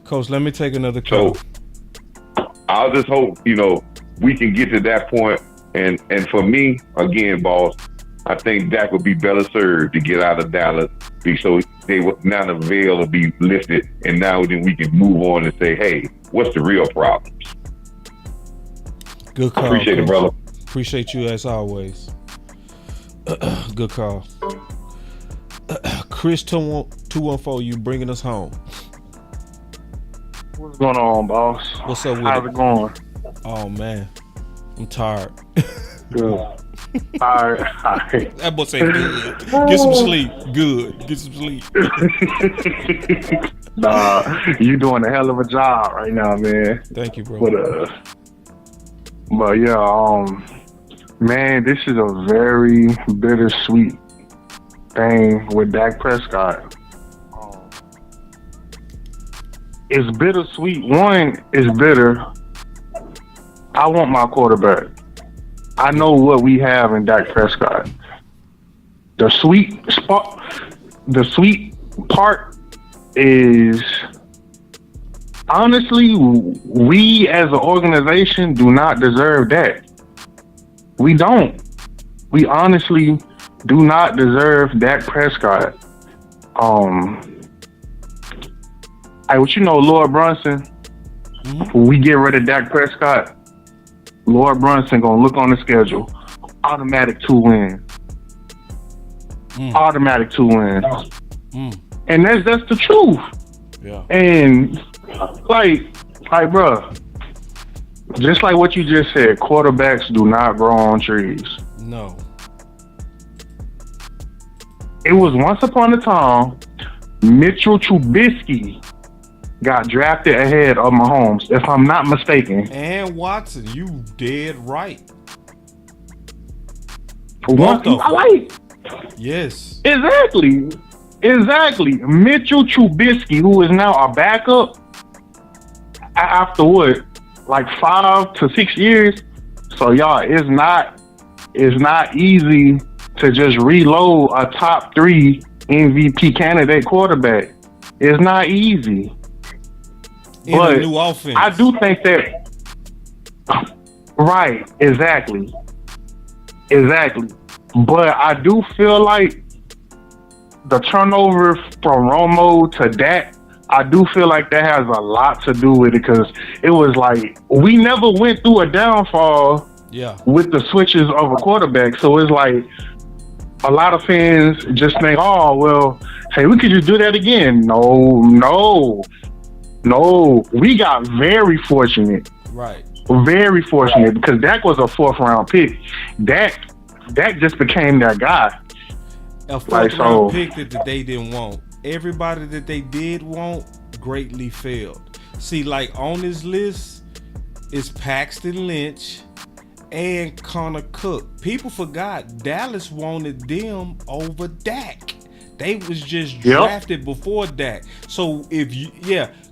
Coach, let me take another call. So I'll just hope, we can get to that point. And for me, again, boss, I think Dak would be better served to get out of Dallas, so they would now the veil will be lifted, and now then we can move on and say, hey, what's the real problems? Good call. Appreciate it, brother. Appreciate you as always. Good call. Chris 214, you bringing us home. What's going on, boss? What's up with How's it going? Oh man, I'm tired. Good. All right. That boy say good. Get some sleep. Good. Get some sleep. Nah, you doing a hell of a job right now, man. Thank you, bro. But yeah, man, this is a very bittersweet thing with Dak Prescott. It's bittersweet. One is bitter. I want my quarterback. I know what we have in Dak Prescott. The sweet part is, honestly, we as an organization do not deserve that. We don't. We honestly do not deserve Dak Prescott. Lord Brunson, when we get rid of Dak Prescott, Lord Brunson gonna look on the schedule. Automatic 2 wins. Automatic 2 wins. And that's the truth. Yeah. And like, bro, just like what you just said, quarterbacks do not grow on trees. No. It was once upon a time, Mitchell Trubisky got drafted ahead of Mahomes, if I'm not mistaken. And Watson, you dead right. Yes. Exactly. Mitchell Trubisky, who is now a backup after what, like 5 to 6 years. So y'all, it's not easy to just reload a top 3 MVP candidate quarterback. It's not easy. In a new offense. I do think that. Right, exactly. But I do feel like the turnover from Romo to Dak, I do feel like that has a lot to do with it, because it was like we never went through a downfall with the switches of a quarterback. So it's like a lot of fans just think, oh, well, hey, we could just do that again. No. We got very fortunate. Right. Very fortunate, because Dak was a 4th round pick. Dak just became that guy. A 4th round pick that they didn't want. Everybody that they did want greatly failed. See, like on this list is Paxton Lynch and Connor Cook. People forgot Dallas wanted them over Dak. They was just drafted before Dak. So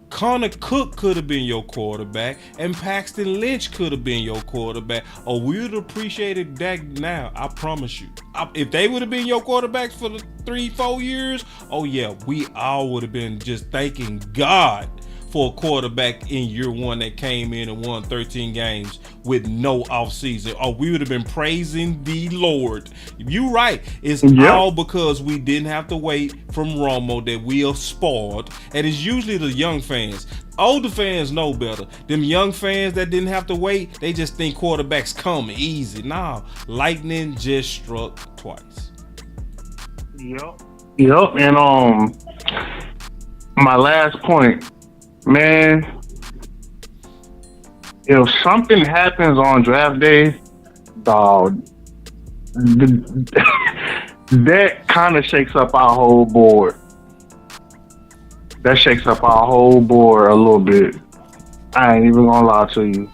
Connor Cook could have been your quarterback, and Paxton Lynch could have been your quarterback. Oh, we would have appreciated Dak now. I promise you. If they would have been your quarterbacks for the 3-4 years, oh yeah, we all would have been just thanking God for a quarterback in year 1 that came in and won 13 games with no offseason. Oh, we would have been praising the Lord. You're right. It's all because we didn't have to wait from Romo that we are spoiled. And it's usually the young fans. Older fans know better. Them young fans that didn't have to wait, they just think quarterbacks come easy. Nah, lightning just struck twice. Yep. And my last point, man, if something happens on draft day, dog, that kind of shakes up our whole board. That shakes up our whole board a little bit. I ain't even gonna lie to you.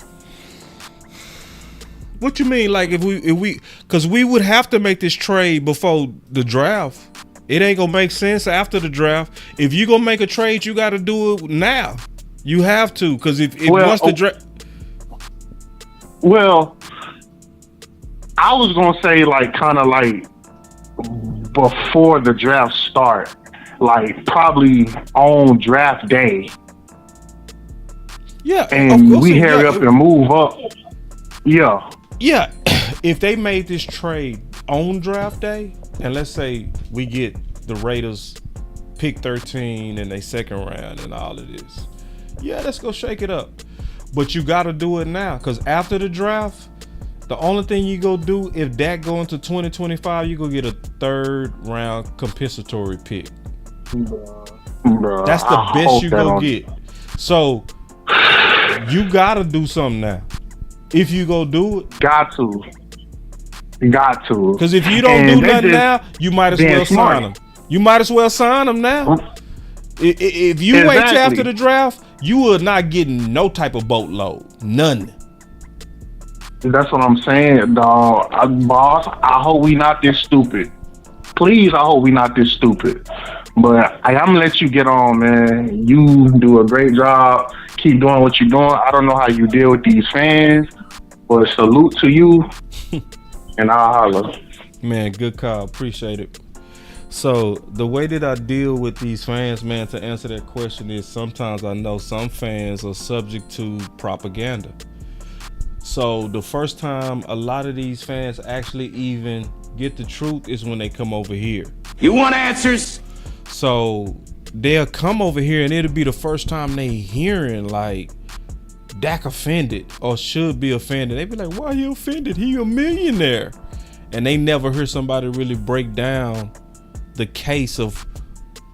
What you mean? Like if we, because we would have to make this trade before the draft. It ain't gonna make sense after the draft. If you gonna make a trade, you got to do it now. You have to, because if once the draft. Well, I was gonna say kind of before the draft start, like probably on draft day. Yeah, and we hurry up and move up. Yeah. If they made this trade on draft day, and let's say we get the Raiders pick 13 in their 2nd round and all of this, let's go shake it up. But you got to do it now, because after the draft, The only thing you go do if Dak go into 2025, you go get a 3rd round compensatory pick. Bruh, That's the I best hope you that go don't- get. So you gotta do something now. If you go do it, got to. Because if you don't And do they nothing just now, you might as being well smart. sign him. You might as well sign him now. If you wait till Exactly. after the draft, you are not getting no type of boatload. None. That's what I'm saying, dog. Boss, I hope we not this stupid. Please, I hope we not this stupid. But I'm gonna let you get on, man. You do a great job. Keep doing what you're doing. I don't know how you deal with these fans, but salute to you. And I'll holler. Man, good call. Appreciate it. So the way that I deal with these fans, man, to answer that question is sometimes I know some fans are subject to propaganda. So the first time a lot of these fans actually even get the truth is when they come over here. You want answers? So they'll come over here and it'll be the first time they hearing like Dak offended or should be offended. They be like, why he offended? He a millionaire. And they never hear somebody really break down the case of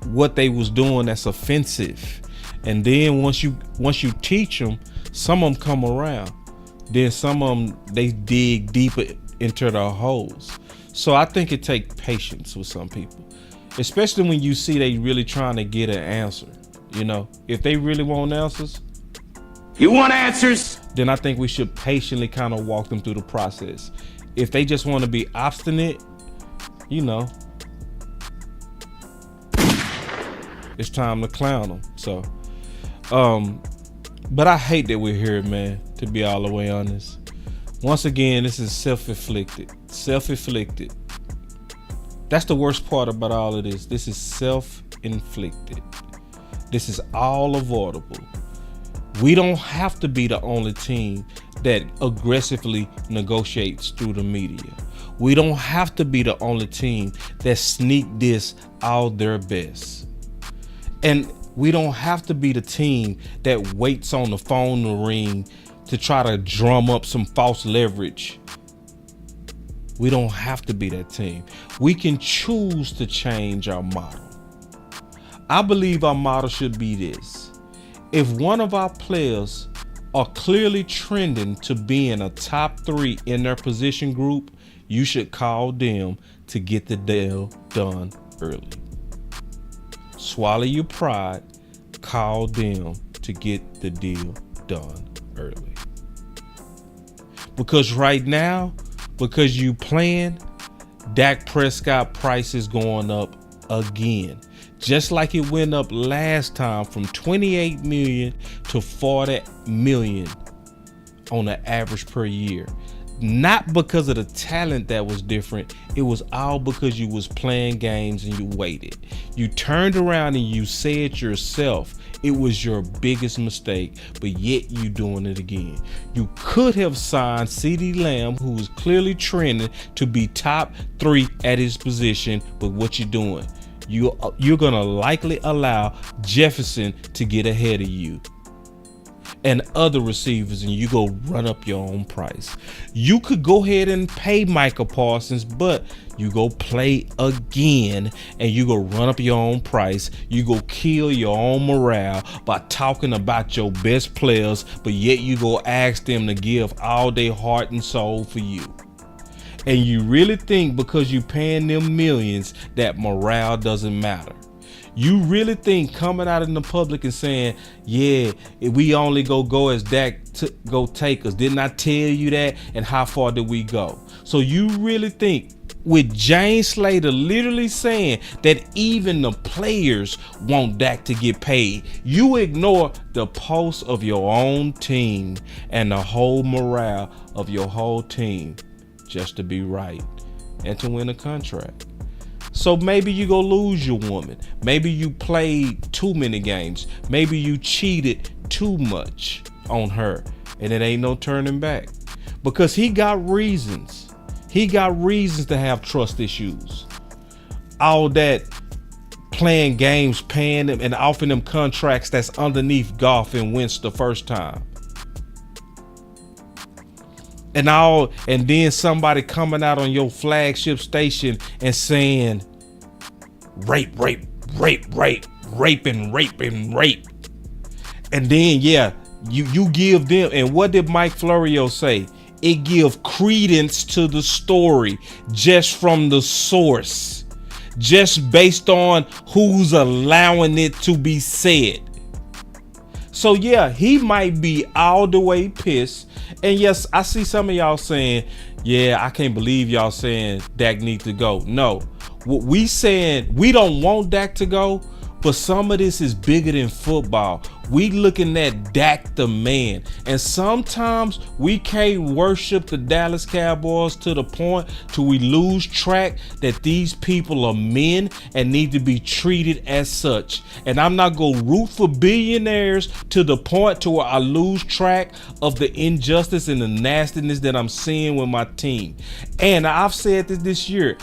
what they was doing that's offensive. And then once you teach them, some of them come around. Then some of them, they dig deeper into their holes. So I think it takes patience with some people, especially when you see they really trying to get an answer. You know, if they really want answers, you want answers, then I think we should patiently kind of walk them through the process. If they just want to be obstinate, you know, it's time to clown them. So, but I hate that we're here, man, to be all the way honest. Once again, this is self-inflicted. Self-inflicted. That's the worst part about all of this. This is self-inflicted. This is all avoidable. We don't have to be the only team that aggressively negotiates through the media. We don't have to be the only team that sneak this all their best. And we don't have to be the team that waits on the phone to ring to try to drum up some false leverage. We don't have to be that team. We can choose to change our model. I believe our model should be this. If one of our players are clearly trending to being a top 3 in their position group, you should call them to get the deal done early. Swallow your pride, call them to get the deal done early. Because right now, because you playing, Dak Prescott price is going up again. Just like it went up last time from 28 million to 40 million on the average per year. Not because of the talent that was different. It was all because you was playing games and you waited. You turned around and you said yourself it was your biggest mistake, but yet you doing it again. You could have signed CeeDee Lamb, who was clearly trending to be top 3 at his position, but what you doing? You're gonna likely allow Jefferson to get ahead of you and other receivers, and you go run up your own price. You could go ahead and pay Micah Parsons, but you go play again and you go run up your own price. You go kill your own morale by talking about your best players, but yet you go ask them to give all their heart and soul for you. And you really think because you paying them millions that morale doesn't matter. You really think coming out in the public and saying, yeah, if we only go as Dak go take us. Didn't I tell you that? And how far did we go? So you really think with James Slater literally saying that even the players want Dak to get paid, you ignore the pulse of your own team and the whole morale of your whole team just to be right and to win a contract. So maybe you go lose your woman. Maybe you played too many games. Maybe you cheated too much on her and it ain't no turning back. Because he got reasons. He got reasons to have trust issues. All that playing games, paying them and offering them contracts that's underneath Goff and Wentz the first time. and then somebody coming out on your flagship station and saying rape. And then you give them, and what did Mike Florio say? It give credence to the story just from the source, just based on who's allowing it to be said. So he might be all the way pissed. And yes, I see some of y'all saying, I can't believe y'all saying Dak needs to go. No, what we saying, we don't want Dak to go, but some of this is bigger than football. We looking at Dak the man. And sometimes we can't worship the Dallas Cowboys to the point till we lose track that these people are men and need to be treated as such. And I'm not going to root for billionaires to the point to where I lose track of the injustice and the nastiness that I'm seeing with my team. And I've said this year,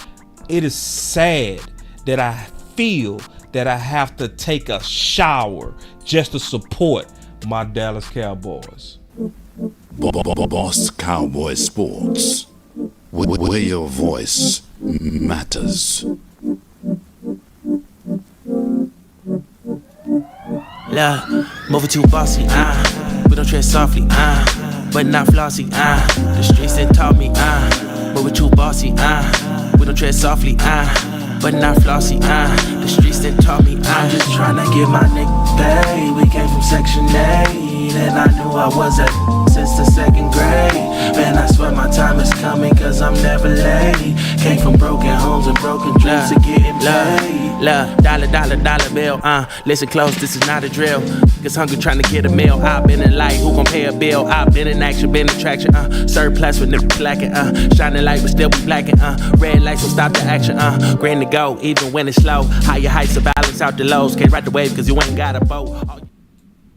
it is sad that I feel that I have to take a shower just to support my Dallas Cowboys. Boss Cowboy Sports, where your voice matters. Look, moving too bossy, we don't tread softly, but not flossy, the streets done taught me, moving too bossy, we don't tread softly, but not flossy, the streets done taught me, I'm just tryna get my nigga paid. We came from Section 8, and I knew I was at since the 2nd grade. Man, I swear my time is coming, cause I'm never late. Came from broken homes and broken dreams to getting paid. Dollar bill, listen close, this is not a drill. Niggas hungry trying to get a meal. I've been in light, who gon' pay a bill? I've been in action, been in traction, surplus with niggas lacking, shining light but still be blacking, red lights will stop the action, green to go, even when it's slow. Higher heights to balance out the lows. Can't ride the wave cause you ain't got a boat.